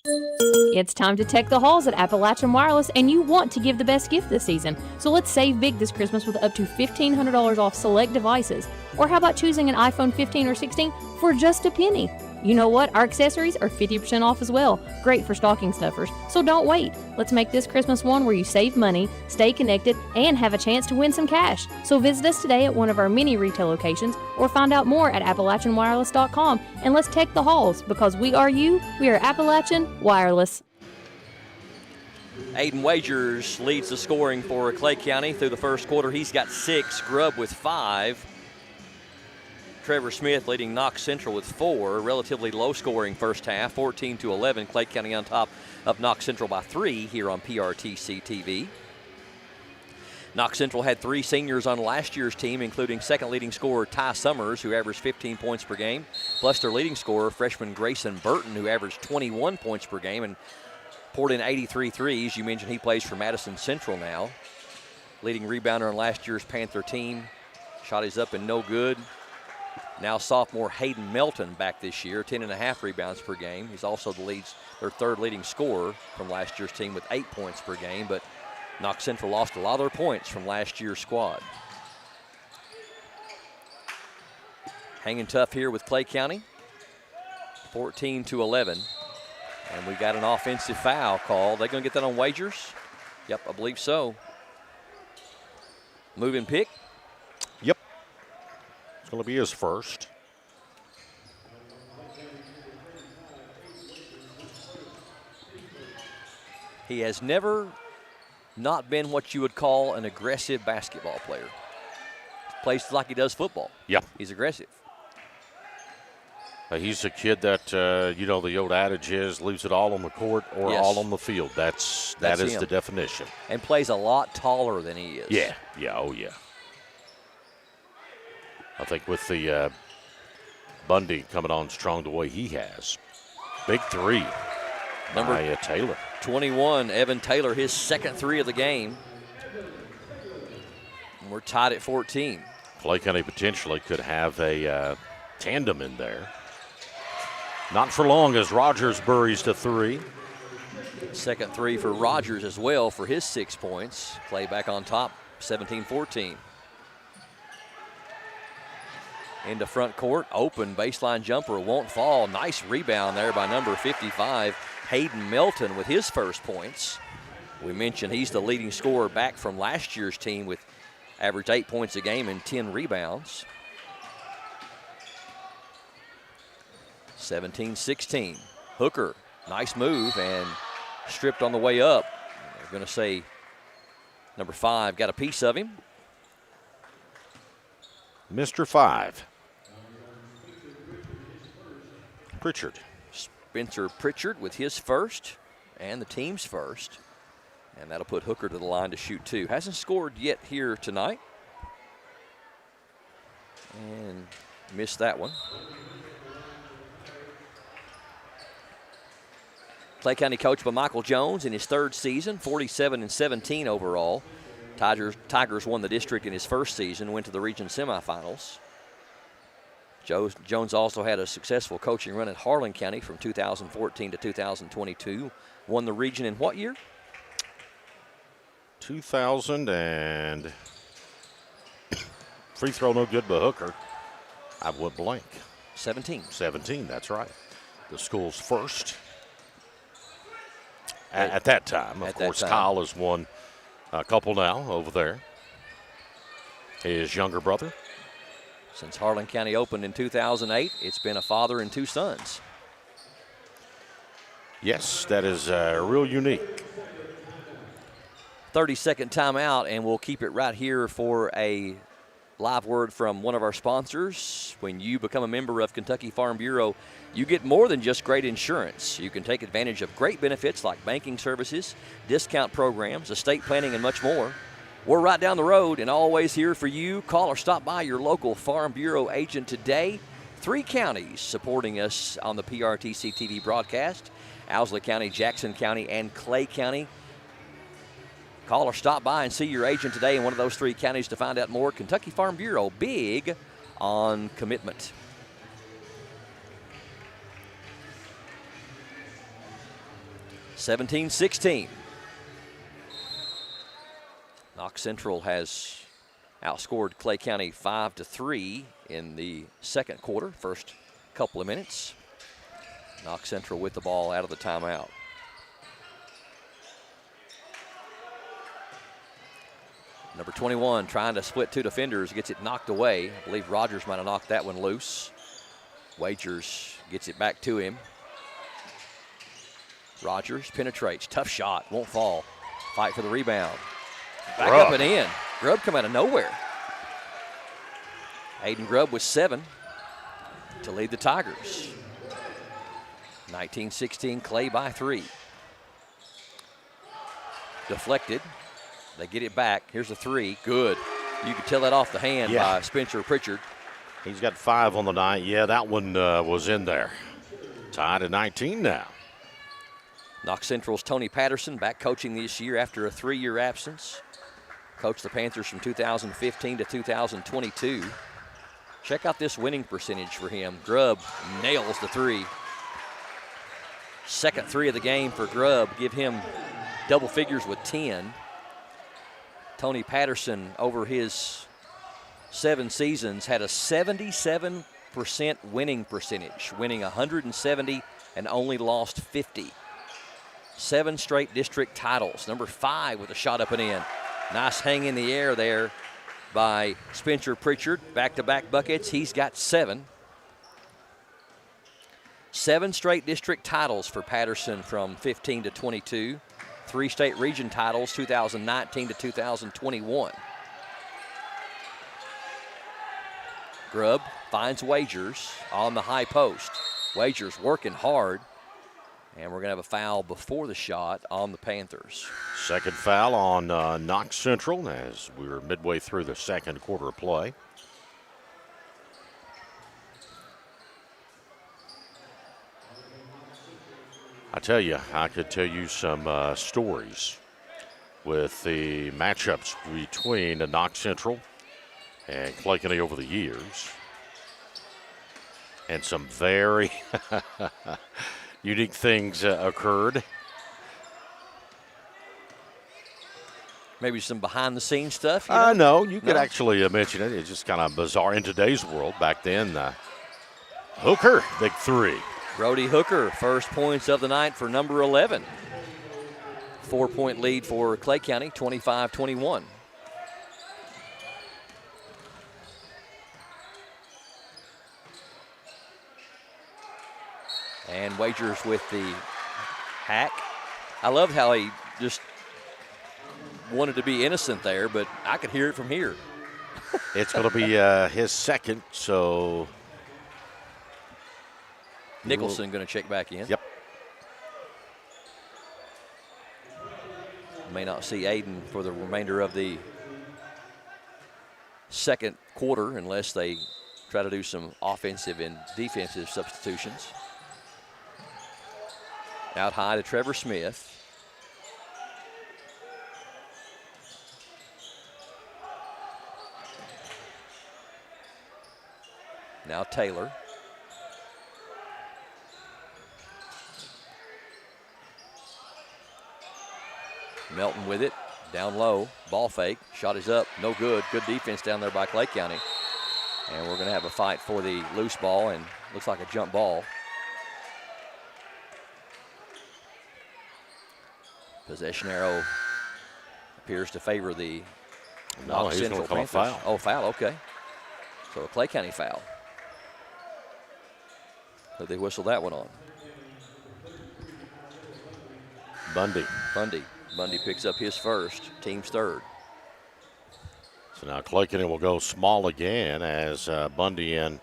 It's time to tech the halls at Appalachian Wireless, and you want to give the best gift this season. So let's save big this Christmas with up to $1,500 off select devices. Or how about choosing an iPhone 15 or 16 for just a penny? You know what? Our accessories are 50% off as well. Great for stocking stuffers. So don't wait. Let's make this Christmas one where you save money, stay connected, and have a chance to win some cash. So visit us today at one of our many retail locations or find out more at AppalachianWireless.com. And let's tech the halls, because we are you. We are Appalachian Wireless. Aiden Wagers leads the scoring for Clay County through the first quarter. He's got 6, Grubb with 5. Trevor Smith leading Knox Central with 4. Relatively low-scoring first half, 14-11. Clay County on top of Knox Central by 3 here on PRTC TV. Knox Central had 3 seniors on last year's team, including second leading scorer Ty Summers, who averaged 15 points per game, plus their leading scorer, freshman Grayson Burton, who averaged 21 points per game and poured in 83 threes. You mentioned he plays for Madison Central now. Leading rebounder on last year's Panther team. Shot is up and no good. Now sophomore Hayden Melton back this year, 10.5 rebounds per game. He's also their third leading scorer from last year's team with 8 points per game, but Knox Central lost a lot of their points from last year's squad. Hanging tough here with Clay County, 14-11. And we got an offensive foul call. They going to get that on Wagers? Yep, I believe so. Moving pick. Yep. It's going to be his first. He has never not been what you would call an aggressive basketball player. Plays like he does football. Yeah. He's aggressive. He's a kid that, the old adage is, leaves it all on the court or all on the field. That is him. the definition. And plays a lot taller than he is. Yeah, oh yeah. I think with the Bundy coming on strong the way he has. Big 3 by Taylor. 21, Evan Taylor, his second 3 of the game. And we're tied at 14. Clay County potentially could have a tandem in there. Not for long as Rogers buries to 3. Second 3 for Rogers as well for his 6 points. Clay back on top, 17-14. Into front court, open baseline jumper, won't fall. Nice rebound there by number 55, Hayden Melton with his first points. We mentioned he's the leading scorer back from last year's team with average 8 points a game and 10 rebounds. 17-16. Hooker, nice move and stripped on the way up. They're going to say number 5 got a piece of him. Mr. 5. Pritchard. Spencer Pritchard with his first and the team's first. And that'll put Hooker to the line to shoot 2. Hasn't scored yet here tonight. And missed that one. Clay County coached by Michael Jones in his 3rd season, 47-17 overall. Tigers won the district in his first season, went to the region semifinals. Jones also had a successful coaching run at Harlan County from 2014 to 2022. Won the region in what year? 2000 and free throw no good by Hooker. I went blank. 17. 17, that's right. The school's first. At that time, of course, Kyle has won a couple now over there. His younger brother. Since Harlan County opened in 2008, it's been a father and 2 sons. Yes, that is real unique. 30-second timeout, and we'll keep it right here for a live word from one of our sponsors. When you become a member of Kentucky Farm Bureau, you get more than just great insurance. You can take advantage of great benefits like banking services, discount programs, estate planning, and much more. We're right down the road and always here for you. Call or stop by your local Farm Bureau agent today. 3 counties supporting us on the PRTC TV broadcast: Owsley County, Jackson County, and Clay County. Call or stop by and see your agent today in one of those 3 counties to find out more. Kentucky Farm Bureau, big on commitment. 17-16. Knox Central has outscored Clay County 5-3 in the second quarter, first couple of minutes. Knox Central with the ball out of the timeout. Number 21 trying to split two defenders, gets it knocked away. I believe Rogers might have knocked that one loose. Wagers gets it back to him. Rogers penetrates, tough shot, won't fall. Fight for the rebound. Back up and in. Grubb come out of nowhere. Aiden Grubb with 7 to lead the Tigers. 19-16, Clay by 3. Deflected. They get it back. Here's a 3. Good. You could tell that off the hand by Spencer Pritchard. He's got 5 on the night. Yeah, that one was in there. Tied at 19 now. Knox Central's Tony Patterson back coaching this year after a 3-year absence. Coached the Panthers from 2015 to 2022. Check out this winning percentage for him. Grubb nails the 3. Second 3 of the game for Grubb. Give him double figures with 10. Tony Patterson, over his 7 seasons, had a 77% winning percentage, winning 170 and only lost 50. 7 straight district titles. Number 5 with a shot up and in. Nice hang in the air there by Spencer Pritchard. Back-to-back buckets. He's got 7. 7 straight district titles for Patterson from 15 to 22. 3 state region titles, 2019 to 2021. Grubb finds Wagers on the high post. Wagers working hard. And we're going to have a foul before the shot on the Panthers. Second foul on Knox Central as we were midway through the second quarter of play. I tell you, I could tell you some stories with the matchups between Knox Central and Clay County over the years. And some very unique things occurred. Maybe some behind-the-scenes stuff? No, you could actually mention it. It's just kind of bizarre in today's world. Back then, Hooker, big 3. Brody Hooker, first points of the night for number 11. 4-point lead for Clay County, 25-21. And Wagers with the hack. I love how he just wanted to be innocent there, but I could hear it from here. It's going to be his second, so Nicholson going to check back in. Yep. May not see Aiden for the remainder of the second quarter unless they try to do some offensive and defensive substitutions. Out high to Trevor Smith. Now Taylor. Melton with it, down low, ball fake, shot is up, no good. Good defense down there by Clay County. And we're going to have a fight for the loose ball, and looks like a jump ball. Possession arrow appears to favor the Knox Central Panthers. Foul. Oh, foul, okay. So a Clay County foul. Who'd they whistle that one on? Bundy. Bundy picks up his first, team's third. So now Clay County will go small again as Bundy and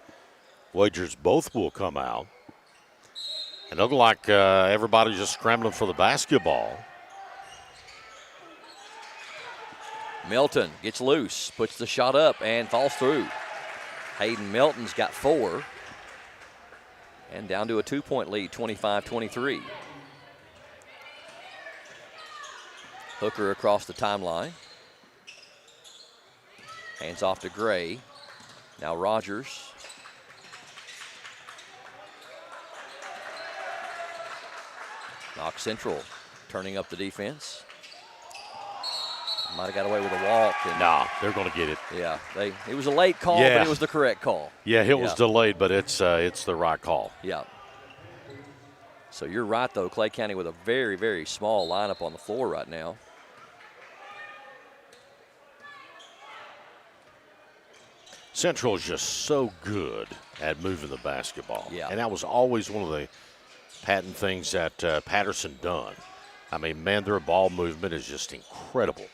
Wagers both will come out. And it looked like everybody's just scrambling for the basketball. Melton gets loose, puts the shot up, and falls through. Hayden Melton's got 4. And down to a 2-point lead, 25-23. Hooker across the timeline. Hands off to Gray. Now Rogers. Knox Central turning up the defense. Might have got away with a walk. Nah, they're going to get it. Yeah, it was a late call, but it was the correct call. Yeah, it was delayed, but it's the right call. Yeah. So you're right, though, Clay County with a very, very small lineup on the floor right now. Central is just so good at moving the basketball. Yeah. And that was always one of the patent things that Patterson done. I mean, man, their ball movement is just incredible.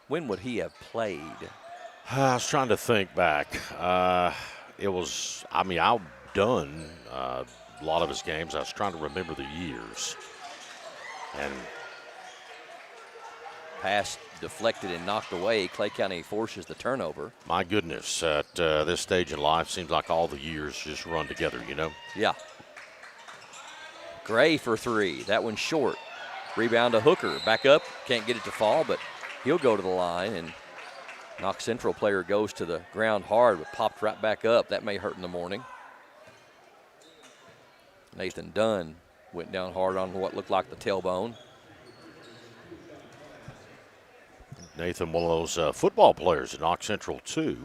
When would he have played? I was trying to think back. It was, I mean, I've done a lot of his games. I was trying to remember the years. And pass deflected and knocked away. Clay County forces the turnover. my goodness, at this stage in life, seems like all the years just run together, you know? Yeah. Gray for three. That one's short. Rebound to Hooker. Back up. Can't get it to fall, but he'll go to the line. And Knox Central player goes to the ground hard, but popped right back up. That may hurt in the morning. Nathan Dunn went down hard on what looked like the tailbone. Nathan, one of those football players at Knox Central, too.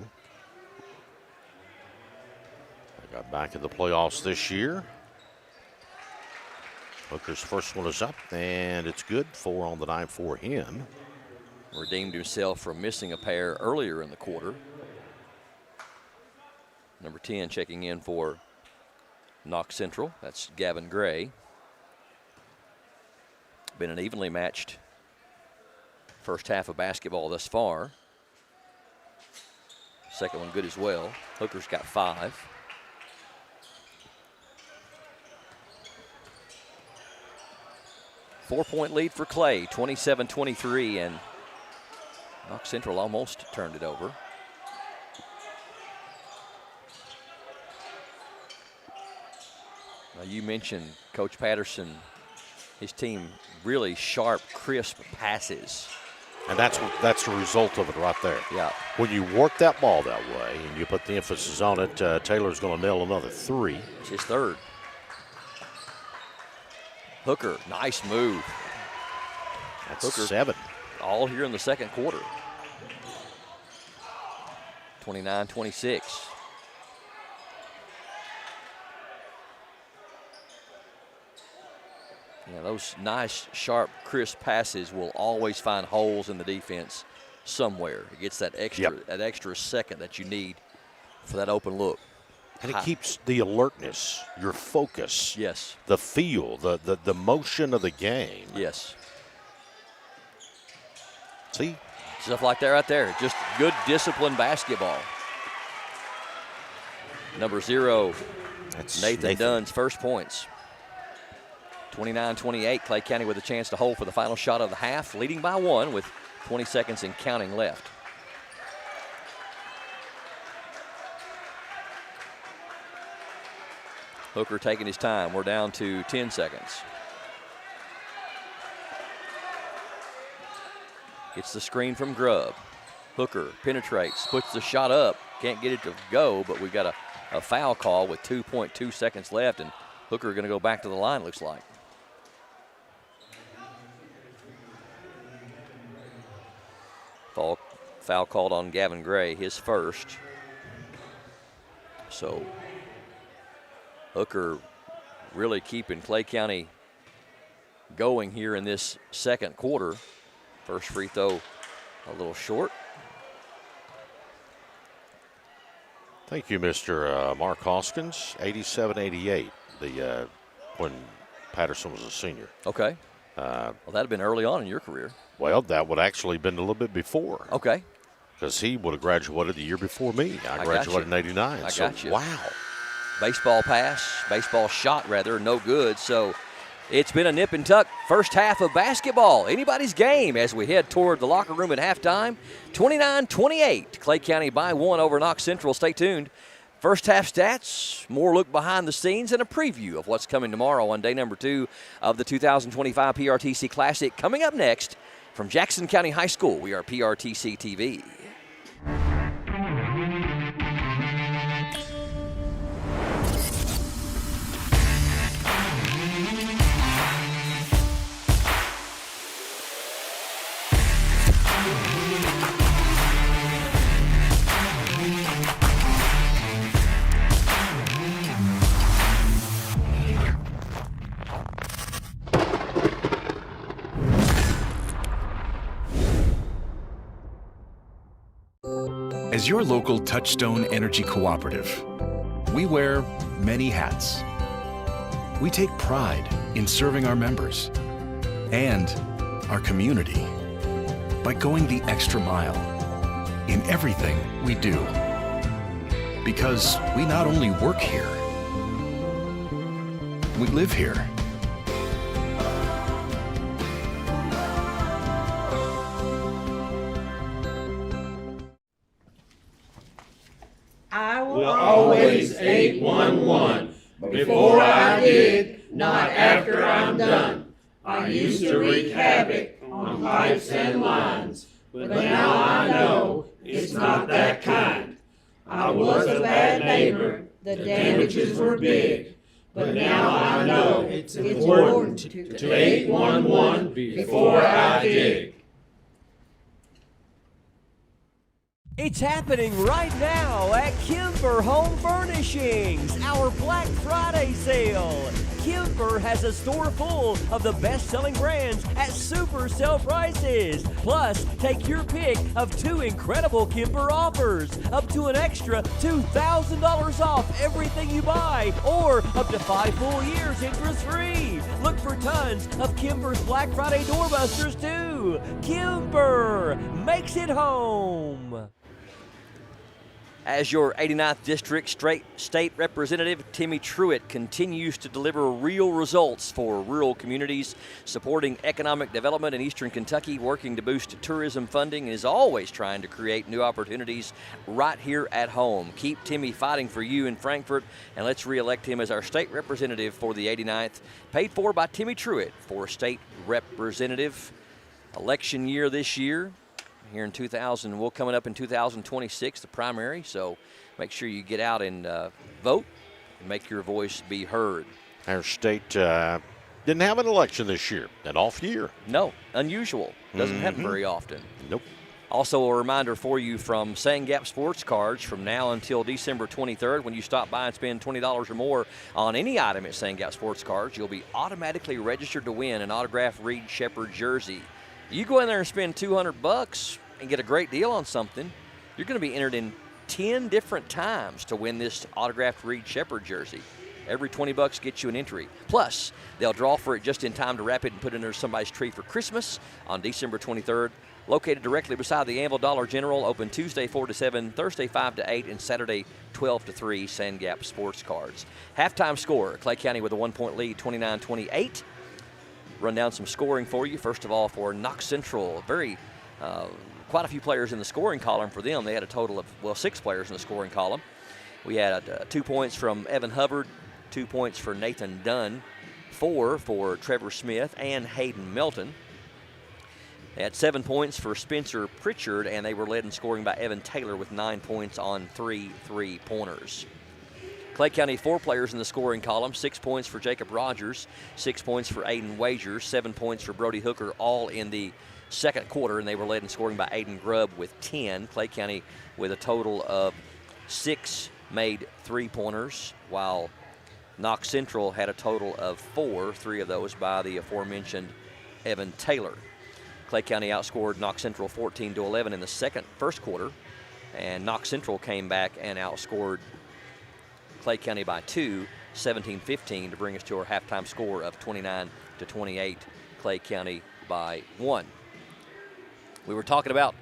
They got back in the playoffs this year. Hooker's first one is up, and it's good. 4 on the night for him. Redeemed himself from missing a pair earlier in the quarter. Number 10 checking in for Knox Central. That's Gavin Gray. Been an evenly matched first half of basketball thus far. Second one good as well. Hooker's got 5. Four-point lead for Clay, 27-23, and Knox Central almost turned it over. Now you mentioned Coach Patterson, his team really sharp, crisp passes. And that's the result of it right there. Yeah. When you work that ball that way and you put the emphasis on it, Taylor's going to nail another 3. It's his third. Hooker, nice move. That's Hooker, 7. All here in the second quarter. 29-26. Yeah, those nice, sharp, crisp passes will always find holes in the defense somewhere. It gets that extra second that you need for that open look. And it keeps the alertness, your focus. Yes. The feel, the motion of the game. Yes. See? Stuff like that right there. Just good, disciplined basketball. Number 0, that's Nathan Dunn's first points. 29-28, Clay County with a chance to hold for the final shot of the half, leading by 1 with 20 seconds and counting left. Hooker taking his time. We're down to 10 seconds. Gets the screen from Grubb. Hooker penetrates, puts the shot up. Can't get it to go, but we've got a foul call with 2.2 seconds left, and Hooker going to go back to the line, looks like. Foul called on Gavin Gray, his first. So Hooker really keeping Clay County going here in this second quarter. First free throw a little short. Thank you, Mr. Mark Hoskins. 87-88, when Patterson was a senior. Okay. Well, that had been early on in your career. Well, that would actually been a little bit before. Okay. Because he would have graduated the year before me. I graduated in 89. I got you. Wow. Baseball shot rather, no good. So it's been a nip and tuck first half of basketball. Anybody's game as we head toward the locker room at halftime. 29-28, Clay County by 1 over Knox Central. Stay tuned. First half stats, more look behind the scenes, and a preview of what's coming tomorrow on day number 2 of the 2025 PRTC Classic. Coming up next from Jackson County High School, we are PRTC TV. As your local Touchstone Energy Cooperative, we wear many hats. We take pride in serving our members and our community by going the extra mile in everything we do. Because we not only work here, we live here. I will always 811. Before I dig, not after I'm done. I used to wreak havoc on pipes and lines, but now I know it's not that kind. I was a bad neighbor, the damages were big, but now I know it's important to 811 before I dig. It's happening right now at Kimber Home Furnishings, our Black Friday sale. Kimber has a store full of the best-selling brands at super sale prices. Plus, take your pick of 2 incredible Kimber offers, up to an extra $2,000 off everything you buy, or up to 5 full years interest-free. Look for tons of Kimber's Black Friday doorbusters, too. Kimber makes it home. As your 89th District State Representative, Timmy Truitt continues to deliver real results for rural communities, supporting economic development in Eastern Kentucky, working to boost tourism funding, and is always trying to create new opportunities right here at home. Keep Timmy fighting for you in Frankfort, and let's re-elect him as our state representative for the 89th. Paid for by Timmy Truitt for state representative. Election year this year. Here in 2000, we'll coming up in 2026, the primary. So make sure you get out and vote and make your voice be heard. Our state didn't have an election this year, an off year. No, unusual. Doesn't happen very often. Nope. Also, a reminder for you from Sand Gap Sports Cards from now until December 23rd. When you stop by and spend $20 or more on any item at Sand Gap Sports Cards, you'll be automatically registered to win an autographed Reed Shepherd jersey. You go in there and spend $200 and get a great deal on something, you're going to be entered in 10 different times to win this autographed Reed Shepherd jersey. Every $20 gets you an entry. Plus, they'll draw for it just in time to wrap it and put it under somebody's tree for Christmas on December 23rd. Located directly beside the Anvil Dollar General, open Tuesday 4 to 7, Thursday 5 to 8, and Saturday 12 to 3. Sand Gap Sports Cards. Halftime score: Clay County with a 1-point lead, 29-28. Run down some scoring for you. First of all, for Knox Central, quite a few players in the scoring column for them. They had a total of, 6 players in the scoring column. We had 2 points from Evan Hubbard, 2 points for Nathan Dunn, 4 for Trevor Smith and Hayden Melton. They had 7 points for Spencer Pritchard, and they were led in scoring by Evan Taylor with 9 points on 3 3-pointers. Clay County, 4 players in the scoring column, 6 points for Jacob Rogers, 6 points for Aiden Wagers, 7 points for Brody Hooker, all in the second quarter, and they were led in scoring by Aiden Grubb with 10. Clay County with a total of 6 made 3-pointers, while Knox Central had a total of 4, 3 of those by the aforementioned Evan Taylor. Clay County outscored Knox Central 14-11 in the first quarter, and Knox Central came back and outscored Clay County by 2, 17-15, to bring us to our halftime score of 29-28. Clay County by 1. We were talking about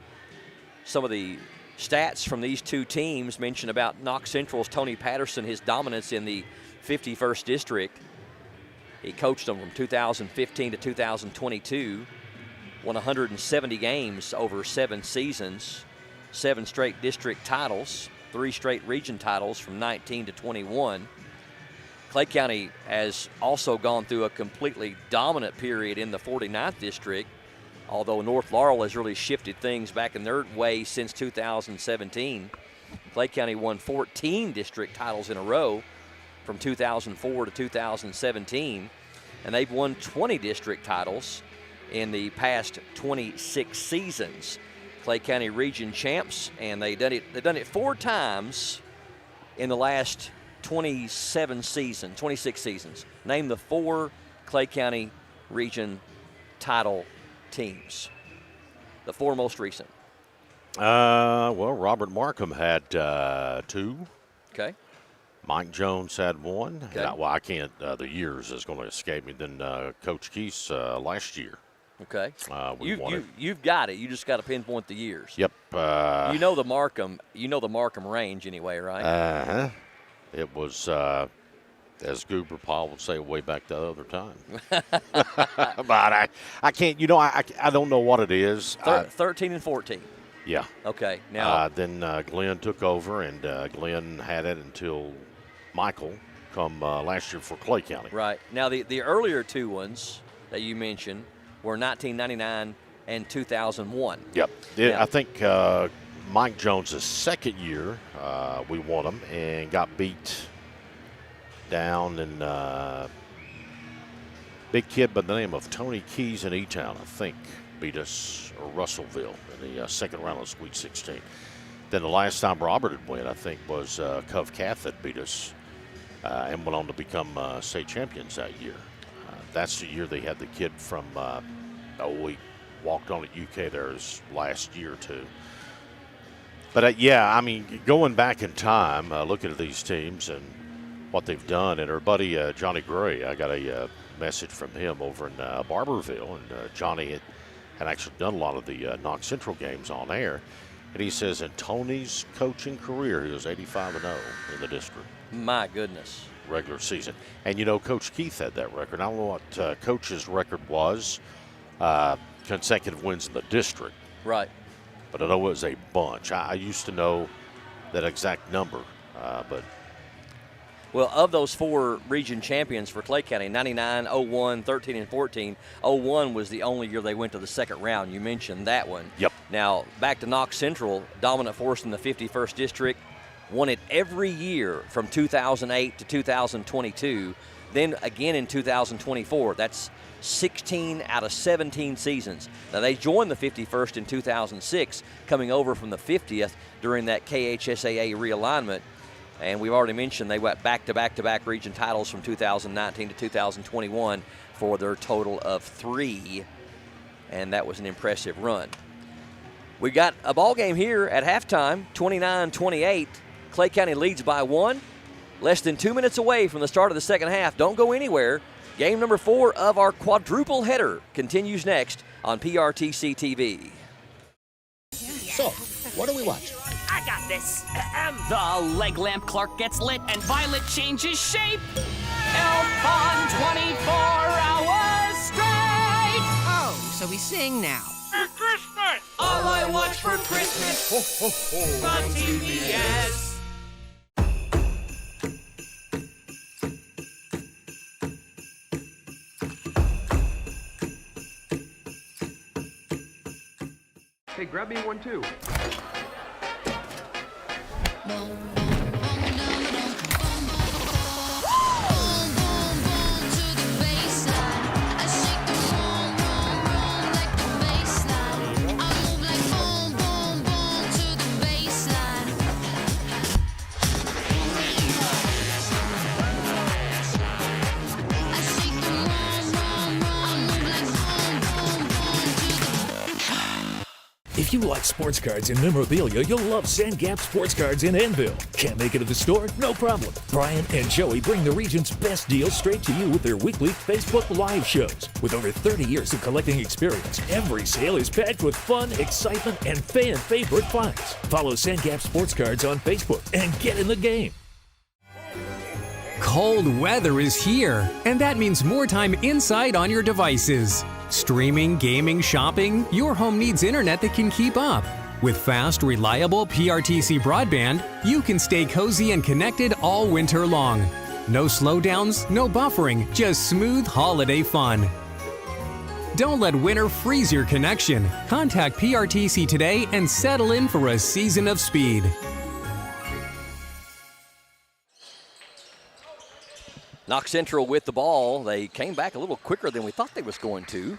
some of the stats from these two teams. Mentioned about Knox Central's Tony Patterson, his dominance in the 51st District. He coached them from 2015 to 2022, won 170 games over 7 seasons, 7 straight district titles, 3 straight region titles from 19 to 21. Clay County has also gone through a completely dominant period in the 49th District, although North Laurel has really shifted things back in their way since 2017. Clay County won 14 district titles in a row from 2004 to 2017, and they've won 20 district titles in the past 26 seasons. Clay County region champs, and they've done it 4 times in the last 26 seasons. Name the 4 Clay County region title teams. The 4 most recent. Well, Robert Markham had 2. Okay. Mike Jones had 1. Okay. And I can't, the years is going to escape me. Then Coach Keith's last year. Okay. We won it. You've got it. You just got to pinpoint the years. Yep. You know the Markham range anyway, right? Uh-huh. It was, as Goober Paul would say, way back the other time. But I can't, I don't know what it is. 13 and 14. Yeah. Okay. Now then Glenn took over, and Glenn had it until Michael come last year for Clay County. Right. Now the earlier 2 ones that you mentioned were 1999 and 2001. Yep. Now, I think Mike Jones' second year, we won them and got beat down in big kid by the name of Tony Keys in E-Town, I think, beat us, or Russellville, in the second round of Sweet 16. Then the last time Robert had won, I think, was Cove Cath that beat us and went on to become state champions that year. That's the year they had the kid from, he walked on at UK there his last year, too. But, going back in time, looking at these teams and what they've done, and our buddy Johnny Gray, I got a message from him over in Barberville, and Johnny had actually done a lot of the Knox Central games on air, and he says in Tony's coaching career, he was 85-0 in the district. My goodness. Regular season. And, Coach Keith had that record. I don't know what Coach's record was, consecutive wins in the district. Right. But I know it was a bunch. I used to know that exact number, but well, of those 4 region champions for Clay County, 99, 01, 13, and 14, 01 was the only year they went to the second round. You mentioned that one. Yep. Now, back to Knox Central, dominant force in the 51st district, won it every year from 2008 to 2022, then again in 2024. That's 16 out of 17 seasons. Now, they joined the 51st in 2006, coming over from the 50th during that KHSAA realignment. And we've already mentioned they went back-to-back-to-back region titles from 2019 to 2021 for their total of 3, and that was an impressive run. We got a ball game here at halftime, 29-28. Clay County leads by 1. Less than 2 minutes away from the start of the second half. Don't go anywhere. Game number 4 of our quadruple header continues next on PRTC TV. So, what do we watch? I got this. The leg lamp Clark gets lit and Violet changes shape. Elf on 24 hours straight. Oh, so we sing now. For Christmas! All I watch for Christmas on TBS. Hey, grab me one too. If you like sports cards and memorabilia, you'll love Sand Gap Sports Cards in Enville. Can't make it to the store? No problem. Brian and Joey bring the region's best deals straight to you with their weekly Facebook Live shows. With over 30 years of collecting experience, every sale is packed with fun, excitement, and fan favorite finds. Follow Sand Gap Sports Cards on Facebook and get in the game. Cold weather is here, and that means more time inside on your devices. Streaming, gaming, shopping, your home needs internet that can keep up. With fast, reliable PRTC broadband, you can stay cozy and connected all winter long. No slowdowns, no buffering, just smooth holiday fun. Don't let winter freeze your connection. Contact PRTC today and settle in for a season of speed. Knox Central with the ball. They came back a little quicker than we thought they was going to.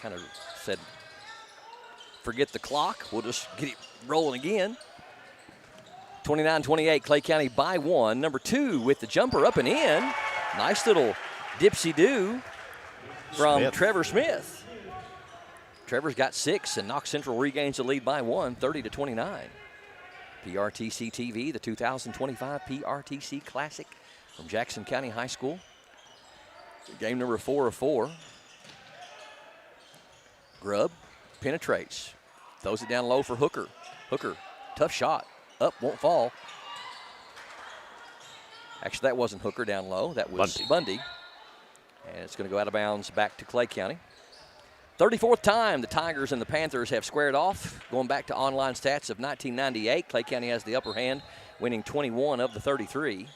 Kind of said, forget the clock. We'll just get it rolling again. 29-28, Clay County by 1. Number 2 with the jumper up and in. Nice little dipsy-do from Trevor Smith. Trevor's got 6, and Knox Central regains the lead by 1, 30-29. PRTC TV, the 2025 PRTC Classic from Jackson County High School. Game number 4 of 4. Grubb penetrates, throws it down low for Hooker. Hooker, tough shot, up, won't fall. Actually, that wasn't Hooker down low, that was Bundy. And it's going to go out of bounds back to Clay County. 34th time the Tigers and the Panthers have squared off. Going back to online stats of 1998, Clay County has the upper hand, winning 21 of the 33.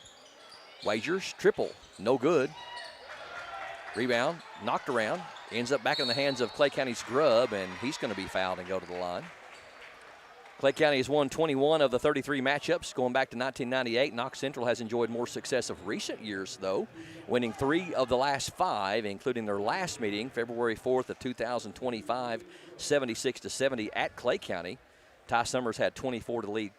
Wagers, triple, no good. Rebound, knocked around, ends up back in the hands of Clay County's Grubb, and he's going to be fouled and go to the line. Clay County has won 21 of the 33 matchups going back to 1998. Knox Central has enjoyed more success of recent years, though, winning 3 of the last 5, including their last meeting, February 4th of 2025, 76-70 at Clay County. Ty Summers had 24 to lead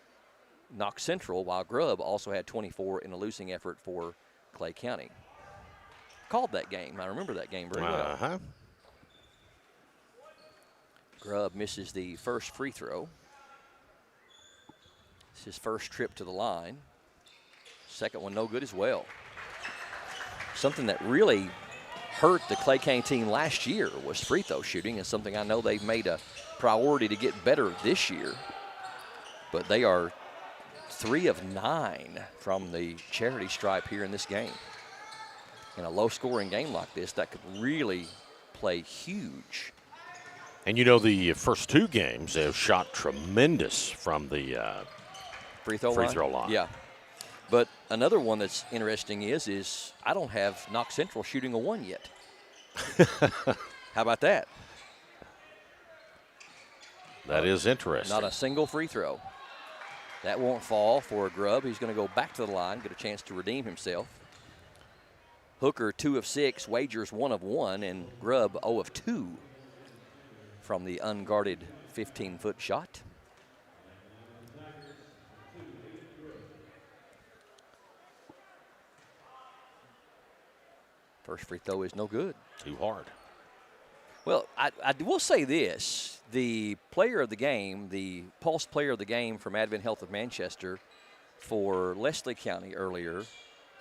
Knox Central, while Grubb also had 24 in a losing effort for Clay County. Called that game. I remember that game very well. Grubb misses the first free throw. It's his first trip to the line. Second one no good as well. Something that really hurt the Clay County team last year was free throw shooting, and something I know they've made a priority to get better this year. But they are 3 of 9 from the charity stripe here in this game. In a low-scoring game like this, that could really play huge. And you know, the first 2 games, they've shot tremendous from the free throw line. Yeah. But another one that's interesting is I don't have Knox Central shooting a 1 yet. How about that? That is interesting. Not a single free throw. That won't fall for Grubb. He's going to go back to the line, get a chance to redeem himself. Hooker 2 of 6, Wagers 1 of 1, and Grubb 0 of 2 from the unguarded 15-foot shot. First free throw is no good. Too hard. Well, I will say this. The player of the game, the Pulse player of the game from Advent Health of Manchester for Leslie County earlier,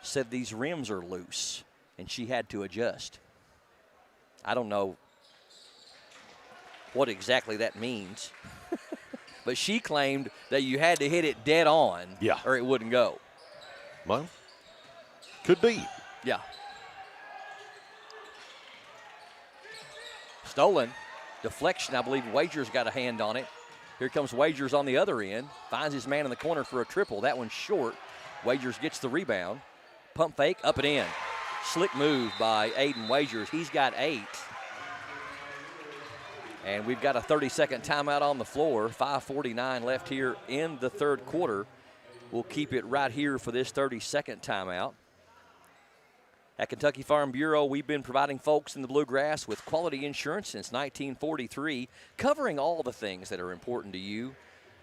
said these rims are loose, and she had to adjust. I don't know what exactly that means, but she claimed that you had to hit it dead on or it wouldn't go. Well, could be. Yeah. Stolen. Deflection, I believe Wagers got a hand on it. Here comes Wagers on the other end. Finds his man in the corner for a triple. That one's short. Wagers gets the rebound. Pump fake, up and in. Slick move by Aiden Wagers. He's got 8. And we've got a 30-second timeout on the floor. 5:49 left here in the third quarter. We'll keep it right here for this 30-second timeout. At Kentucky Farm Bureau, we've been providing folks in the Bluegrass with quality insurance since 1943, covering all the things that are important to you,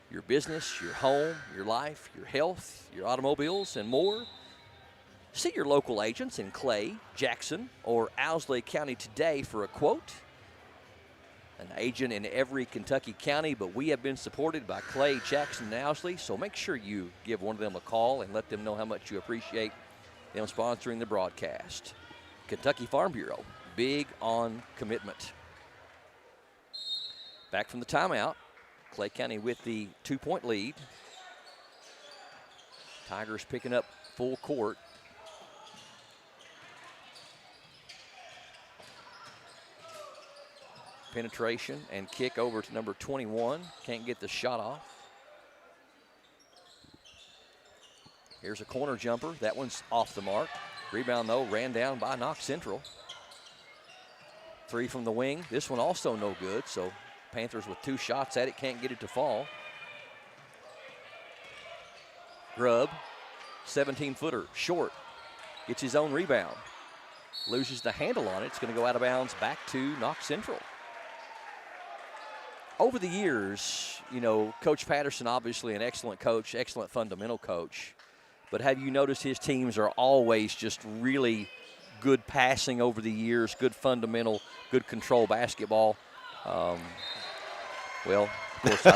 your business, your home, your life, your health, your automobiles, and more. See your local agents in Clay, Jackson, or Owsley County today for a quote. An agent in every Kentucky county, but we have been supported by Clay, Jackson, and Owsley, so make sure you give one of them a call and let them know how much you appreciate them sponsoring the broadcast. Kentucky Farm Bureau, big on commitment. Back from the timeout, Clay County with the 2-point lead. Tigers picking up full court. Penetration and kick over to number 21. Can't get the shot off. Here's a corner jumper. That one's off the mark. Rebound, though, ran down by Knox Central. 3 from the wing. This one also no good, so Panthers with 2 shots at it, can't get it to fall. Grubb, 17-footer, short. Gets his own rebound. Loses the handle on it. It's going to go out of bounds back to Knox Central. Over the years, you know, Coach Patterson, obviously an excellent coach, excellent fundamental coach. But have you noticed his teams are always just really good passing over the years, good fundamental, good control basketball. Well, of course,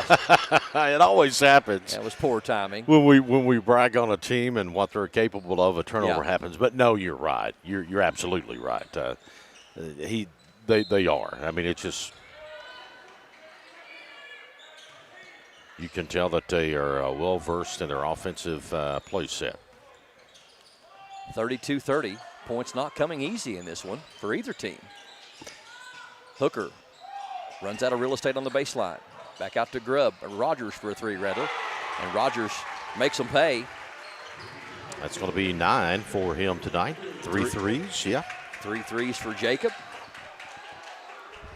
it always happens. That was poor timing. When we brag on a team and what they're capable of, a turnover happens. But no, you're right. You're absolutely right. They are. I mean, it's just you can tell that they are well versed in their offensive play set. 32-30. Points not coming easy in this one for either team. Hooker runs out of real estate on the baseline. Back out to Rogers for a three, rather. And Rogers makes them pay. That's going to be 9 for him tonight. Three threes, yeah. 3 threes for Jacob.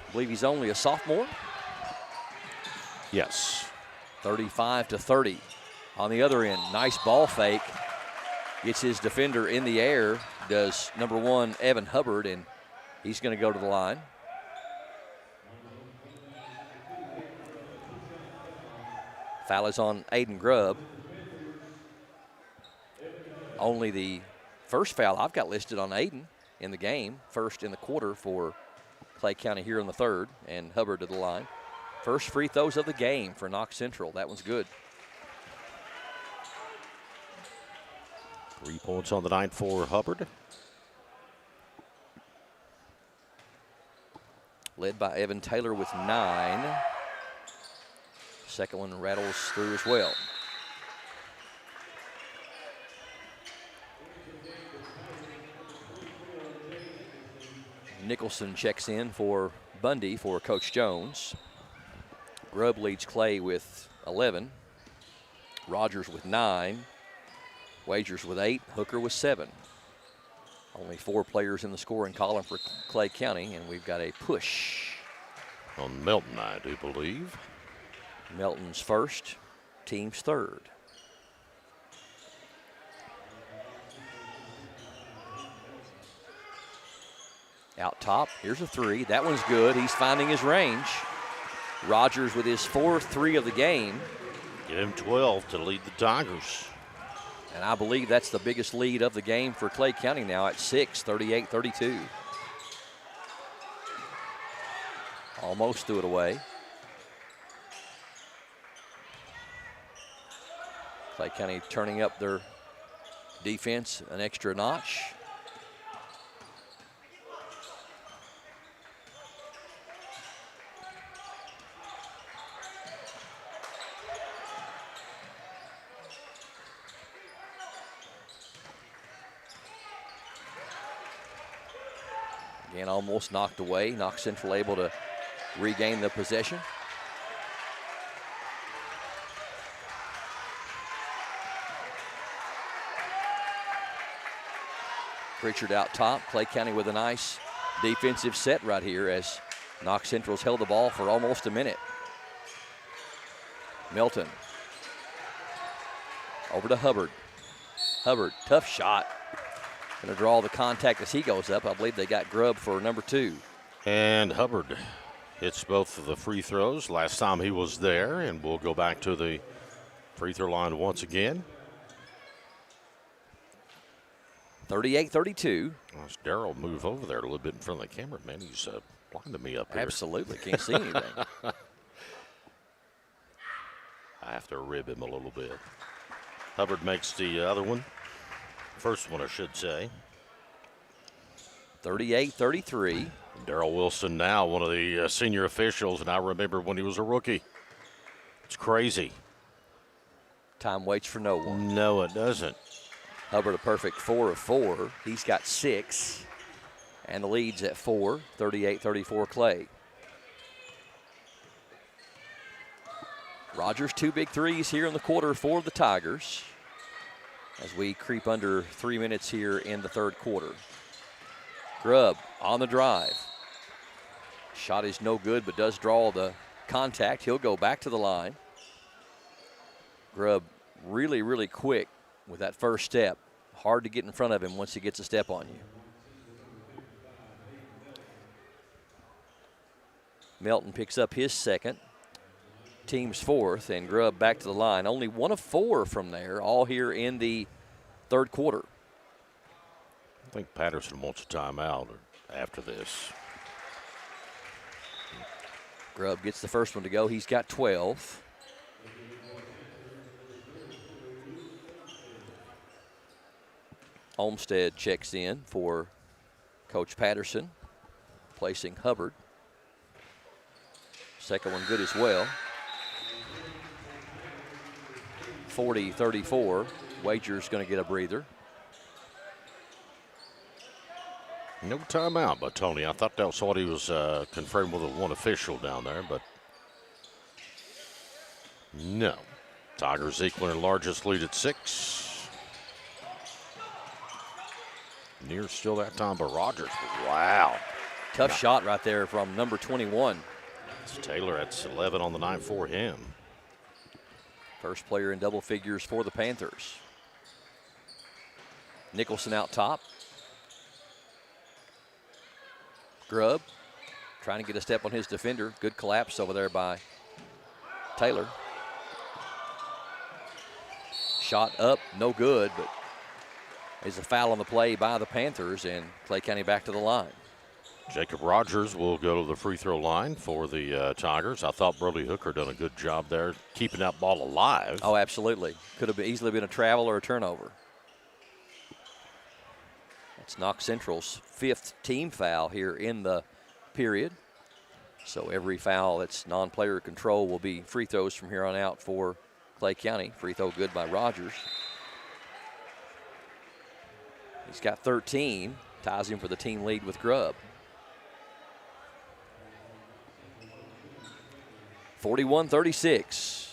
I believe he's only a sophomore. Yes. 35-30. On the other end, nice ball fake. Gets his defender in the air. Does number 1, Evan Hubbard, and he's going to go to the line. Foul is on Aiden Grubb. Only the first foul I've got listed on Aiden in the game. First in the quarter for Clay County here in the third, and Hubbard to the line. First free throws of the game for Knox Central. That one's good. 3 points on the night for Hubbard. Led by Evan Taylor with 9. Second one rattles through as well. Nicholson checks in for Bundy for Coach Jones. Grubb leads Clay with 11. Rogers with 9. Wagers with 8. Hooker with 7. Only 4 players in the scoring column for Clay County, and we've got a push. On Melton, I do believe. Melton's first, team's third. Out top, here's a three. That one's good. He's finding his range. Rogers with his 4th three of the game. Give him 12 to lead the Tigers. And I believe that's the biggest lead of the game for Clay County now at 6, 38-32. Almost threw it away. Clay County turning up their defense an extra notch. Again, almost knocked away. Knox Central able to regain the possession. Pritchard out top. Clay County with a nice defensive set right here as Knox Central's held the ball for almost a minute. Milton. Over to Hubbard. Hubbard, tough shot. Going to draw the contact as he goes up. I believe they got Grubb for number 2. And Hubbard hits both of the free throws. Last time he was there, and we'll go back to the free throw line once again. 38-32. Let's Darryl move over there a little bit in front of the camera, man. He's blinding me up here. Absolutely, can't see anything. I have to rib him a little bit. Hubbard makes the other one. First one, I should say. 38-33. Darryl Wilson now one of the senior officials, and I remember when he was a rookie. It's crazy. Time waits for no one. No, it doesn't. Hubbard a perfect 4 of 4. He's got 6. And the lead's at 4, 38-34 Clay. Rogers 2 big threes here in the quarter for the Tigers as we creep under 3 minutes here in the third quarter. Grubb on the drive. Shot is no good, but does draw the contact. He'll go back to the line. Grubb really, really quick with that first step. Hard to get in front of him once he gets a step on you. Melton picks up his second. Team's 4th, and Grubb back to the line. Only 1 of 4 from there, all here in the third quarter. I think Patterson wants a timeout after this. Grubb gets the first one to go. He's got 12. Olmsted checks in for Coach Patterson, placing Hubbard. Second one good as well. 40-34. Wager's going to get a breather. No timeout by Tony. I thought that's what he was confirmed with one official down there, but no. Tigers equal their largest lead at 6. Near still that time by Rogers. Wow. Tough shot right there from number 21. It's Taylor. That's 11 on the night for him. First player in double figures for the Panthers. Nicholson out top. Grubb trying to get a step on his defender. Good collapse over there by Taylor. Shot up, no good, but is a foul on the play by the Panthers, and Clay County back to the line. Jacob Rogers will go to the free throw line for the Tigers. I thought Brody Hooker done a good job there keeping that ball alive. Oh, absolutely. Could have easily been a travel or a turnover. That's Knox Central's 5th team foul here in the period. So every foul that's non-player control will be free throws from here on out for Clay County. Free throw good by Rogers. He's got 13, ties him for the team lead with Grubb. 41-36.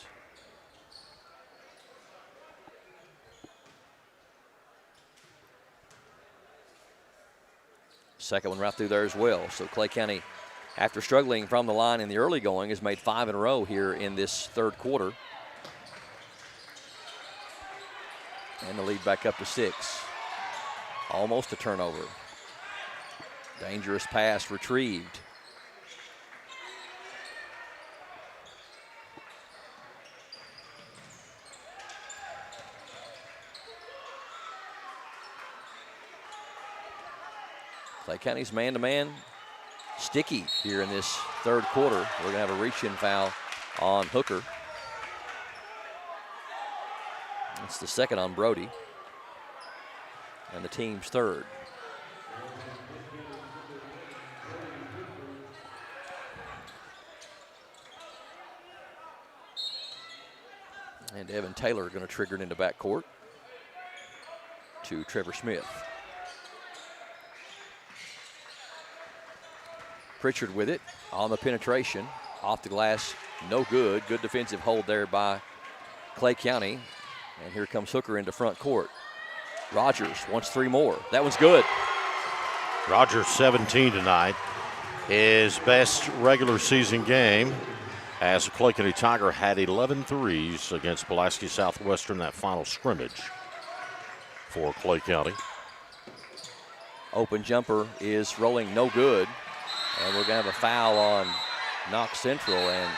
Second one right through there as well. So Clay County, after struggling from the line in the early going, has made 5 in a row here in this third quarter. And the lead back up to 6. Almost a turnover. Dangerous pass retrieved. Clay County's man-to-man sticky here in this third quarter. We're going to have a reach-in foul on Hooker. It's the second on Brody. And the team's third. And Evan Taylor going to trigger it into backcourt to Trevor Smith. Pritchard with it on the penetration. Off the glass, no good. Good defensive hold there by Clay County. And here comes Hooker into front court. Rogers wants 3 more. That one's good. Rogers 17 tonight. His best regular season game as a Clay County Tiger had 11 threes against Pulaski Southwestern, that final scrimmage for Clay County. Open jumper is rolling no good. And we're going to have a foul on Knox Central, and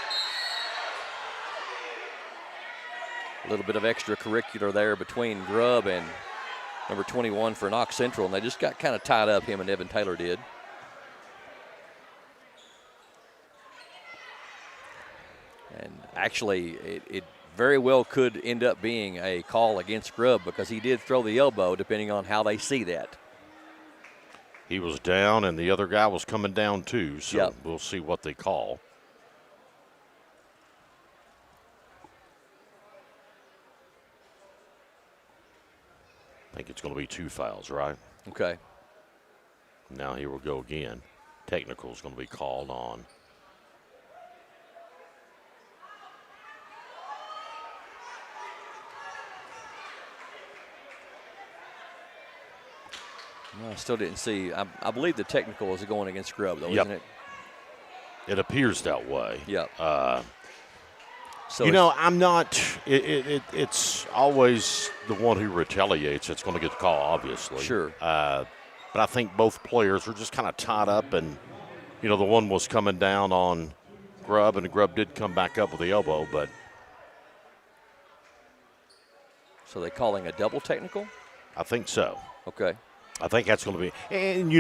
a little bit of extracurricular there between Grubb and number 21 for Knox Central, and they just got kind of tied up, him and Evan Taylor did. And actually, it very well could end up being a call against Grubb because he did throw the elbow, depending on how they see that. He was down, and the other guy was coming down too, so yep. We'll see what they call. I think it's going to be 2 fouls, right? Okay. Now here we'll go again. Technical is going to be called on. No, I still didn't see. I believe the technical is going against Grubb, though, isn't it? It appears that way. Yep. So I'm not. It's always the one who retaliates that's going to get the call, obviously. Sure. But I think both players were just kind of tied up, and the one was coming down on Grubb, and Grubb did come back up with the elbow, but. So they're calling a double technical? I think so. Okay. I think that's going to be, and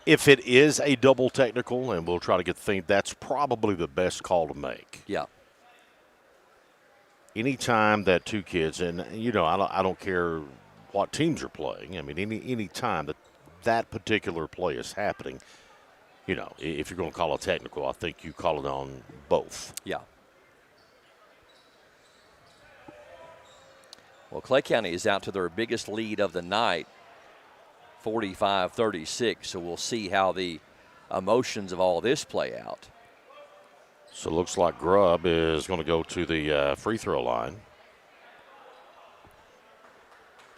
If it is a double technical, and we'll try to get the thing, that's probably the best call to make. Yeah. Anytime that two kids, and I don't care what teams are playing. I mean, any time that particular play is happening, if you're going to call a technical, I think you call it on both. Yeah. Well, Clay County is out to their biggest lead of the night, 45-36. So we'll see how the emotions of all this play out. So it looks like Grubb is going to go to the free throw line.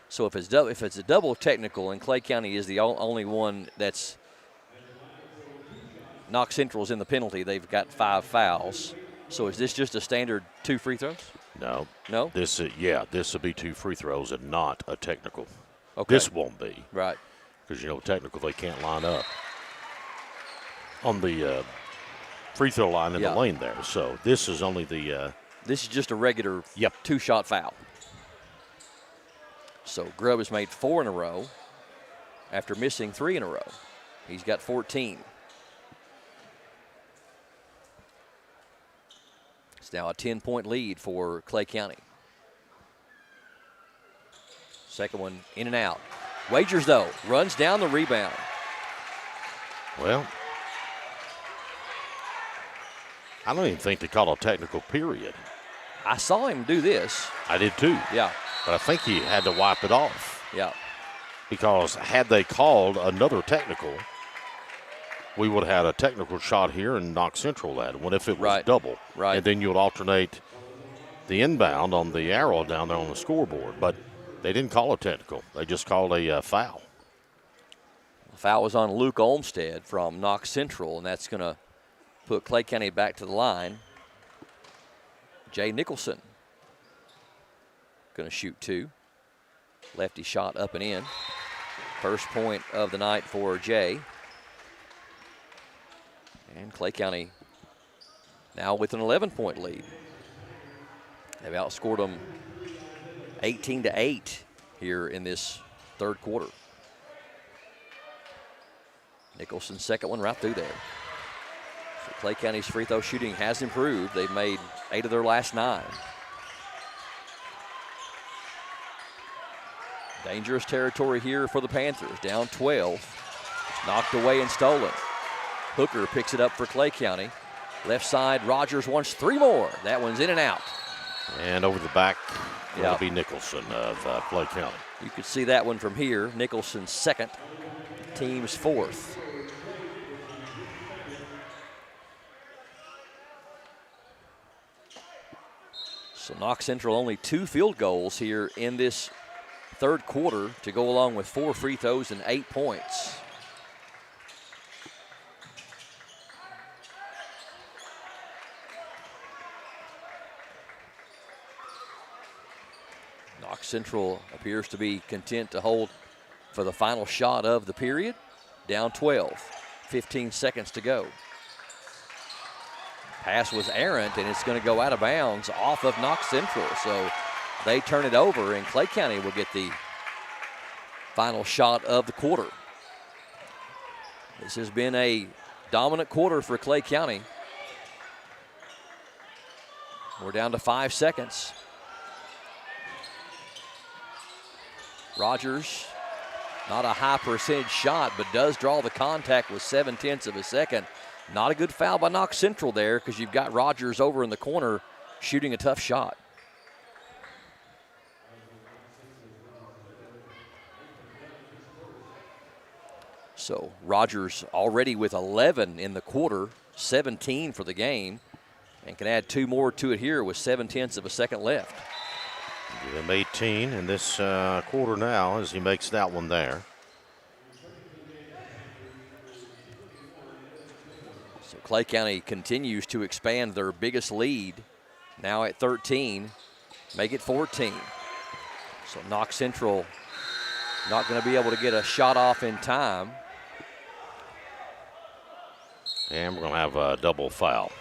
So if it's a double technical and Clay County is the only one that's Knox Central's in the penalty, they've got 5 fouls. So is this just a standard 2 free throws? No. No? This will be 2 free throws and not a technical. Okay. This won't be. Right. Because, technical, they can't line up on the free throw line in the lane there. So this is only the this is just a regular 2-shot foul. So Grubb has made 4 in a row after missing 3 in a row. He's got 14. It's now a 10-point lead for Clay County. Second one in and out. Wagers, though, runs down the rebound. Well, I don't even think they call a technical period. I saw him do this. I did too. Yeah. But I think he had to wipe it off. Yeah. Because had they called another technical, we would have had a technical shot here and Knox Central had one if it was double. Right. And then you would alternate the inbound on the arrow down there on the scoreboard. But they didn't call a technical. They just called a foul. The foul was on Luke Olmstead from Knox Central, and that's going to put Clay County back to the line. Jay Nicholson going to shoot 2. Lefty shot up and in. First point of the night for Jay. And Clay County now with an 11-point lead. They've outscored them 18-8 here in this third quarter. Nicholson's second one right through there. So Clay County's free throw shooting has improved. They've made 8 of their last 9. Dangerous territory here for the Panthers. Down 12. Knocked away and stolen. Hooker picks it up for Clay County. Left side, Rogers wants 3 more. That one's in and out. And over the back, it'll be Nicholson of Clay County. You could see that one from here. Nicholson's second, team's 4th. So Knox Central only 2 field goals here in this third quarter to go along with 4 free throws and 8 points. Knox Central appears to be content to hold for the final shot of the period. Down 12, 15 seconds to go. Pass was errant, and it's going to go out of bounds off of Knox Central. So they turn it over, and Clay County will get the final shot of the quarter. This has been a dominant quarter for Clay County. We're down to 5 seconds. Rogers, not a high percentage shot, but does draw the contact with 0.7 of a second. Not a good foul by Knox Central there because you've got Rogers over in the corner shooting a tough shot. So Rogers already with 11 in the quarter, 17 for the game, and can add 2 more to it here with 0.7 of a second left. Give him 18 in this quarter now as he makes that one there. So Clay County continues to expand their biggest lead, now at 13, make it 14. So Knox Central not going to be able to get a shot off in time. And we're going to have a double foul.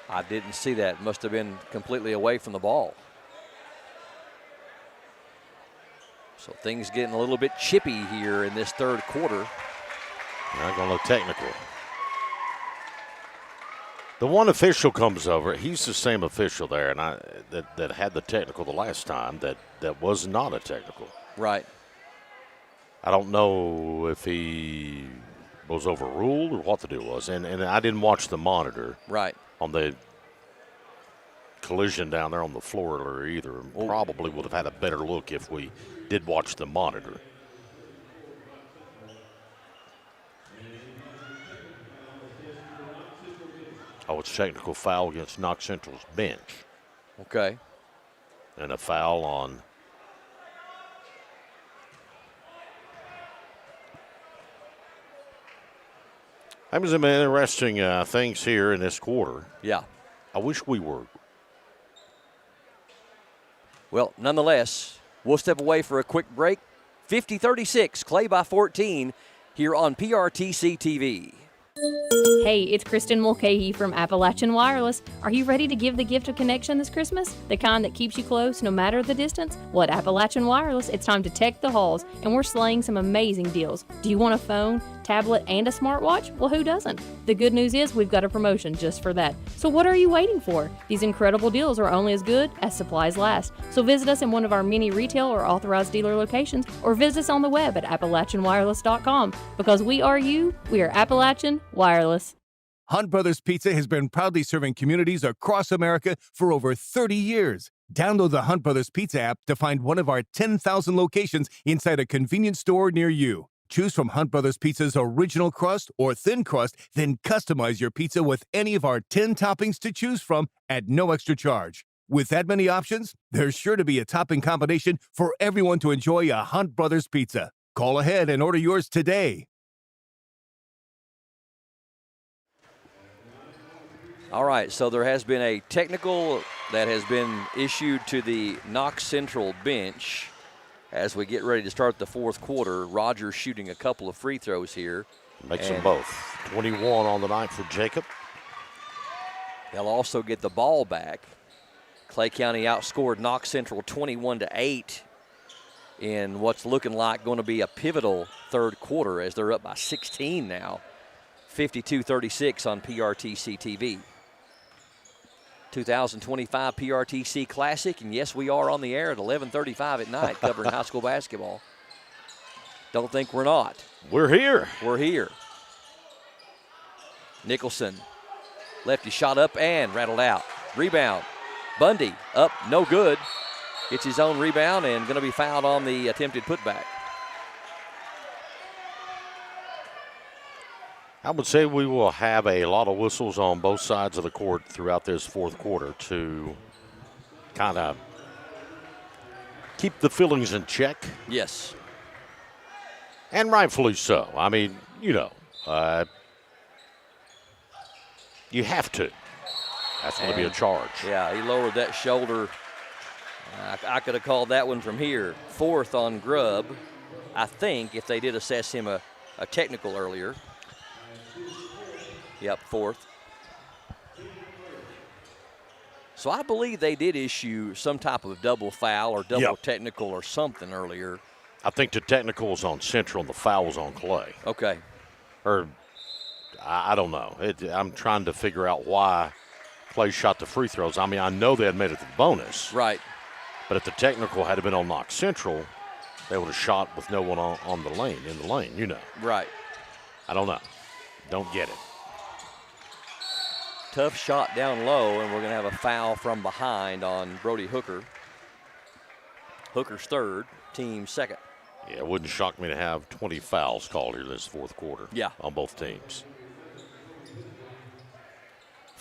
I didn't see that. Must have been completely away from the ball. So things getting a little bit chippy here in this third quarter. Not going to look technical. The one official comes over. He's the same official there, and that had the technical the last time. That was not a technical. Right. I don't know if he was overruled or what the deal was, and I didn't watch the monitor. Right. On the collision down there on the floor either. Probably would have had a better look if we did watch the monitor. Oh, it's technical foul against Knox Central's bench. Okay. And a foul on That was some interesting things here in this quarter. Yeah. I wish we were. Well, nonetheless, we'll step away for a quick break. 50-36, Clay by 14 here on PRTC TV. Hey, it's Kristen Mulcahy from Appalachian Wireless. Are you ready to give the gift of connection this Christmas? The kind that keeps you close no matter the distance? Well, at Appalachian Wireless, it's time to tech the halls, and we're slaying some amazing deals. Do you want a phone, tablet, and a smartwatch? Well, who doesn't? The good news is we've got a promotion just for that. So what are you waiting for? These incredible deals are only as good as supplies last. So visit us in one of our many retail or authorized dealer locations, or visit us on the web at AppalachianWireless.com. Because we are you, we are Appalachian Wireless. Hunt Brothers Pizza has been proudly serving communities across America for over 30 years. Download the Hunt Brothers Pizza app to find one of our 10,000 locations inside a convenience store near you. Choose from Hunt Brothers Pizza's original crust or thin crust, then customize your pizza with any of our 10 toppings to choose from at no extra charge. With that many options, there's sure to be a topping combination for everyone to enjoy a Hunt Brothers Pizza. Call ahead and order yours today. All right, so there has been a technical that has been issued to the Knox Central bench as we get ready to start the fourth quarter. Rogers shooting a couple of free throws here. Makes them both. 21 on the night for Jacob. They'll also get the ball back. Clay County outscored Knox Central 21-8 in what's looking like going to be a pivotal third quarter as they're up by 16 now. 52-36 on PRTC TV. 2025 PRTC Classic, and yes, we are on the air at 11:35 at night covering high school basketball. Don't think we're not. We're here. We're here. Nicholson, lefty shot up and rattled out. Rebound. Bundy up, no good. Gets his own rebound and going to be fouled on the attempted putback. I would say we will have a lot of whistles on both sides of the court throughout this fourth quarter to kind of keep the feelings in check. Yes. And rightfully so. I mean, you know, you have to. That's going to be a charge. Yeah, he lowered that shoulder. I could have called that one from here. Fourth on Grubb, I think, if they did assess him a technical earlier. Yep, fourth. So I believe they did issue some type of double foul or double technical or something earlier. I think the technical was on Central and the foul was on Clay. Okay. Or I don't know. I'm trying to figure out why Clay shot the free throws. I mean, I know they had made it to the bonus. Right. But if the technical had been on Knox Central, they would have shot with no one on the lane, in the lane, you know. Right. I don't know. Don't get it. Tough shot down low, and we're going to have a foul from behind on Brody Hooker. Hooker's third, team second. Yeah, it wouldn't shock me to have 20 fouls called here this fourth quarter. Yeah. On both teams.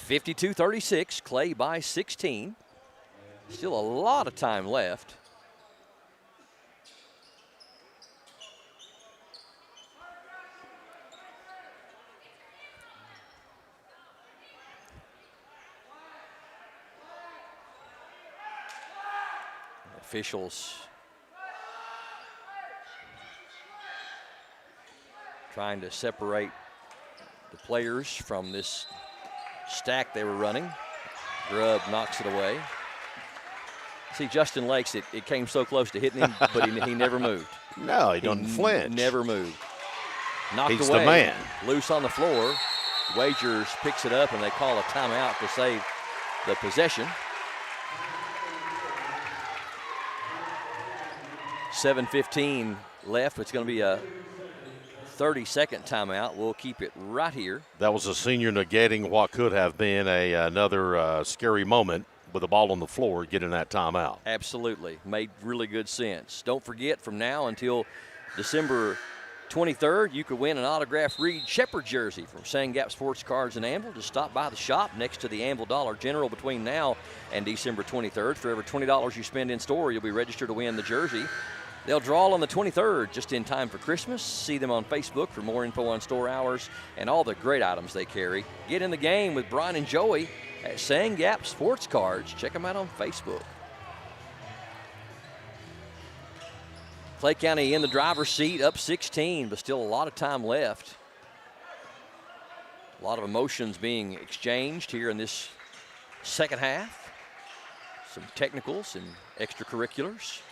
52-36, Clay by 16. Still a lot of time left. Officials trying to separate the players from this stack they were running. Grubb knocks it away. See, Justin Lakes, it came so close to hitting him, but he never moved. No, he doesn't flinch. Never moved. Knocked He's away. the man. Loose on the floor. Wagers picks it up, and they call a timeout to save the possession. 7:15 left. It's going to be a 30-second timeout. We'll keep it right here. That was a senior negating what could have been another scary moment with the ball on the floor, getting that timeout. Absolutely. Made really good sense. Don't forget, from now until December 23rd, you could win an autographed Reed Shepherd jersey from Sand Gap Sports Cards in Anvil. Just stop by the shop next to the Anvil Dollar General between now and December 23rd. For every $20 you spend in store, you'll be registered to win the jersey. They'll draw on the 23rd, just in time for Christmas. See them on Facebook for more info on store hours and all the great items they carry. Get in the game with Brian and Joey at Sand Gap Sports Cards. Check them out on Facebook. Clay County in the driver's seat, up 16, but still a lot of time left. A lot of emotions being exchanged here in this second half. Some technicals and extracurriculars.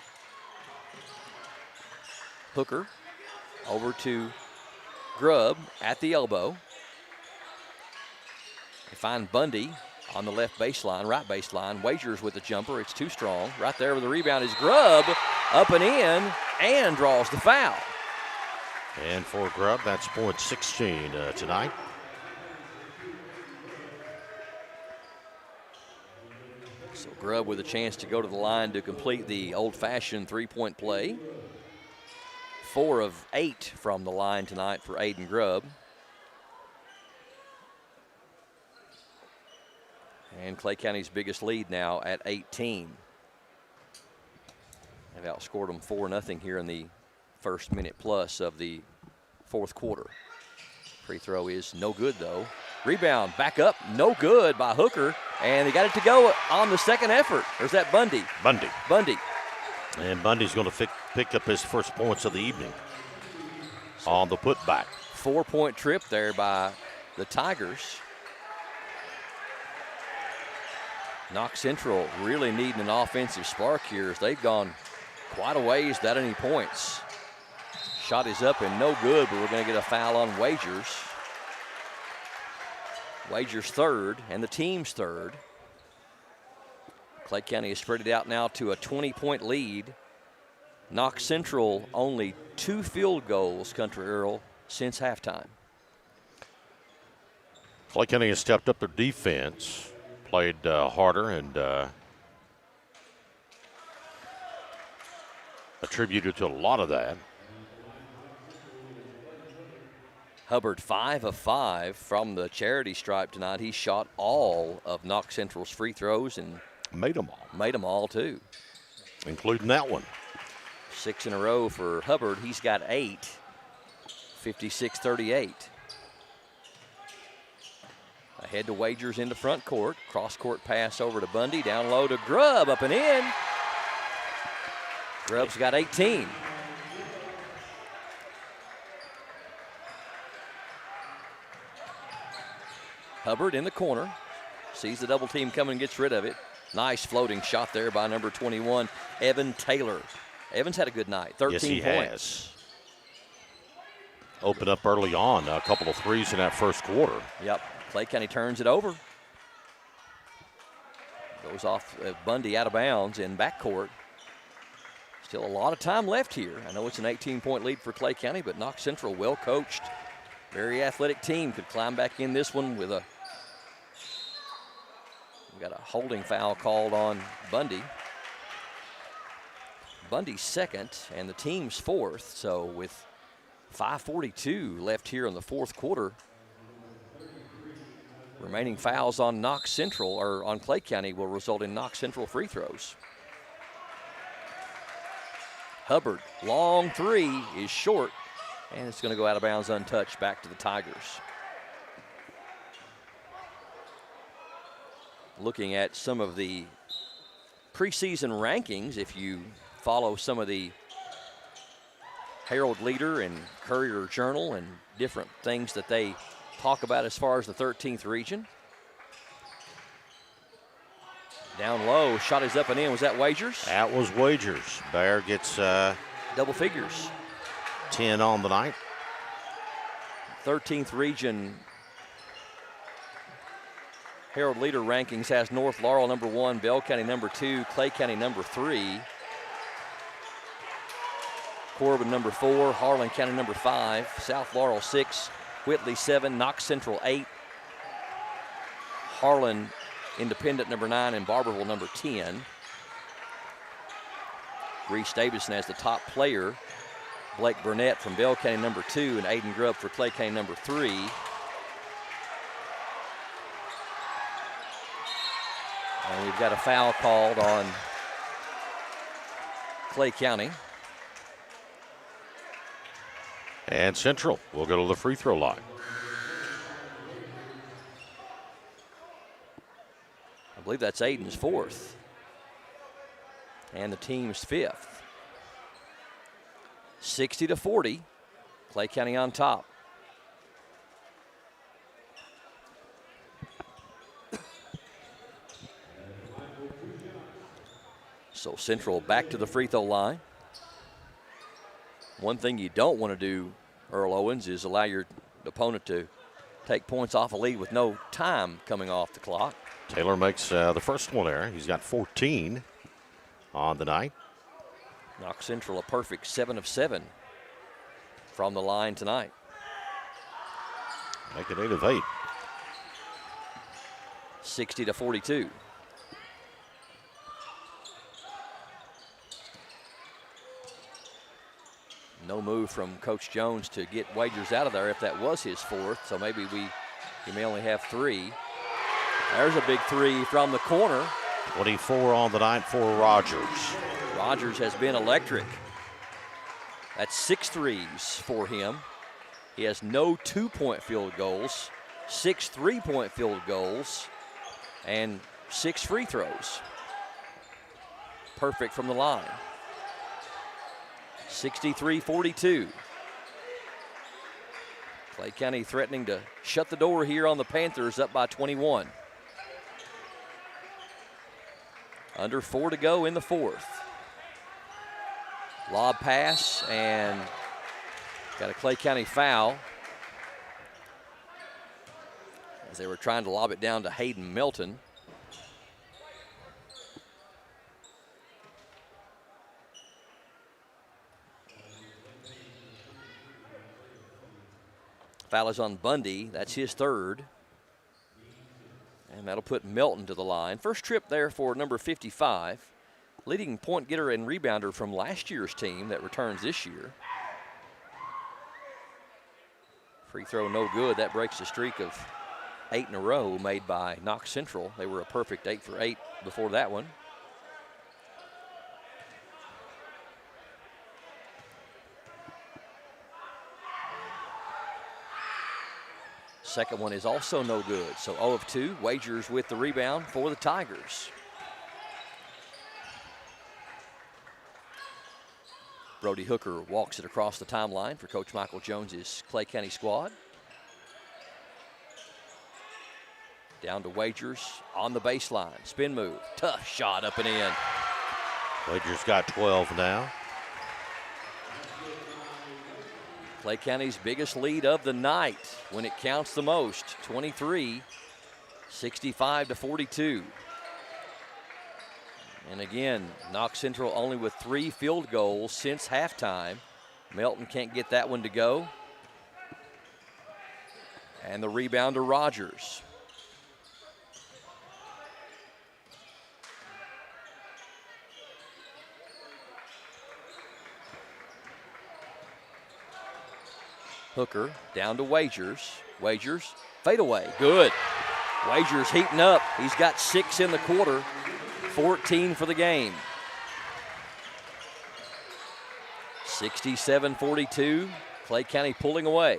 Hooker over to Grubb at the elbow. They find Bundy on the left baseline, right baseline. Wagers with the jumper. It's too strong. Right there with the rebound is Grubb. Up and in, and draws the foul. And for Grubb, that's point 16 tonight. So Grubb with a chance to go to the line to complete the old-fashioned three-point play. 4 of 8 from the line tonight for Aiden Grubb. And Clay County's biggest lead now at 18. They've outscored them 4-0 here in the first minute plus of the fourth quarter. Free throw is no good, though. Rebound back up, no good by Hooker. And they got it to go on the second effort. There's that Bundy. Bundy. And Bundy's going to pick up his first points of the evening on the putback. 4-point trip there by the Tigers. Knox Central really needing an offensive spark here as they've gone quite a ways without any points. Shot is up and no good, but we're going to get a foul on Wagers. Wagers third and the team's third. Clay County has spread it out now to a 20-point lead. Knox Central only 2 field goals, Country Earl, since halftime. Clay County has stepped up their defense, played harder, and attributed to a lot of that. Hubbard 5 of 5 from the charity stripe tonight. He shot all of Knox Central's free throws and made them all. Made them all, too. Including that one. 6 in a row for Hubbard. He's got 8. 56-38. Ahead to Wagers into front court. Cross-court pass over to Bundy. Down low to Grubb. Up and in. Grubb's got 18. Hubbard in the corner. Sees the double team coming and gets rid of it. Nice floating shot there by number 21, Evan Taylor. Evans had a good night, 13 yes, he points. Has. Opened up early on, a couple of threes in that first quarter. Yep, Clay County turns it over. Goes off Bundy out of bounds in backcourt. Still a lot of time left here. I know it's an 18-point lead for Clay County, but Knox Central, well coached, very athletic team, could climb back in this one with a got a holding foul called on Bundy. Bundy's second and the team's fourth. So with 5:42 left here in the fourth quarter, remaining fouls on Knox Central or on Clay County will result in Knox Central free throws. Hubbard, long three is short, and it's going to go out of bounds untouched back to the Tigers. Looking at some of the preseason rankings, if you follow some of the Herald Leader and Courier Journal and different things that they talk about as far as the 13th region. Down low, shot is up and in. Was that Wagers? That was Wagers. Bear gets double figures. 10 on the night. 13th region Herald Leader rankings has North Laurel number 1, Bell County number 2, Clay County number 3, Corbin number 4, Harlan County number 5, South Laurel 6, Whitley 7, Knox Central 8, Harlan Independent number 9, and Barberville number 10. Reese Davidson as the top player. Blake Burnett from Bell County number 2 and Aiden Grubb for Clay County number 3. And we've got a foul called on Clay County. And Central will go to the free throw line. I believe that's Aiden's 4th. And the team's 5th. 60-40, Clay County on top. So Central back to the free throw line. One thing you don't want to do, Earl Owens, is allow your opponent to take points off a lead with no time coming off the clock. Taylor makes the first one there. He's got 14 on the night. Knox Central a perfect 7 of 7 from the line tonight. Make it 8 of 8. 60-42. No move from Coach Jones to get Wagers out of there if that was his 4th. So maybe he may only have 3. There's a big 3 from the corner. 24 on the night for Rogers. Rogers has been electric. That's 6 threes for him. He has no 2-point field goals, 6 3-point field goals, and 6 free throws. Perfect from the line. 63-42. Clay County threatening to shut the door here on the Panthers, up by 21. Under 4 to go in the 4th. Lob pass, and got a Clay County foul as they were trying to lob it down to Hayden Melton. Foul is on Bundy. That's his 3rd. And that'll put Melton to the line. First trip there for number 55. Leading point getter and rebounder from last year's team that returns this year. Free throw no good. That breaks the streak of 8 in a row made by Knox Central. They were a perfect 8 for 8 before that one. Second one is also no good. So 0 of 2. Wagers with the rebound for the Tigers. Brody Hooker walks it across the timeline for Coach Michael Jones's Clay County squad. Down to Wagers on the baseline. Spin move. Tough shot up and in. Wagers got 12 now. Clay County's biggest lead of the night when it counts the most. 23, 65-42. And again, Knox Central only with 3 field goals since halftime. Melton can't get that one to go. And the rebound to Rogers. Hooker down to Wagers. Wagers, fade away, good. Wagers heating up. He's got 6 in the quarter, 14 for the game. 67-42, Clay County pulling away.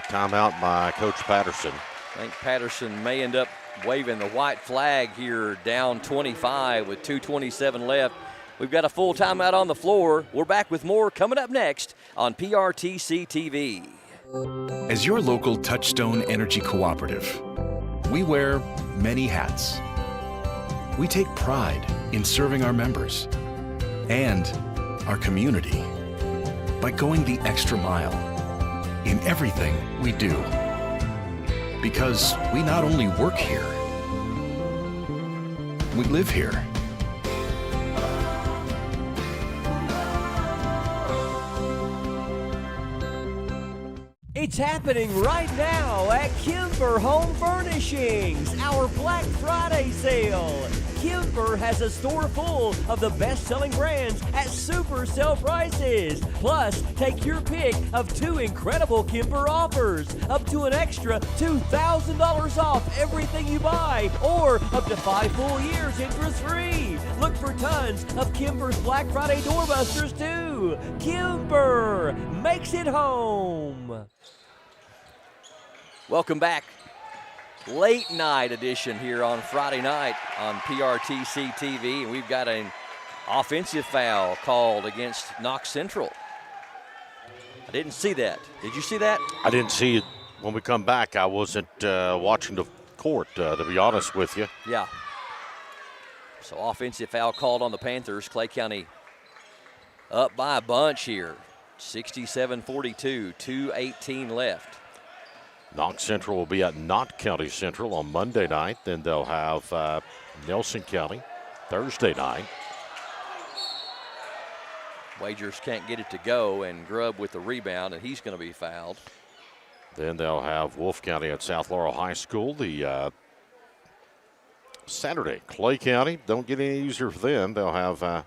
Timeout by Coach Patterson. I think Patterson may end up waving the white flag here, down 25 with 2:27 left. We've got a full timeout on the floor. We're back with more coming up next on PRTC TV. As your local Touchstone Energy Cooperative, we wear many hats. We take pride in serving our members and our community by going the extra mile in everything we do. Because we not only work here, we live here. It's happening right now at Kimber Home Furnishings, our Black Friday sale. Kimber has a store full of the best-selling brands at super sale prices. Plus, take your pick of 2 incredible Kimber offers, up to an extra $2,000 off everything you buy, or up to 5 full years interest-free. Look for tons of Kimber's Black Friday doorbusters too. Kimber makes it home. Welcome back. Late night edition here on Friday night on PRTC TV, and we've got an offensive foul called against Knox Central. I didn't see that. Did you see that? I didn't see it when we come back. I wasn't watching the court, to be honest with you. Yeah. So offensive foul called on the Panthers. Clay County up by a bunch here. 67-42, 2:18 left. Knox Central will be at Knott County Central on Monday night. Then they'll have Nelson County Thursday night. Wagers can't get it to go, and Grubb with the rebound, and he's going to be fouled. Then they'll have Wolfe County at South Laurel High School the Saturday. Clay County, don't get any easier for them. They'll have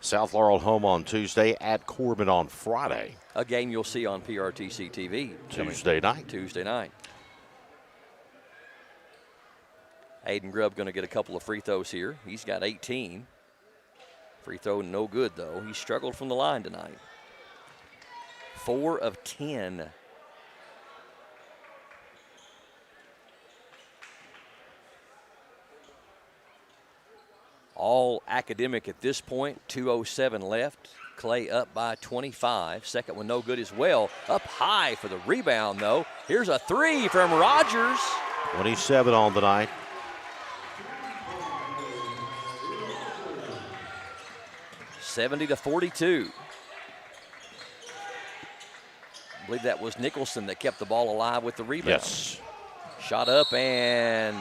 South Laurel home on Tuesday, at Corbin on Friday. A game you'll see on PRTC TV. Tuesday night. Tuesday night. Aiden Grubb going to get a couple of free throws here. He's got 18. Free throw no good, though. He struggled from the line tonight. 4 of 10. All academic at this point, 2:07 left. Clay up by 25. Second one no good as well. Up high for the rebound, though. Here's a 3 from Rogers. 27 on the night. (70-42). I believe that was Nicholson that kept the ball alive with the rebound. Yes. Shot up and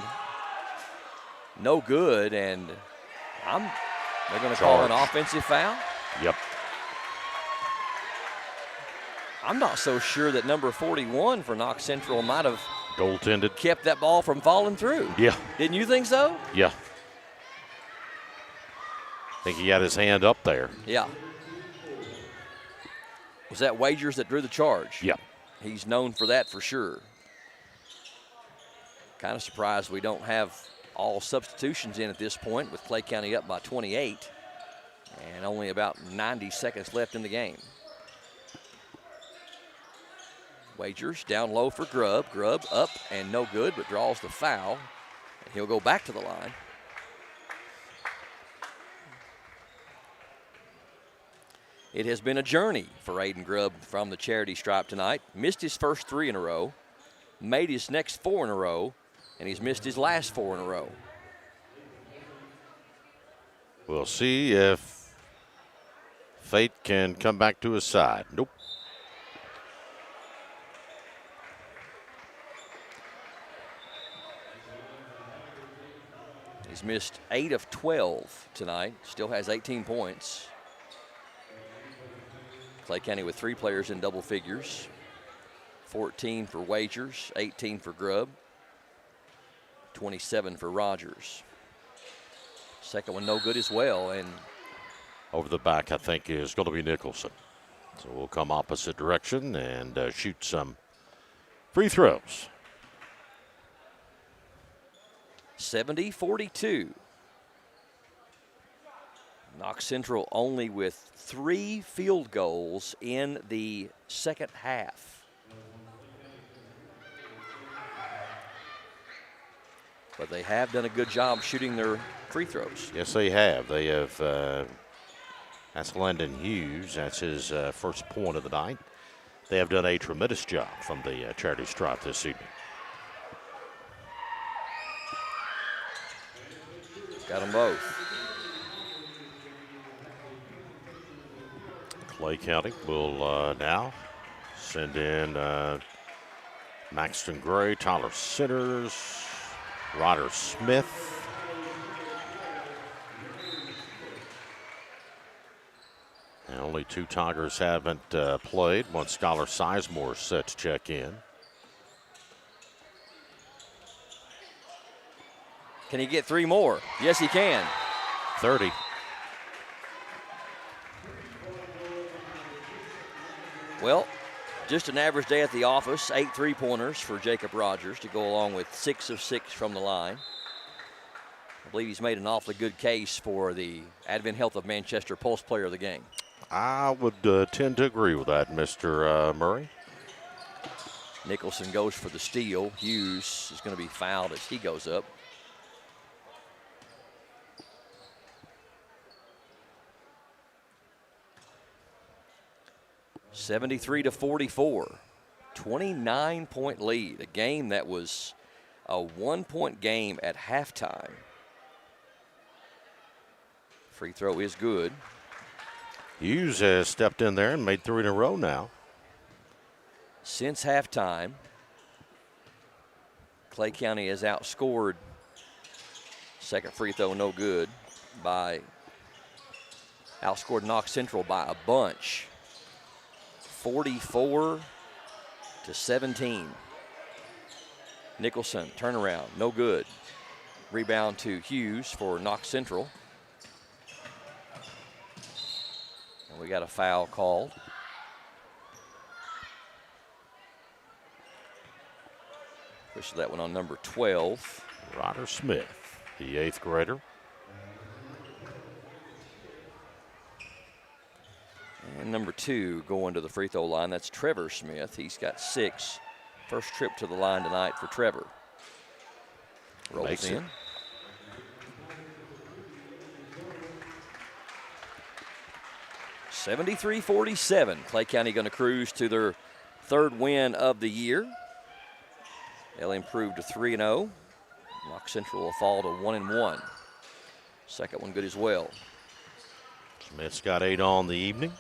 no good, and they're going to call an offensive foul? Yep. I'm not so sure that number 41 for Knox Central might have goaltended, kept that ball from falling through. Yeah. Didn't you think so? Yeah. I think he had his hand up there. Yeah. Was that Wagers that drew the charge? Yeah. He's known for that for sure. Kind of surprised we don't have all substitutions in at this point, with Clay County up by 28 and only about 90 seconds left in the game. Wagers down low for Grubb. Grubb up and no good, but draws the foul, and he'll go back to the line. It has been a journey for Aiden Grubb from the charity stripe tonight. Missed his first 3 in a row, made his next 4 in a row, and he's missed his last 4 in a row. We'll see if fate can come back to his side. Nope. He's missed 8 of 12 tonight, still has 18 points. Clay County with 3 players in double figures. 14 for Wagers, 18 for Grubb, 27 for Rogers. Second one no good as well, and over the back, I think, is going to be Nicholson. So we'll come opposite direction and shoot some free throws. 70-42. Knox Central only with 3 field goals in the second half. But they have done a good job shooting their free throws. Yes, they have. They have That's Landon Hughes. That's his first point of the night. They have done a tremendous job from the charity stripe this evening. Got them both. Clay County will now send in Maxton Gray, Tyler Sitters, Ryder Smith. And only 2 Tigers haven't played. One Skylar Sizemore set to check in. Can he get 3 more? Yes, he can. 30. Well, just an average day at the office. 8 3-pointers for Jacob Rogers to go along with 6 of 6 from the line. I believe he's made an awfully good case for the Advent Health of Manchester Pulse Player of the Game. I would tend to agree with that, Mr. Murray. Nicholson goes for the steal. Hughes is going to be fouled as he goes up. (73-44), 29-point lead. A game that was a 1-point game at halftime. Free throw is good. Hughes has stepped in there and made 3 in a row now. Since halftime, Clay County has outscored, second free throw no good, outscored Knox Central by a bunch. 44-17. Nicholson, turnaround, no good. Rebound to Hughes for Knox Central. And we got a foul called. Push that one on number 12. Ryder Smith, the 8th grader. And number 2 going to the free throw line. That's Trevor Smith. He's got 6. First trip to the line tonight for Trevor. Rolls Makes in. it. (73-47). Clay County going to cruise to their 3rd win of the year. They'll improve to 3-0. Knox Central will fall to 1-1. Second one good as well. Smith's got 8 on the evening.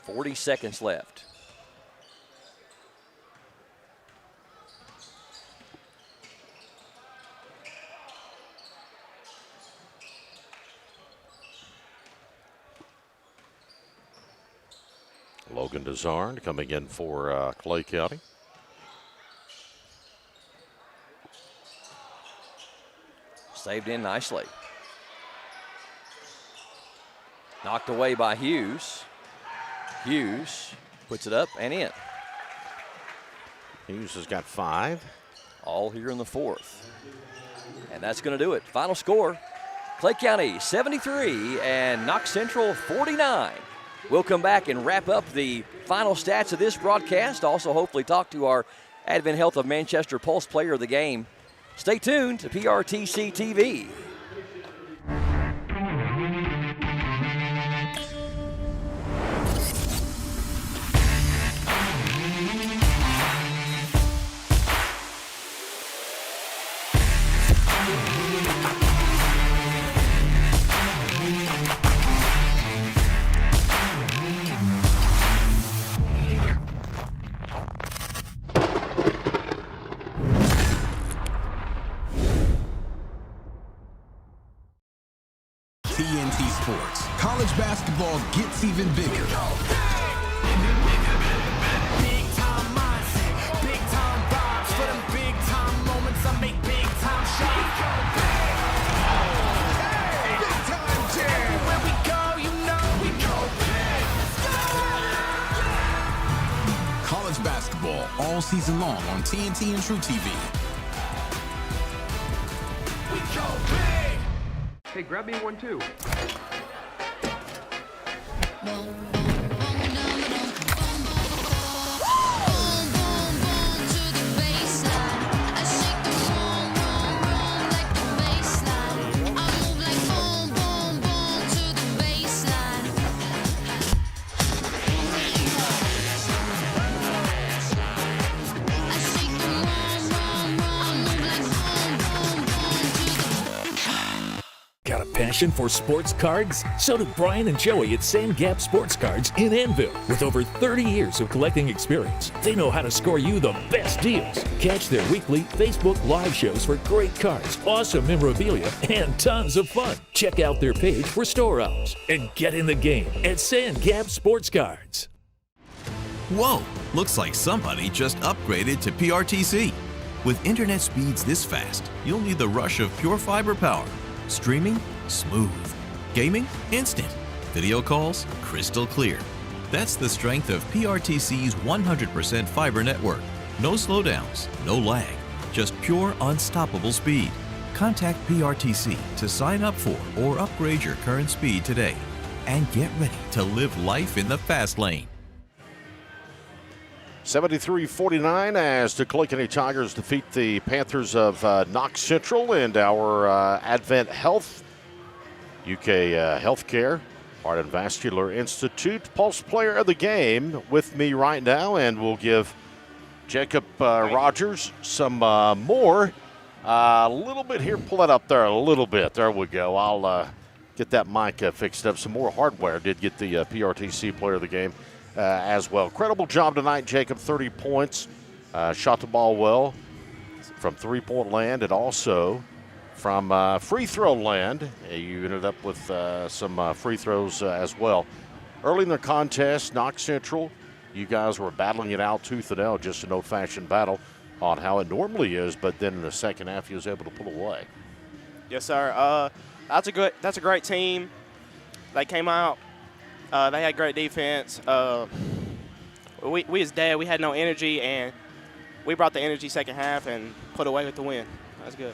40 seconds left. Logan Desarn coming in for Clay County. Saved in nicely. Knocked away by Hughes. Hughes puts it up and in. Hughes has got 5. All here in the 4th. And that's going to do it. Final score, Clay County 73 and Knox Central 49. We'll come back and wrap up the final stats of this broadcast. Also, hopefully talk to our Advent Health of Manchester Pulse Player of the Game. Stay tuned to PRTC TV. TNT Sports. College basketball gets even bigger. Big time mindset, big time vibes for them big time moments. I make big time shots. Big time jam. Everywhere we go, you know we go big. College basketball all season long on TNT and True TV. We go big. Hey, grab me one too. passion for sports cards? So do Brian and Joey at Sand Gap Sports Cards in Anvil. With over 30 years of collecting experience, they know how to score you the best deals. Catch their weekly Facebook Live shows for great cards, awesome memorabilia, and tons of fun. Check out their page for store hours and get in the game at Sand Gap Sports Cards. Whoa, looks like somebody just upgraded to PRTC. With internet speeds this fast, you'll need the rush of pure fiber power. Streaming? Smooth. Gaming? Instant. Video calls? Crystal clear. That's the strength of PRTC's 100% fiber network. No slowdowns, no lag, just pure unstoppable speed. Contact PRTC to sign up for or upgrade your current speed today. And get ready to live life in the fast lane. 73-49 as the Clay County Tigers defeat the Panthers of Knox Central, and our Advent Health, UK Healthcare, Heart and Vascular Institute Pulse Player of the Game with me right now, and we'll give Jacob Rogers some more. A little bit here, pull that up there a little bit. There we go. I'll get that mic fixed up. Some more hardware. Did get the PRTC Player of the Game as well. Incredible job tonight, Jacob. 30 points. Shot the ball well from three-point land and also from free throw land. You ended up with some free throws as well. Early in the contest, Knox Central, you guys were battling it out tooth and nail, just an old-fashioned battle on how it normally is, but then in the second half, you was able to pull away. Yes, sir. That's a great team. They came out. They had great defense. We as dead. We had no energy, and we brought the energy second half and put away with the win. That's good.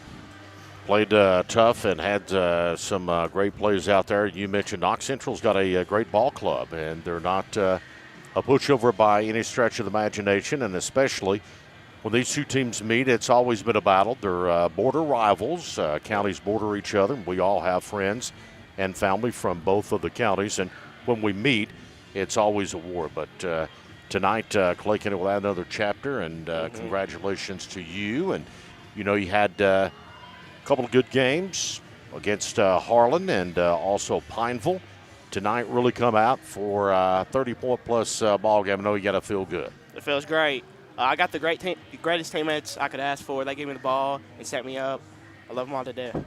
Played tough and had some great plays out there. You mentioned Knox Central's got a great ball club, and they're not a pushover by any stretch of the imagination, and especially when these two teams meet, it's always been a battle. They're border rivals. Counties border each other. We all have friends and family from both of the counties, and when we meet, it's always a war. But tonight, Clay County will add another chapter, and congratulations to you. And, you know, you had a couple of good games against Harlan and also Pineville. Tonight really come out for a 30-point-plus ball game. I know you got to feel good. It feels great. I got the greatest teammates I could ask for. They gave me the ball and set me up. I love them all to death.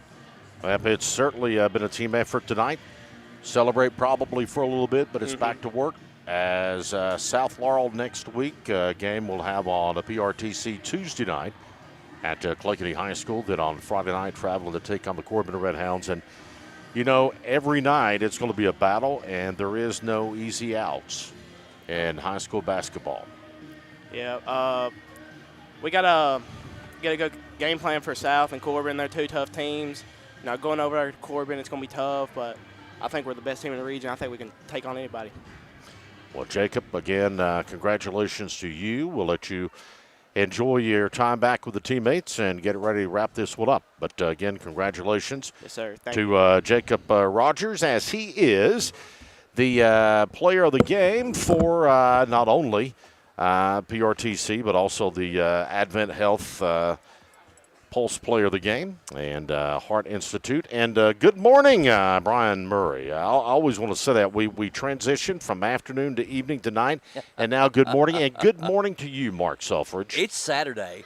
Well, it's certainly been a team effort tonight. Celebrate probably for a little bit, but it's back to work as South Laurel next week. Game we'll have on a PRTC Tuesday night at Clay County High School. Then on Friday night, traveling to take on the Corbin Red Hounds. And, you know, every night it's going to be a battle, and there is no easy outs in high school basketball. Yeah, we got a good game plan for South and Corbin. They're two tough teams. You know, going over there to Corbin, it's going to be tough, but I think we're the best team in the region. I think we can take on anybody. Well, Jacob, again, congratulations to you. We'll let you enjoy your time back with the teammates and get ready to wrap this one up. But, again, congratulations yes, sir. to Jacob Rogers, as he is the player of the game for not only PRTC, but also the Advent Health Pulse Player of the Game and Heart Institute. And good morning, Brian Murray. I always want to say that. We transitioned from afternoon to evening to night, and now good morning. And good morning to you, Mark Selfridge. It's Saturday.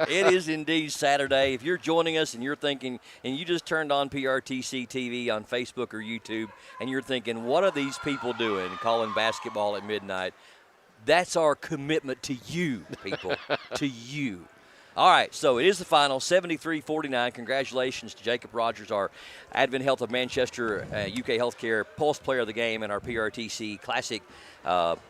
It is indeed Saturday. If you're joining us and you're thinking, and you just turned on PRTC TV on Facebook or YouTube, and you're thinking, what are these people doing calling basketball at midnight? That's our commitment to you, people, to you. All right, so it is the final, 73-49. Congratulations to Jacob Rogers, our Advent Health of Manchester, UK Healthcare Pulse Player of the Game, and our PRTC Classic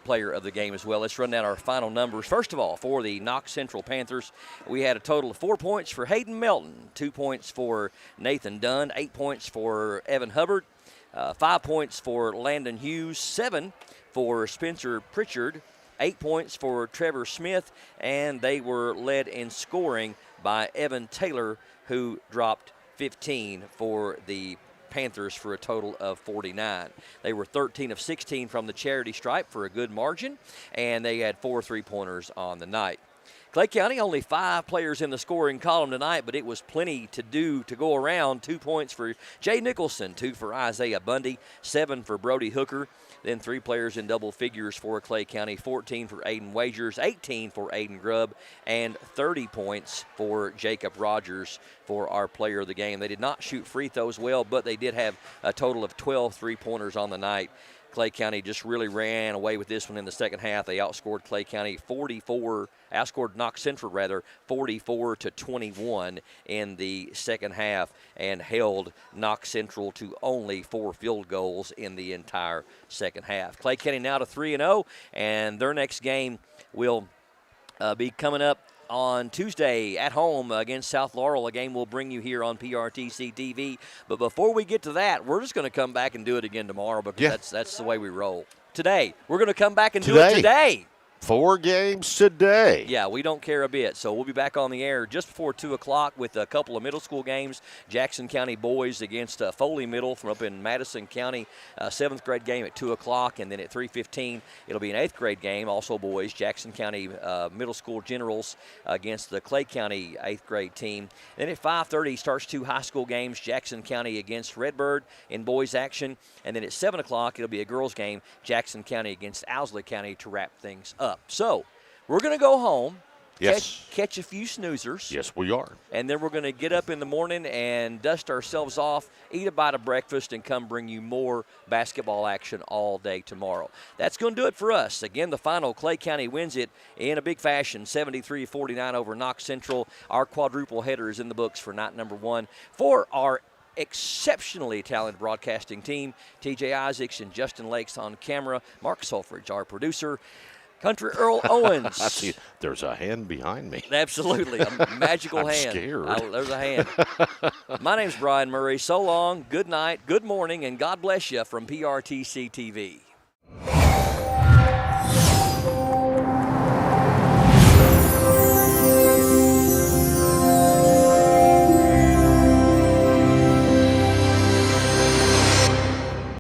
Player of the Game as well. Let's run down our final numbers. First of all, for the Knox Central Panthers, we had a total of 4 points for Hayden Melton, 2 points for Nathan Dunn, 8 points for Evan Hubbard, 5 points for Landon Hughes, 7 for Spencer Pritchard, 8 points for Trevor Smith, and they were led in scoring by Evan Taylor, who dropped 15 for the Panthers for a total of 49. They were 13 of 16 from the charity stripe for a good margin, and they had 4 3-pointers on the night. Clay County, only 5 players in the scoring column tonight, but it was plenty to go around. 2 points for Jay Nicholson, 2 for Isaiah Bundy, 7 for Brody Hooker. Then 3 players in double figures for Clay County, 14 for Aiden Wagers, 18 for Aiden Grubb, and 30 points for Jacob Rogers for our player of the game. They did not shoot free throws well, but they did have a total of 12 three-pointers on the night. Clay County just really ran away with this one in the second half. They outscored Knox Central 44-21 in the second half, and held Knox Central to only 4 field goals in the entire second half. Clay County now to 3-0, and their next game will be coming up on Tuesday at home against South Laurel, a game we'll bring you here on PRTC TV. But before we get to that, we're just going to come back and do it again tomorrow, because that's the way we roll. Today, we're going to come back and do it today. 4 games today. Yeah, we don't care a bit. So we'll be back on the air just before 2 o'clock with a couple of middle school games. Jackson County boys against Foley Middle from up in Madison County. 7th grade game at 2 o'clock. And then at 3:15, it'll be an 8th grade game, also boys. Jackson County middle school generals against the Clay County 8th grade team. Then at 5:30 starts 2 high school games. Jackson County against Redbird in boys action. And then at 7 o'clock, it'll be a girls game. Jackson County against Owsley County to wrap things up. So we're going to go home, catch a few snoozers. Yes, we are. And then we're going to get up in the morning and dust ourselves off, eat a bite of breakfast, and come bring you more basketball action all day tomorrow. That's going to do it for us. Again, the final, Clay County wins it in a big fashion, 73-49 over Knox Central. Our quadruple header is in the books for night number 1 for our exceptionally talented broadcasting team. TJ Isaacs and Justin Lakes on camera. Mark Sulfridge, our producer. Country Earl Owens. I see. There's a hand behind me. Absolutely. A magical I'm hand. Scared. There's a hand. My name's Brian Murray. So long, good night, good morning, and God bless you from PRTC TV.